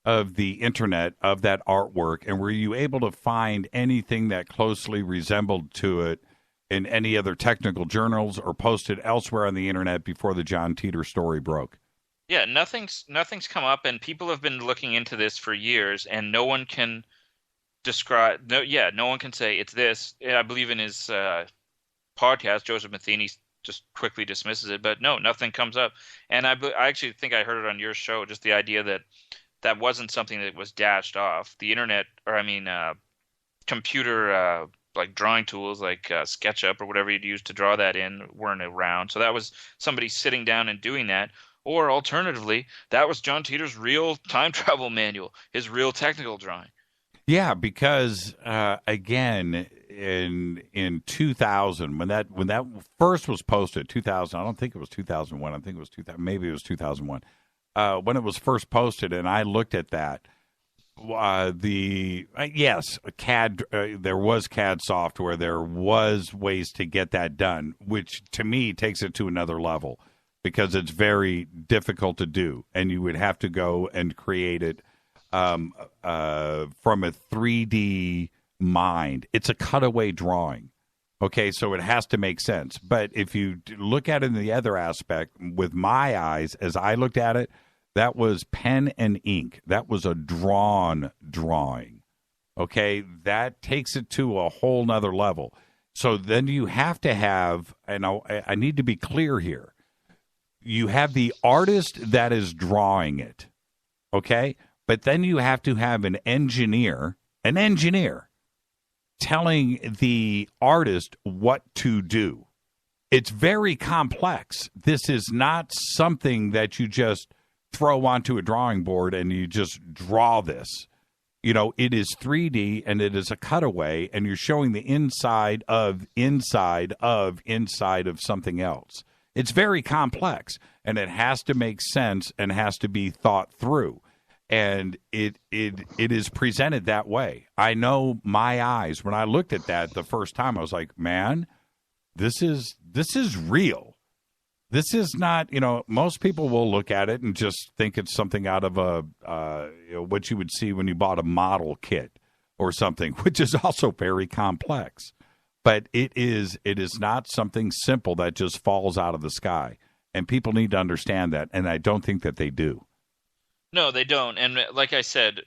of the internet of that artwork, and were you able to find anything that closely resembled to it in any other technical journals or posted elsewhere on the internet before the John Titor story broke? Yeah, nothing's come up, and people have been looking into this for years, and no one can describe. No one can say it's this. I believe in his podcast, Joseph Matheny just quickly dismisses it, but no, nothing comes up. And I actually think I heard it on your show, just the idea that wasn't something that was dashed off. The internet, or I mean, computer like drawing tools like SketchUp or whatever you'd use to draw that in weren't around. So that was somebody sitting down and doing that. Or alternatively, that was John Titor's real time travel manual, his real technical drawing. Yeah, because again, in 2000, when that first was posted, 2000, I don't think it was 2001. I think it was 2000. Maybe it was 2001. When it was first posted, and I looked at that, yes, CAD. There was CAD software. There was ways to get that done, which to me takes it to another level because it's very difficult to do, and you would have to go and create it from a 3D mind. It's a cutaway drawing. Okay, so it has to make sense. But if you look at it in the other aspect, with my eyes, as I looked at it, that was pen and ink. That was a drawn drawing. Okay, that takes it to a whole nother level. So then you have to have, and I need to be clear here, you have the artist that is drawing it, okay? But then you have to have an engineer telling the artist what to do. It's very complex. This is not something that you just throw onto a drawing board and you just draw this. You know, it is 3D and it is a cutaway, and you're showing the inside of something else. It's very complex, and it has to make sense and has to be thought through. And it is presented that way. I know my eyes, when I looked at that the first time, I was like, man, this is real. This is not, most people will look at it and just think it's something out of what you would see when you bought a model kit or something, which is also very complex. But it is not something simple that just falls out of the sky. And people need to understand that, and I don't think that they do. No, they don't. And like I said,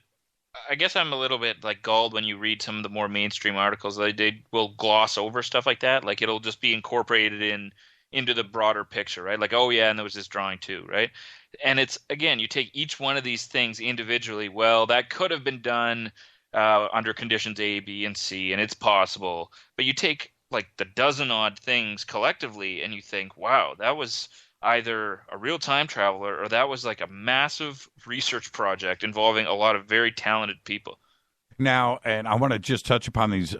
I guess I'm a little bit like galled when you read some of the more mainstream articles. They will gloss over stuff like that. Like it'll just be incorporated into the broader picture, right? Like, oh yeah, and there was this drawing too, right? And it's, again, you take each one of these things individually. Well, that could have been done under conditions A, B, and C, and it's possible. But you take like the dozen odd things collectively and you think, wow, that was either a real time traveler or that was like a massive research project involving a lot of very talented people. Now, and I want to just touch upon these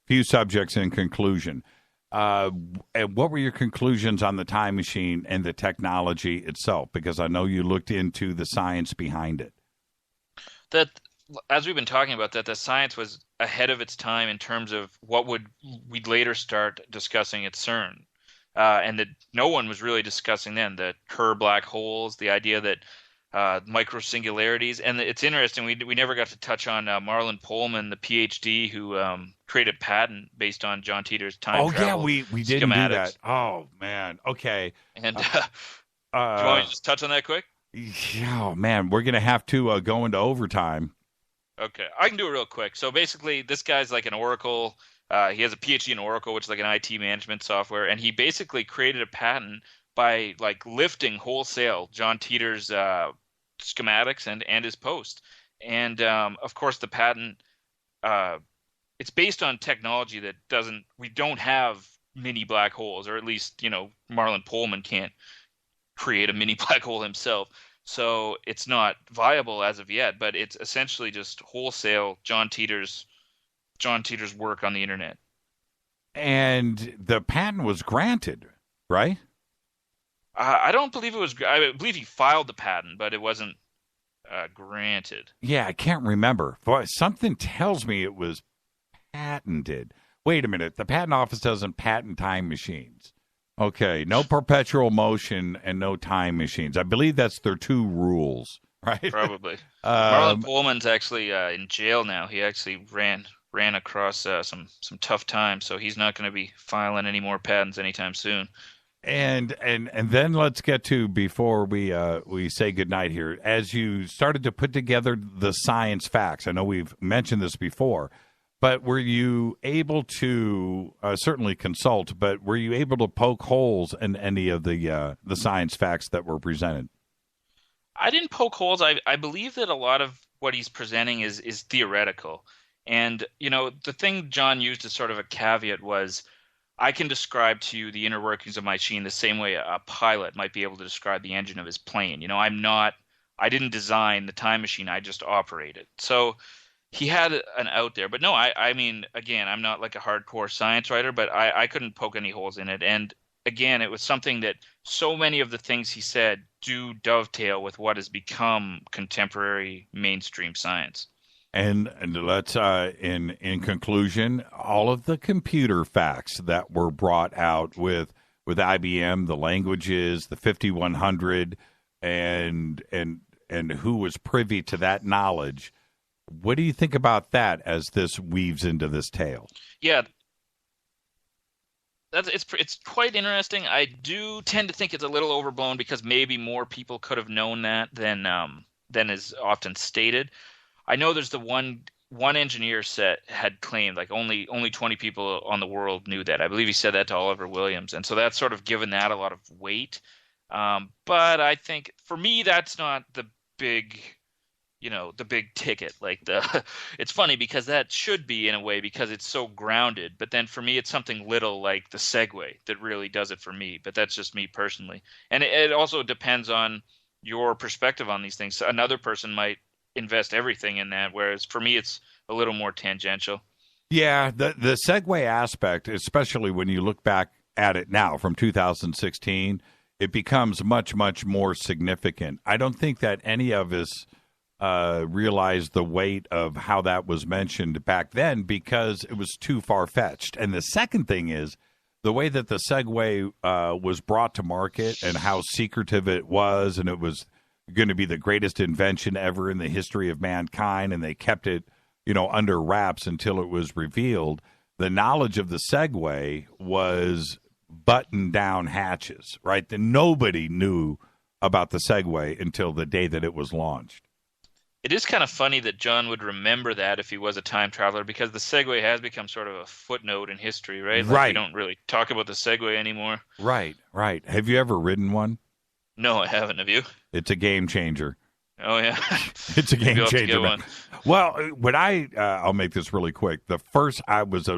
few subjects in conclusion. And what were your conclusions on the time machine and the technology itself? Because I know you looked into the science behind it. That, as we've been talking about, that the science was ahead of its time in terms of what we'd later start discussing at CERN. And that no one was really discussing then, the Kerr black holes, the idea that microsingularities. And it's interesting, we never got to touch on Marlon Pullman, the PhD who created a patent based on John Titor's time travel. Oh, yeah, we didn't do that. Oh, man. Okay. And do you want me to just touch on that quick? Oh, man, we're going to have to go into overtime. Okay, I can do it real quick. So basically, this guy's like an Oracle. He has a PhD in Oracle, which is like an IT management software, and he basically created a patent by like lifting wholesale John Titor's schematics and his post. And of course, the patent it's based on technology that we don't have mini black holes, or at least Marlon Pullman can't create a mini black hole himself. So it's not viable as of yet, but it's essentially just wholesale John Titor's work on the internet. And the patent was granted, right? I don't believe it was. I believe he filed the patent, but it wasn't granted. Yeah, I can't remember. Boy, something tells me it was patented. Wait a minute. The patent office doesn't patent time machines. Okay, no perpetual motion and no time machines. I believe that's their two rules, right? Probably. Marlon Pullman's actually in jail now. He actually ran across some tough times, so he's not going to be filing any more patents anytime soon. And then let's get to, before we say goodnight here, as you started to put together the science facts. I know we've mentioned this before, but were you able to certainly consult? But were you able to poke holes in any of the science facts that were presented? I didn't poke holes. I believe that a lot of what he's presenting is theoretical. And, the thing John used as sort of a caveat was, I can describe to you the inner workings of my machine the same way a pilot might be able to describe the engine of his plane. I didn't design the time machine. I just operate it. So he had an out there. But no, I mean, again, I'm not like a hardcore science writer, but I couldn't poke any holes in it. And again, it was something that so many of the things he said do dovetail with what has become contemporary mainstream science. And let's, in conclusion, all of the computer facts that were brought out with IBM, the languages, the 5100, and who was privy to that knowledge. What do you think about that as this weaves into this tale? Yeah, it's quite interesting. I do tend to think it's a little overblown because maybe more people could have known that than is often stated. I know there's the one engineer had claimed like only 20 people on the world knew that. I believe he said that to Oliver Williams, and so that's sort of given that a lot of weight. But I think for me that's not the big ticket. Like it's funny because that should be in a way because it's so grounded. But then for me, it's something little like the Segway that really does it for me. But that's just me personally. And it also depends on your perspective on these things. Another person might invest everything in that, whereas for me, it's a little more tangential. Yeah, the Segway aspect, especially when you look back at it now from 2016, it becomes much, much more significant. I don't think that any of us realized the weight of how that was mentioned back then because it was too far-fetched. And the second thing is the way that the Segway was brought to market and how secretive it was, and it was going to be the greatest invention ever in the history of mankind, and they kept it, under wraps until it was revealed. The knowledge of the Segway was button-down hatches, right? That nobody knew about the Segway until the day that it was launched. It is kind of funny that John would remember that if he was a time traveler, because the Segway has become sort of a footnote in history, right? Like right. We don't really talk about the Segway anymore. Right. Have you ever ridden one? No, I haven't. Have you? It's a game changer. Oh, yeah. It's a game changer, man. Well, when I'll make this really quick. The first, I was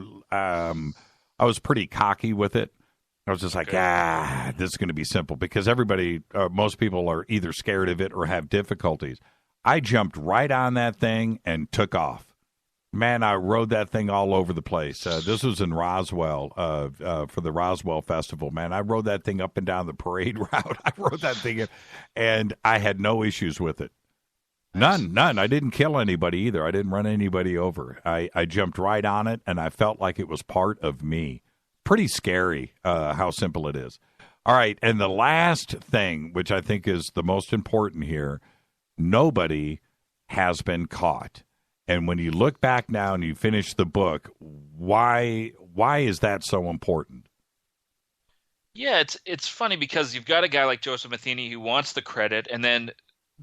pretty cocky with it. I was just like, this is going to be simple because most people are either scared of it or have difficulties. I jumped right on that thing and took off. Man, I rode that thing all over the place. This was in Roswell for the Roswell Festival. Man, I rode that thing up and down the parade route. I rode that thing, and I had no issues with it. None. I didn't kill anybody either. I didn't run anybody over. I jumped right on it, and I felt like it was part of me. Pretty scary how simple it is. All right, and the last thing, which I think is the most important here, nobody has been caught. And when you look back now and you finish the book, why is that so important? Yeah, it's funny because you've got a guy like Joseph Matheny who wants the credit, and then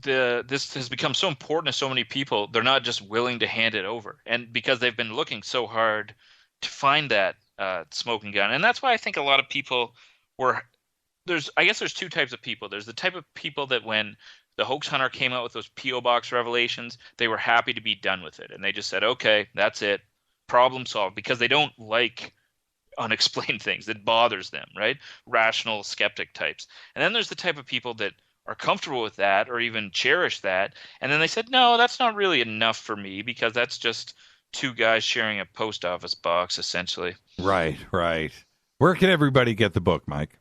this has become so important to so many people, they're not just willing to hand it over. And because they've been looking so hard to find that smoking gun. And that's why I think a lot of people there's two types of people. There's the type of people that when the hoax hunter came out with those P.O. Box revelations, they were happy to be done with it. And they just said, okay, that's it. Problem solved. Because they don't like unexplained things. That bothers them, right? Rational skeptic types. And then there's the type of people that are comfortable with that or even cherish that. And then they said, no, that's not really enough for me because that's just two guys sharing a post office box, essentially. Right. Where can everybody get the book, Mike?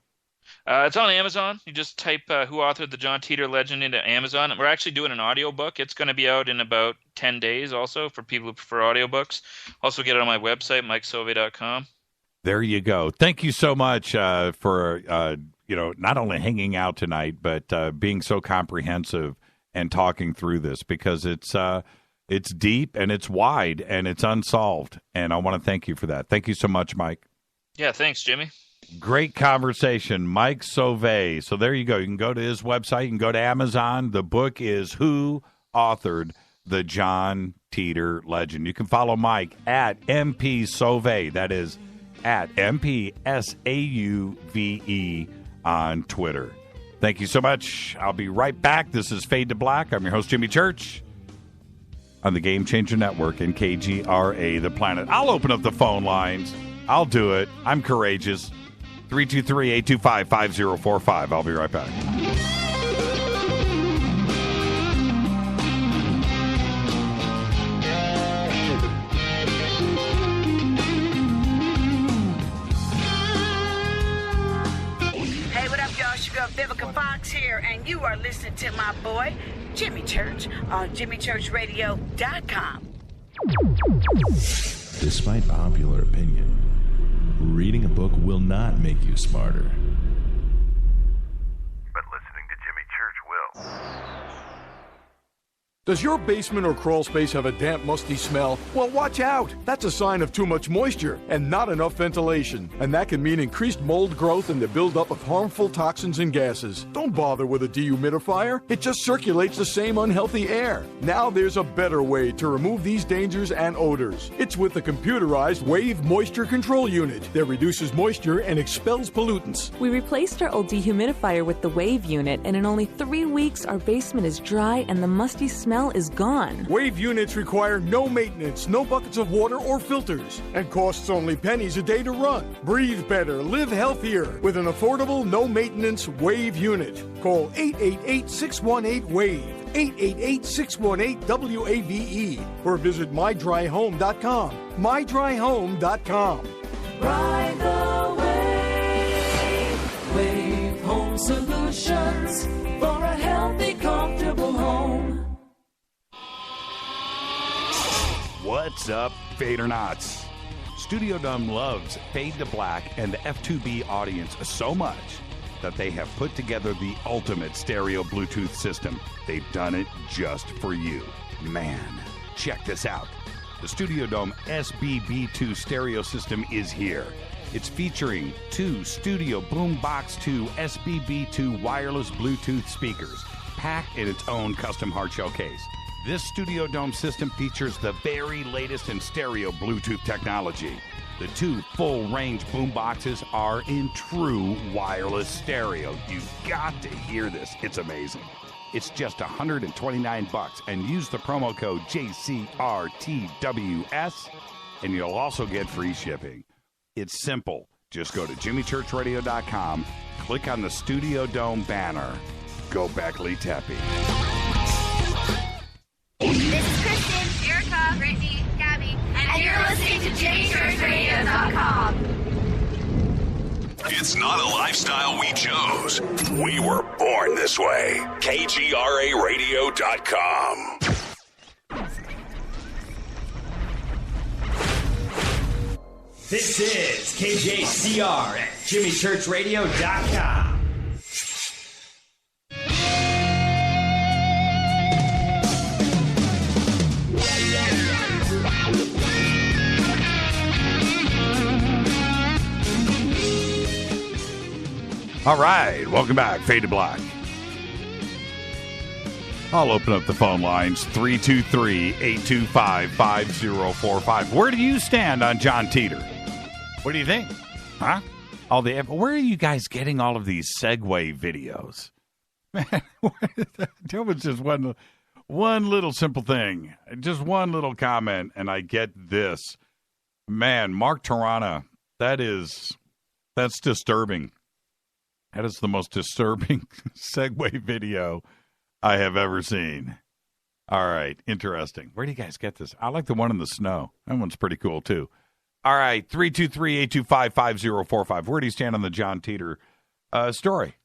It's on Amazon. You just type who authored the John Titor legend into Amazon. We're actually doing an audiobook. It's going to be out in about 10 days also for people who prefer audiobooks. Also get it on my website, MikeSauve.com. There you go. Thank you so much for not only hanging out tonight, but being so comprehensive and talking through this because it's deep and it's wide and it's unsolved. And I want to thank you for that. Thank you so much, Mike. Yeah, thanks, Jimmy. Great conversation, Mike Sauve. So there you go. You can go to his website. You can go to Amazon. The book is Who Authored the John Titor Legend. You can follow Mike at MP Sauve. That is at MPSAUVE on Twitter. Thank you so much. I'll be right back. This is Fade to Black. I'm your host, Jimmy Church, on the Game Changer Network and KGRA, The Planet. I'll open up the phone lines. I'll do it. I'm courageous. 323-825-5045. I'll be right back. Hey, what up, y'all? Sugar Vivica Fox here, and you are listening to my boy, Jimmy Church, on JimmyChurchRadio.com. Despite popular opinion, reading a book will not make you smarter. But listening to Jimmy Church will. Does your basement or crawl space have a damp, musty smell? Well, watch out. That's a sign of too much moisture and not enough ventilation. And that can mean increased mold growth and the buildup of harmful toxins and gases. Don't bother with a dehumidifier. It just circulates the same unhealthy air. Now there's a better way to remove these dangers and odors. It's with the computerized Wave Moisture Control Unit that reduces moisture and expels pollutants. We replaced our old dehumidifier with the Wave unit, and in only 3 weeks, our basement is dry and the musty smell is gone. Wave units require no maintenance, no buckets of water or filters, and costs only pennies a day to run. Breathe better, live healthier with an affordable, no-maintenance Wave unit. Call 888-618-WAVE, 888-618-WAVE, or visit mydryhome.com. mydryhome.com. Ride the wave. Wave Home Solutions for a healthy, comfortable home. What's up, Fadernauts? Studio Dome loves Fade to Black and the F2B audience so much that they have put together the ultimate stereo Bluetooth system. They've done it just for you. Man, check this out. The Studio Dome SBB2 stereo system is here. It's featuring 2 Studio Boombox 2 SBB2 wireless Bluetooth speakers, packed in its own custom hardshell case. This Studio Dome system features the very latest in stereo Bluetooth technology. The 2 full-range boomboxes are in true wireless stereo. You've got to hear this. It's amazing. It's just $129, and use the promo code JCRTWS, and you'll also get free shipping. It's simple. Just go to jimmychurchradio.com, click on the Studio Dome banner. Go Beckley Tepe. This is Kristen, Erica, Brittany, Gabby, and you're listening to JChurchRadio.com. It's not a lifestyle we chose. We were born this way. KGRARadio.com. This is KJCR at JimmyChurchRadio.com. All right, welcome back, Fade to Black. I'll open up the phone lines, 323-825-5045. Where do you stand on John Titor? What do you think? Huh? Where are you guys getting all of these segue videos? Man, there was just one little simple thing, just one little comment, and I get this. Man, Mark Tarana, that's disturbing. That is the most disturbing segue video I have ever seen. All right, interesting. Where do you guys get this? I like the one in the snow. That one's pretty cool, too. All right, 323-825-5045. Where do you stand on the John Titor story?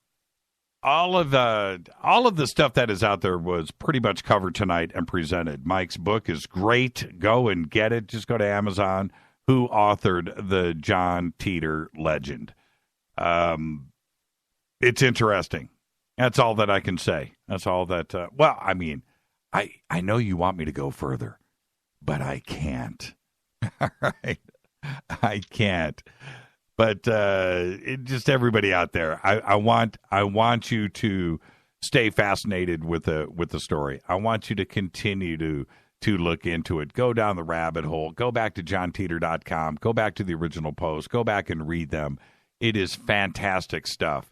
All of the stuff that is out there was pretty much covered tonight and presented. Mike's book is great. Go and get it. Just go to Amazon. Who authored the John Titor legend? It's interesting. That's all that I can say. That's all that, well, I mean, I know you want me to go further, but I can't. All right. I can't. But just everybody out there, I want you to stay fascinated with the story. I want you to continue to look into it. Go down the rabbit hole. Go back to johntitor.com. Go back to the original post. Go back and read them. It is fantastic stuff.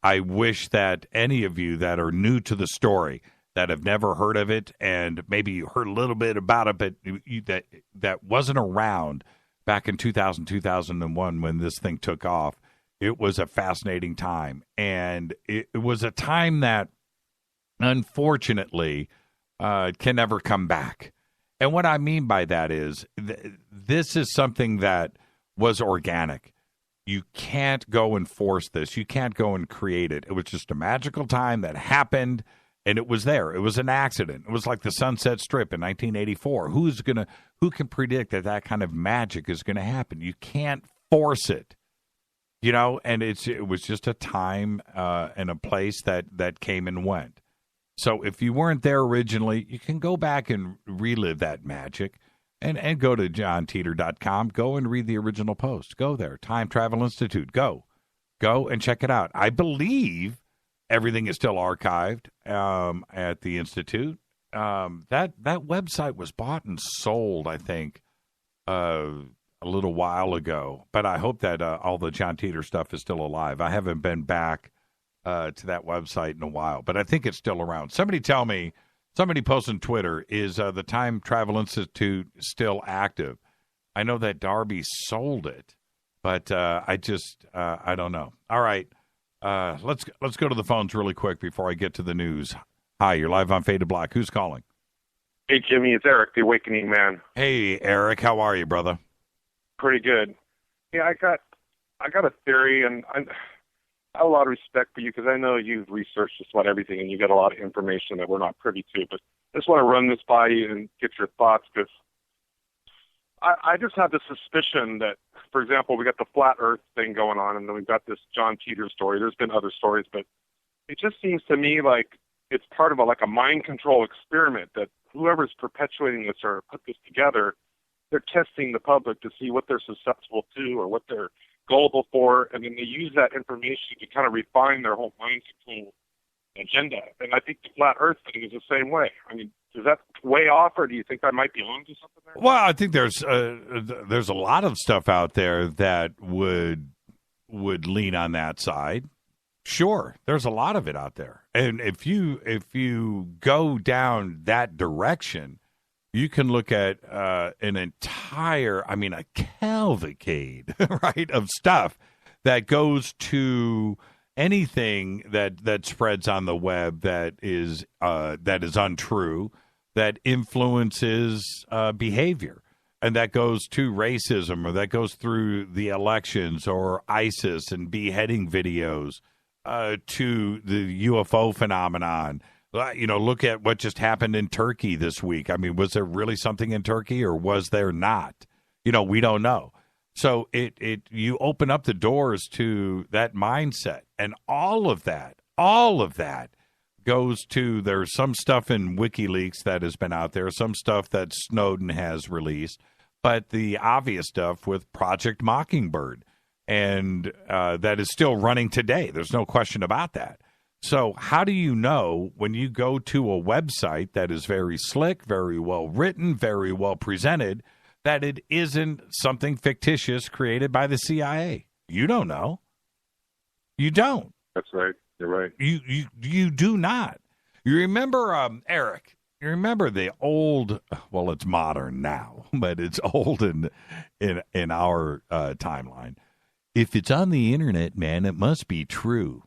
I wish that any of you that are new to the story, that have never heard of it, and maybe you heard a little bit about it, but that wasn't around back in 2001 when this thing took off. It was a fascinating time, and it was a time that, unfortunately, can never come back. And what I mean by that is this is something that was organic. You can't go and force this. You can't go and create it. It was just a magical time that happened, and it was there. It was an accident. It was like the Sunset Strip in 1984. Who can predict that kind of magic is going to happen? You can't force it, and it was just a time and a place that came and went. So if you weren't there originally, you can go back and relive that magic and go to johntitor.com. Go and read the original post. Go there. Time Travel Institute. Go and check it out. I believe everything is still archived at the Institute. That website was bought and sold, I think, a little while ago. But I hope that all the John Titor stuff is still alive. I haven't been back to that website in a while, but I think it's still around. Somebody tell me, somebody post on Twitter, is the Time Travel Institute still active? I know that Darby sold it, but I don't know. All right, let's go to the phones really quick before I get to the news. Hi, you're live on Fade to Black. Who's calling? Hey, Jimmy, it's Eric, the Awakening Man. Hey, Eric, how are you, brother? Pretty good. Yeah, I got a theory, and I have a lot of respect for you because I know you've researched just about everything, and you got a lot of information that we're not privy to. But I just want to run this by you and get your thoughts, because I just have the suspicion that, for example, we got the flat Earth thing going on, and then we've got this John Titor story. There's been other stories, but it just seems to me like it's part of a mind control experiment, that whoever's perpetuating this or put this together, they're testing the public to see what they're susceptible to or what they're gullible for, and then they use that information to kind of refine their whole mind control agenda. And I think the flat Earth thing is the same way. I mean, is that way off, or do you think I might be onto something there? Well, I think there's a lot of stuff out there that would lean on that side. Sure, there's a lot of it out there, and if you go down that direction, you can look at an entire, a cavalcade, right, of stuff that goes to anything that spreads on the web that is untrue, that influences behavior, and that goes to racism, or that goes through the elections, or ISIS and beheading videos, to the UFO phenomenon. Look at what just happened in Turkey this week. I mean, was there really something in Turkey, or was there not? We don't know. So you open up the doors to that mindset, and all of that goes to, there's some stuff in WikiLeaks that has been out there, some stuff that Snowden has released, but the obvious stuff with Project Mockingbird, and that is still running today. There's no question about that. So how do you know, when you go to a website that is very slick, very well written, very well presented, that it isn't something fictitious created by the CIA? You don't know. You don't. That's right. You're right. You do not. You remember, Eric, you remember the old, well, it's modern now, but it's old in our timeline. If it's on the internet, man, it must be true.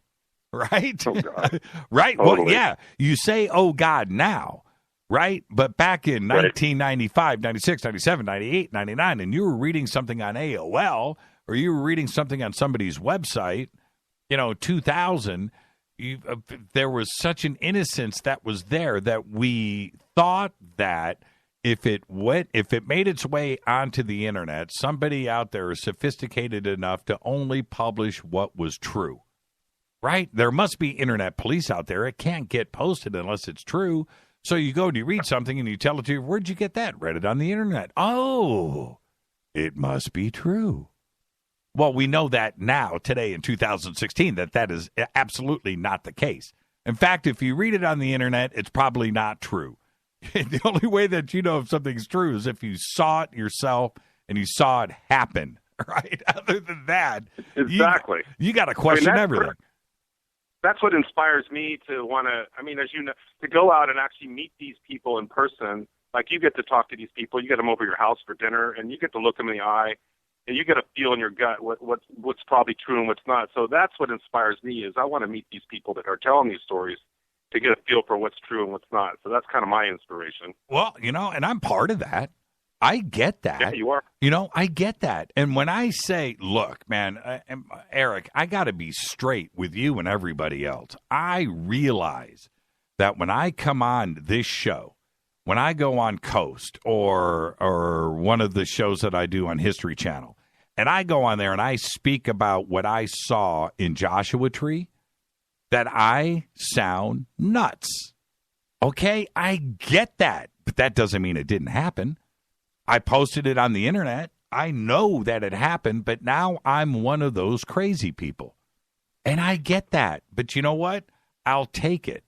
Right? Oh, God. Right? Totally. Well, yeah, you say, oh, God, now, right? But back in 1995, 96, 97, 98, 99, and you were reading something on AOL, or you were reading something on somebody's website, 2000, there was such an innocence that was there that we thought that if it made its way onto the internet, somebody out there is sophisticated enough to only publish what was true. Right? There must be internet police out there. It can't get posted unless it's true. So you go and you read something and you tell it to you, where'd you get that? Read it on the internet. Oh, it must be true. Well, we know that now, today in 2016, that is absolutely not the case. In fact, if you read it on the internet, it's probably not true. The only way that you know if something's true is if you saw it yourself and you saw it happen, right? Other than that, exactly, you got to question everything. That's what inspires me to want to, as you know, to go out and actually meet these people in person. Like, you get to talk to these people, you get them over your house for dinner, and you get to look them in the eye, and you get a feel in your gut what's probably true and what's not. So that's what inspires me, is I want to meet these people that are telling these stories to get a feel for what's true and what's not. So that's kind of my inspiration. Well, and I'm part of that. I get that. Yeah, you are. I get that. And when I say, look, man, Eric, I got to be straight with you and everybody else. I realize that when I come on this show, when I go on Coast or one of the shows that I do on History Channel, and I go on there and I speak about what I saw in Joshua Tree, that I sound nuts. Okay, I get that, but that doesn't mean it didn't happen. I posted it on the internet. I know that it happened, but now I'm one of those crazy people. And I get that. But you know what? I'll take it.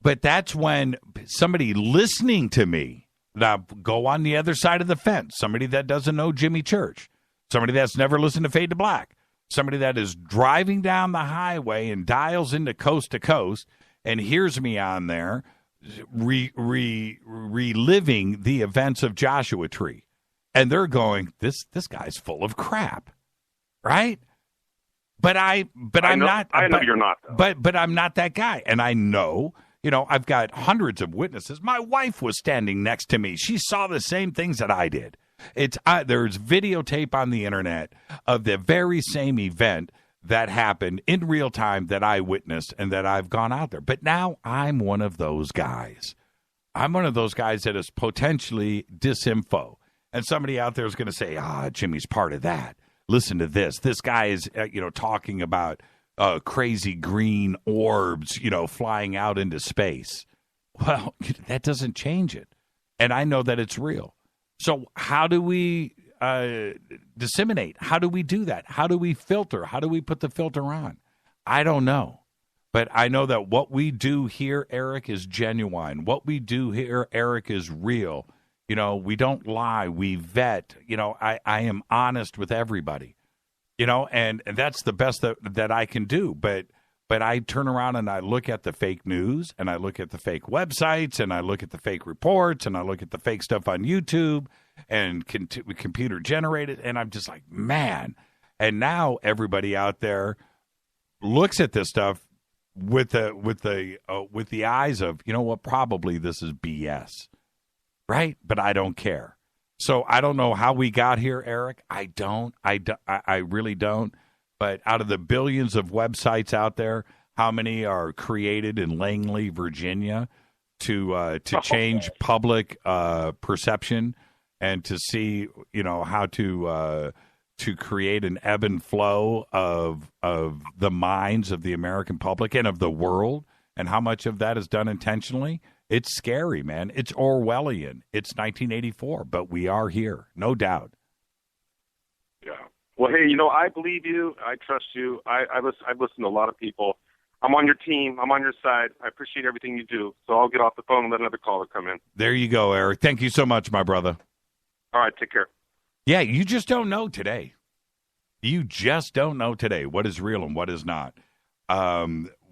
But that's when somebody listening to me, now go on the other side of the fence, somebody that doesn't know Jimmy Church, somebody that's never listened to Fade to Black, somebody that is driving down the highway and dials into Coast to Coast and hears me on there reliving the events of Joshua Tree. And they're going, this guy's full of crap, right? But I'm not. I know you're not, though. But I'm not that guy, and I know. I've got hundreds of witnesses. My wife was standing next to me. She saw the same things that I did. There's videotape on the internet of the very same event that happened in real time that I witnessed and that I've gone out there. But now I'm one of those guys. I'm one of those guys that is potentially disinfo. And somebody out there is going to say, Jimmy's part of that. Listen to this. This guy is, talking about crazy green orbs, flying out into space. Well, that doesn't change it. And I know that it's real. So how do we disseminate? How do we do that? How do we filter? How do we put the filter on? I don't know. But I know that what we do here, Eric, is genuine. What we do here, Eric, is real. We don't lie. We vet. I am honest with everybody. And that's the best that I can do. But I turn around and I look at the fake news and I look at the fake websites and I look at the fake reports and I look at the fake stuff on YouTube and computer generated. And I'm just like, man. And now everybody out there looks at this stuff with the eyes of, probably this is BS. Right? But I don't care. So I don't know how we got here, Eric. I really don't. But out of the billions of websites out there, how many are created in Langley, Virginia to change public perception and to see, how to create an ebb and flow of the minds of the American public and of the world, and how much of that is done intentionally? It's scary, man. It's Orwellian. It's 1984, but we are here, no doubt. Yeah. Well, hey, I believe you. I trust you. I've listened to a lot of people. I'm on your team. I'm on your side. I appreciate everything you do. So I'll get off the phone and let another caller come in. There you go, Eric. Thank you so much, my brother. All right, take care. Yeah, you just don't know today. You just don't know today what is real and what is not.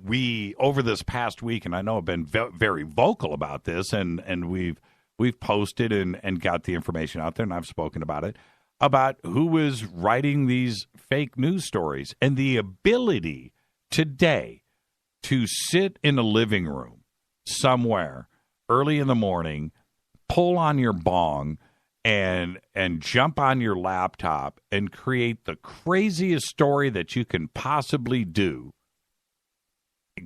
We, over this past week, and I know I've been very vocal about this, and we've posted and got the information out there, and I've spoken about it, about who is writing these fake news stories, and the ability today to sit in a living room somewhere early in the morning, pull on your bong, and jump on your laptop and create the craziest story that you can possibly do.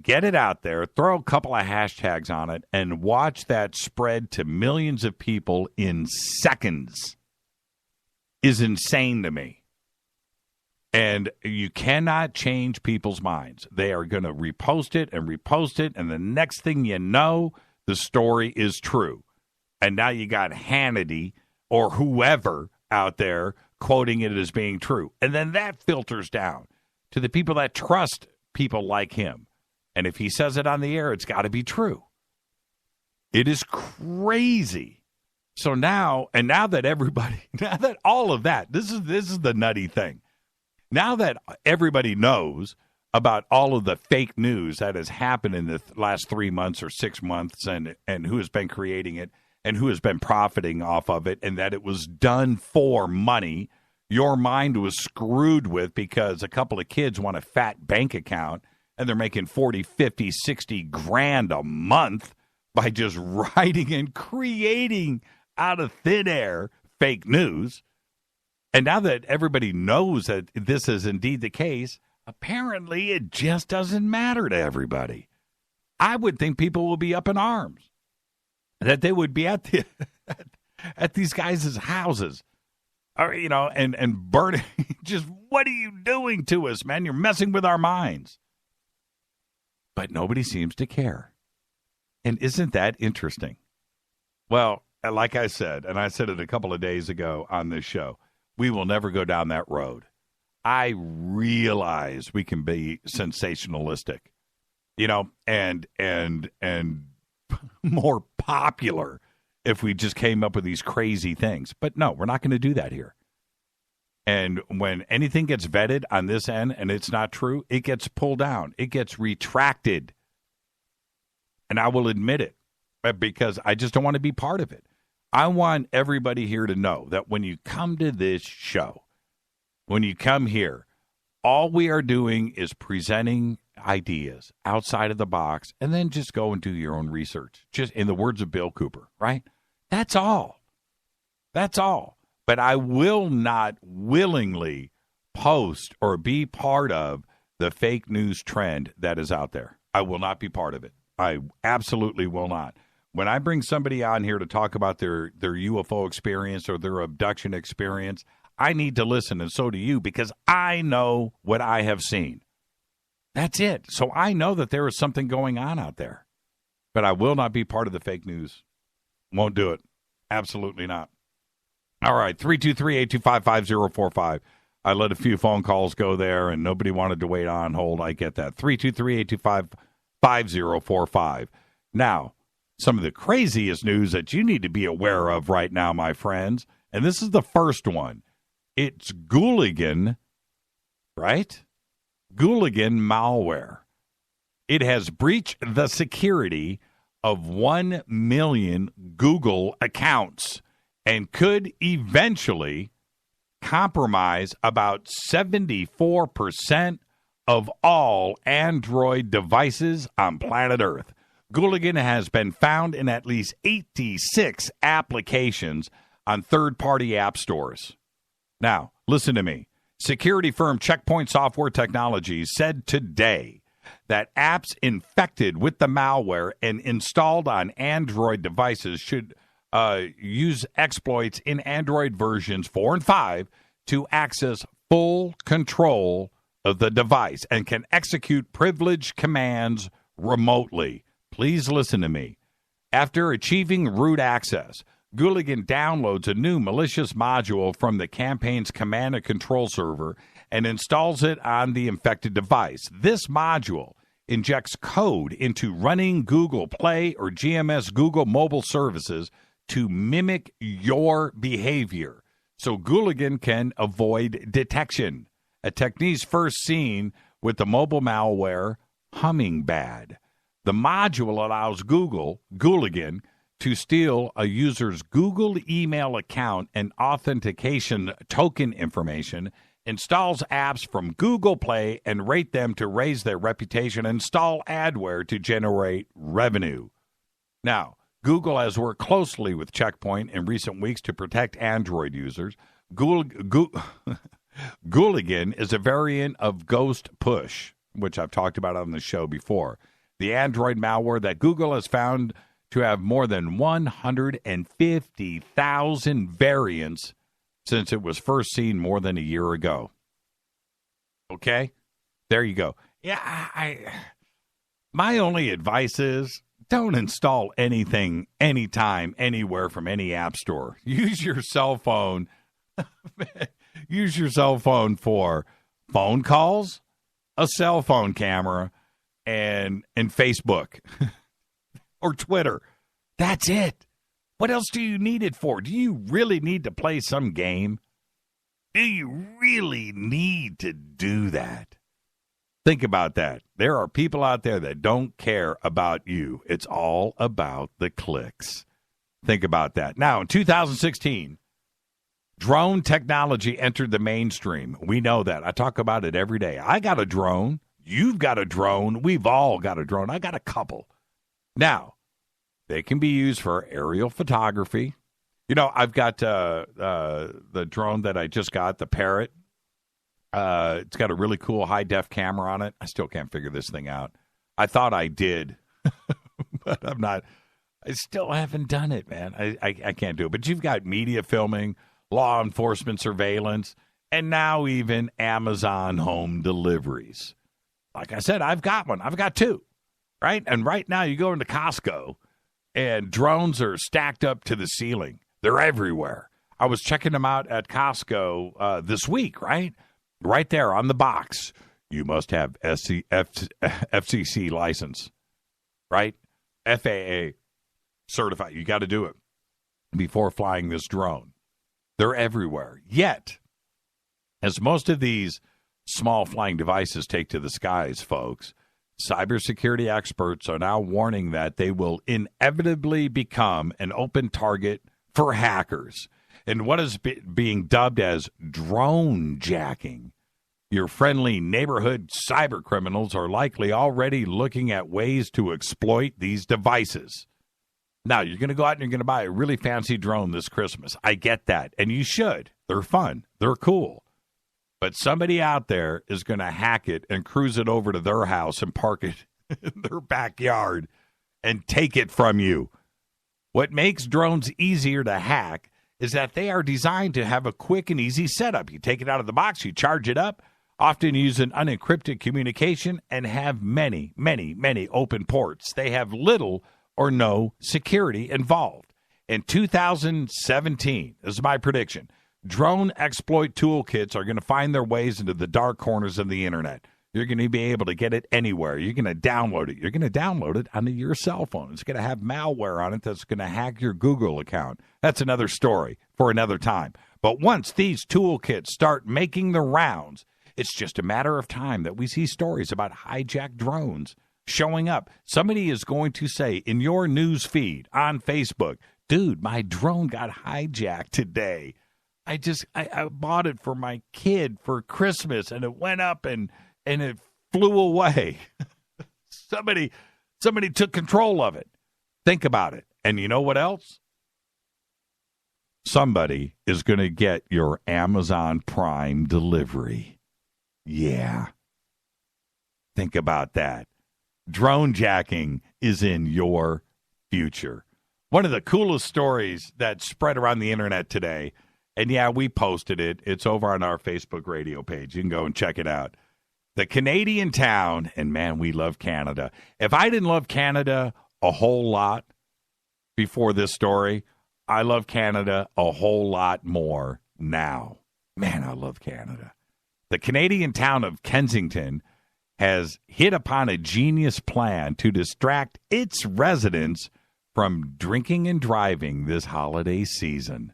Get it out there, throw a couple of hashtags on it, and watch that spread to millions of people in seconds is insane to me. And you cannot change people's minds. They are going to repost it, and the next thing you know, the story is true. And now you got Hannity or whoever out there quoting it as being true. And then that filters down to the people that trust people like him. And if he says it on the air, it's got to be true. It is crazy. So now that all of that, this is the nutty thing. Now that everybody knows about all of the fake news that has happened in the last 3 months or 6 months and who has been creating it and who has been profiting off of it, and that it was done for money, your mind was screwed with because a couple of kids want a fat bank account and they're making 40, 50, 60 grand a month by just writing and creating out of thin air fake news. And now that everybody knows that this is indeed the case, apparently it just doesn't matter to everybody. I would think people will be up in arms, that they would be at these guys' houses, or, and burning. Just, what are you doing to us, man? You're messing with our minds. But nobody seems to care. And isn't that interesting? Well, like I said, and I said it a couple of days ago on this show, we will never go down that road. I realize we can be sensationalistic, and more popular if we just came up with these crazy things. But no, we're not going to do that here. And when anything gets vetted on this end and it's not true, it gets pulled down. It gets retracted. And I will admit it because I just don't want to be part of it. I want everybody here to know that when you come to this show, when you come here, all we are doing is presenting ideas outside of the box and then just go and do your own research. Just in the words of Bill Cooper, right? That's all. That's all. But I will not willingly post or be part of the fake news trend that is out there. I will not be part of it. I absolutely will not. When I bring somebody on here to talk about their UFO experience or their abduction experience, I need to listen, and so do you, because I know what I have seen. That's it. So I know that there is something going on out there. But I will not be part of the fake news. Won't do it. Absolutely not. All right, 323-825-5045. I let a few phone calls go there, and nobody wanted to wait on hold. I get that. 323-825-5045. Now, some of the craziest news that you need to be aware of right now, my friends, and this is the first one. It's Gooligan, right? Gooligan malware. It has breached the security of 1 million Google accounts and could eventually compromise about 74% of all Android devices on planet Earth. Gooligan has been found in at least 86 applications on third-party app stores. Now, listen to me. Security firm Checkpoint Software Technologies said today that apps infected with the malware and installed on Android devices should use exploits in Android versions 4 and 5 to access full control of the device and can execute privileged commands remotely. Please listen to me. After achieving root access, Gooligan downloads a new malicious module from the campaign's command and control server and installs it on the infected device. This module injects code into running Google Play or GMS Google mobile services to mimic your behavior so Gooligan can avoid detection. A technique first seen with the mobile malware Hummingbird. The module allows Gooligan to steal a user's Google email account and authentication token information, installs apps from Google Play and rate them to raise their reputation, install adware to generate revenue. Now, Google has worked closely with Checkpoint in recent weeks to protect Android users. Gooligan is a variant of Ghost Push, which I've talked about on the show before. The Android malware that Google has found to have more than 150,000 variants since it was first seen more than a year ago. Okay? There you go. Yeah, my only advice is don't install anything, anytime, anywhere from any app store. Use your cell phone. Use your cell phone for phone calls, a cell phone camera, and Facebook or Twitter. That's it. What else do you need it for? Do you really need to play some game? Do you really need to do that? Think about that. There are people out there that don't care about you. It's all about the clicks. Think about that. Now, in 2016, drone technology entered the mainstream. We know that. I talk about it every day. I got a drone. You've got a drone. We've all got a drone. I got a couple. Now, they can be used for aerial photography. You know, I've got the drone that I just got, the Parrot. It's got a really cool high-def camera on it. I still can't figure this thing out. I thought I did, but I'm not. I still haven't done it, man. I can't do it. But you've got media filming, law enforcement surveillance, and now even Amazon home deliveries. Like I said, I've got one. I've got two, right? And right now you go into Costco and drones are stacked up to the ceiling. They're everywhere. I was checking them out at Costco this week, right? Right there on the box. You must have FCC license, right? FAA certified. You got to do it before flying this drone. They're everywhere. Yet, as most of these small flying devices take to the skies, folks, cybersecurity experts are now warning that they will inevitably become an open target for hackers. And what is being dubbed as drone jacking. Your friendly neighborhood cyber criminals are likely already looking at ways to exploit these devices. Now, you're going to go out and you're going to buy a really fancy drone this Christmas. I get that. And you should. They're fun. They're cool. But somebody out there is going to hack it and cruise it over to their house and park it in their backyard and take it from you. What makes drones easier to hack is that they are designed to have a quick and easy setup. You take it out of the box, you charge it up, often use an unencrypted communication, and have many, many, many open ports. They have little or no security involved. In 2017, this is my prediction, drone exploit toolkits are going to find their ways into the dark corners of the internet. You're going to be able to get it anywhere. You're going to download it. You're going to download it onto your cell phone. It's going to have malware on it that's going to hack your Google account. That's another story for another time. But once these toolkits start making the rounds, it's just a matter of time that we see stories about hijacked drones showing up. Somebody is going to say in your news feed on Facebook, dude, my drone got hijacked today. I bought it for my kid for Christmas, and it went up and it flew away. Somebody took control of it. Think about it. And you know what else? Somebody is going to get your Amazon Prime delivery. Yeah. Think about that. Drone jacking is in your future. One of the coolest stories that spread around the internet today, and yeah, we posted it. It's over on our Facebook radio page. You can go and check it out. The Canadian town, and man, we love Canada. If I didn't love Canada a whole lot before this story, I love Canada a whole lot more now. Man, I love Canada. The Canadian town of Kensington has hit upon a genius plan to distract its residents from drinking and driving this holiday season.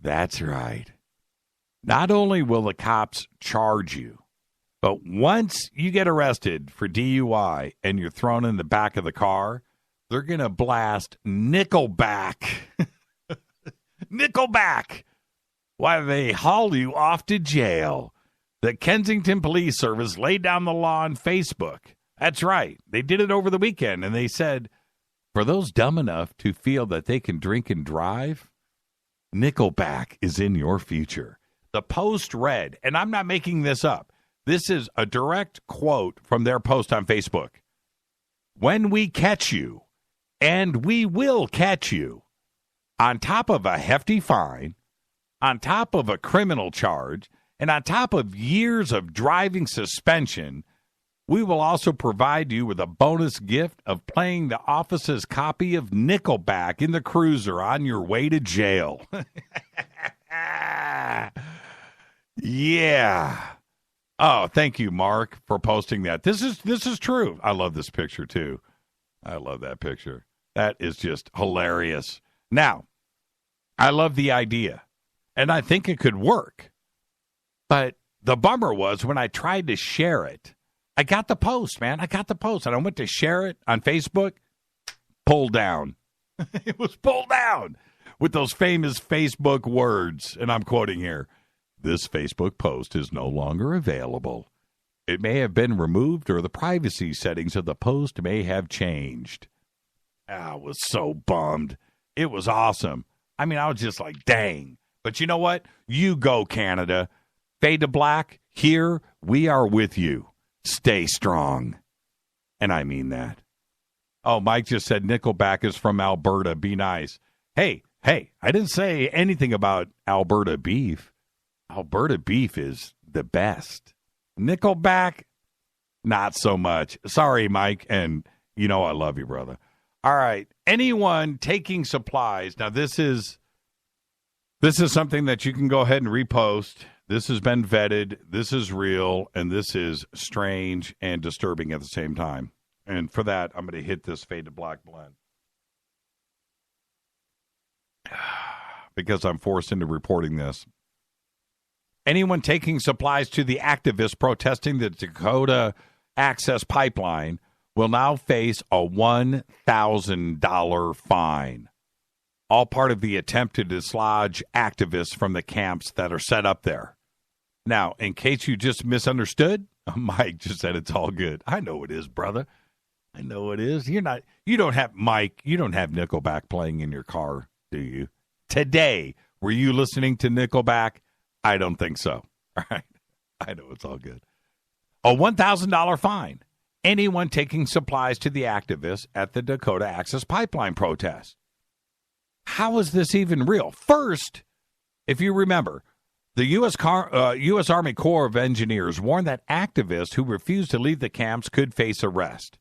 That's right. Not only will the cops charge you, but once you get arrested for DUI and you're thrown in the back of the car, they're going to blast Nickelback. Nickelback! While they haul you off to jail. The Kensington Police Service laid down the law on Facebook. That's right. They did it over the weekend, and they said, for those dumb enough to feel that they can drink and drive, Nickelback is in your future. The Post read, and I'm not making this up. This is a direct quote from their post on Facebook. When we catch you, and we will catch you, on top of a hefty fine, on top of a criminal charge, and on top of years of driving suspension, we will also provide you with a bonus gift of playing the office's copy of Nickelback in the cruiser on your way to jail. Yeah. Oh, thank you, Mark, for posting that. This is true. I love this picture, too. I love that picture. That is just hilarious. Now, I love the idea, and I think it could work. But the bummer was when I tried to share it, I got the post, man. I got the post, and I went to share it on Facebook. Pulled down. It was pulled down with those famous Facebook words, and I'm quoting here. This Facebook post is no longer available. It may have been removed or the privacy settings of the post may have changed. I was so bummed. It was awesome. I mean, I was just like, dang. But you know what? You go, Canada. Fade to black, here we are with you. Stay strong. And I mean that. Oh, Mike just said Nickelback is from Alberta. Be nice. Hey, I didn't say anything about Alberta beef. Alberta beef is the best. Nickelback, not so much. Sorry, Mike, and You know I love you, brother. All right. Anyone taking supplies. Now, this is something that you can go ahead and repost. This has been vetted. This is real. And this is strange and disturbing at the same time. And for that, I'm going to hit this Fade to Black blend. Because I'm forced into reporting this. Anyone taking supplies to the activists protesting the Dakota Access Pipeline will now face a $1,000 fine. All part of the attempt to dislodge activists from the camps that are set up there. Now, in case you just misunderstood, Mike just said it's all good. I know it is, brother. I know it is. You don't have Nickelback playing in your car, do you? Today, were you listening to Nickelback? I don't think so. All right. I know it's all good. A $1,000 fine. Anyone taking supplies to the activists at the Dakota Access Pipeline protest. How is this even real? First, if you remember, the U.S. Army Corps of Engineers warned that activists who refused to leave the camps could face arrest.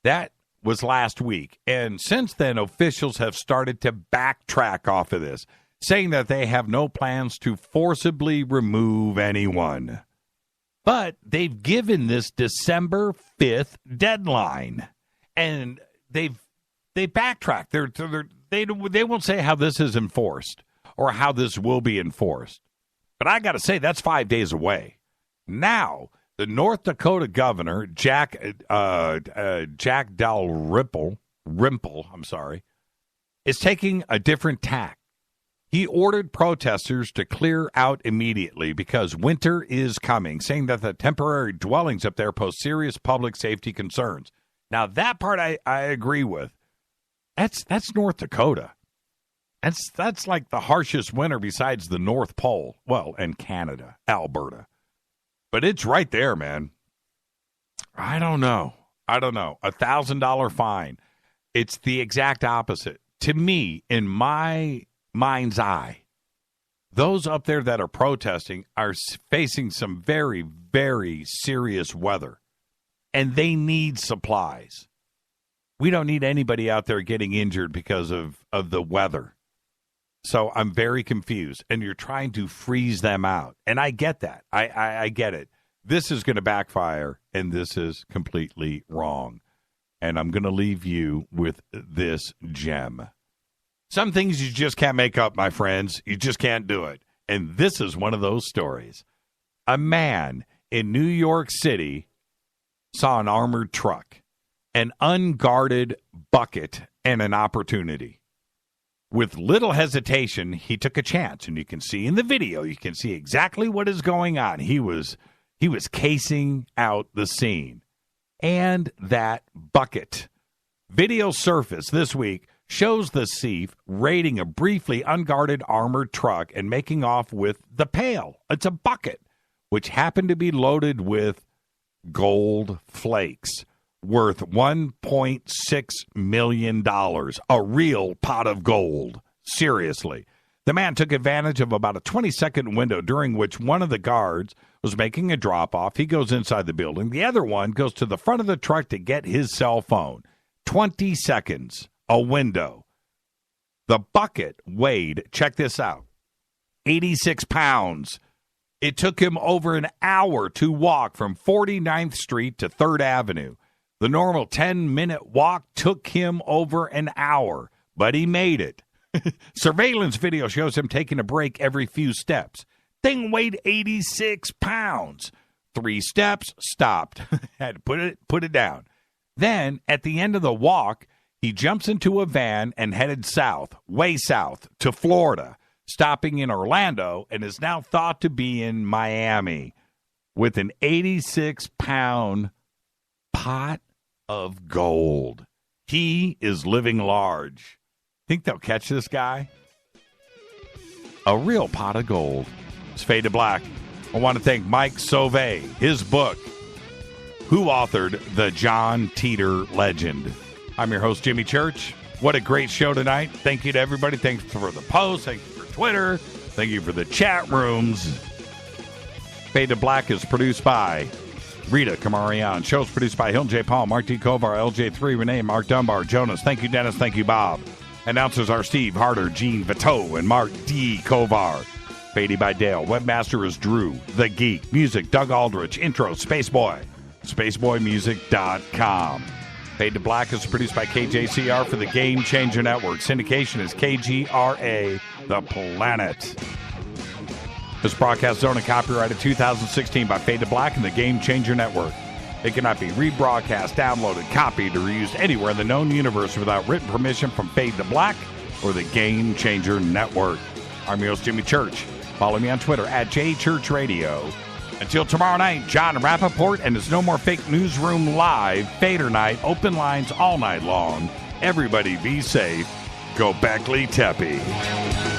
That was last week. And since then, officials have started to backtrack off of this, saying that they have no plans to forcibly remove anyone. But they've given this December 5th deadline. And they backtrack. They won't say how this is enforced or how this will be enforced. But I got to say, that's 5 days away. Now, the North Dakota governor, Jack Dalrymple, is taking a different tack. He ordered protesters to clear out immediately because winter is coming, saying that the temporary dwellings up there pose serious public safety concerns. Now, that part I agree with. That's North Dakota. That's like the harshest winter besides the North Pole. Well, and Canada, Alberta. But it's right there, man. I don't know. $1,000 fine. It's the exact opposite. To me, in my mind's eye, those up there that are protesting are facing some very, very serious weather. And they need supplies. We don't need anybody out there getting injured because of the weather. So I'm very confused. And you're trying to freeze them out. And I get that. I get it. This is going to backfire, and this is completely wrong. And I'm going to leave you with this gem. Some things you just can't make up, my friends. You just can't do it. And this is one of those stories. A man in New York City saw an armored truck, an unguarded bucket, and an opportunity. With little hesitation, he took a chance. And you can see in the video, you can see exactly what is going on. He was casing out the scene. And that bucket. Video surfaced this week shows the thief raiding a briefly unguarded armored truck and making off with the pail. It's a bucket, which happened to be loaded with gold flakes worth $1.6 million. A real pot of gold. Seriously. The man took advantage of about a 20-second window during which one of the guards was making a drop-off. He goes inside the building. The other one goes to the front of the truck to get his cell phone. 20 seconds. A window. The bucket weighed, check this out, 86 pounds. It took him over an hour to walk from 49th Street to 3rd Avenue. The normal 10-minute walk took him over an hour, but he made it. Surveillance video shows him taking a break every few steps. Thing weighed 86 pounds. 3 steps, stopped. Had to put it down. Then, at the end of the walk, he jumps into a van and headed south, way south, to Florida, stopping in Orlando, and is now thought to be in Miami with an 86-pound pot of gold. He is living large. Think they'll catch this guy? A real pot of gold. It's Fade to Black. I want to thank Mike Sauve, his book, Who Authored the John Titor Legend. I'm your host, Jimmy Church. What a great show tonight. Thank you to everybody. Thanks for the posts. Thank you for Twitter. Thank you for the chat rooms. Fade to Black is produced by Rita Kamarian. Shows produced by Hill J. Paul, Mark D. Kovar, LJ3, Renee, Mark Dunbar, Jonas. Thank you, Dennis. Thank you, Bob. Announcers are Steve Harder, Gene Vito, and Mark D. Kovar. Beatty by Dale. Webmaster is Drew, The Geek. Music, Doug Aldrich. Intro, Spaceboy. SpaceboyMusic.com. Fade to Black is produced by KJCR for the Game Changer Network. Syndication is KGRA, The Planet. This broadcast is owned and copyrighted 2016 by Fade to Black and the Game Changer Network. It cannot be rebroadcast, downloaded, copied, or used anywhere in the known universe without written permission from Fade to Black or the Game Changer Network. I'm your host, Jimmy Church. Follow me on Twitter at JChurchRadio. Until tomorrow night, John Rappaport and his No More Fake Newsroom Live, Fader Night, open lines all night long. Everybody be safe. Go Beckley Teppy.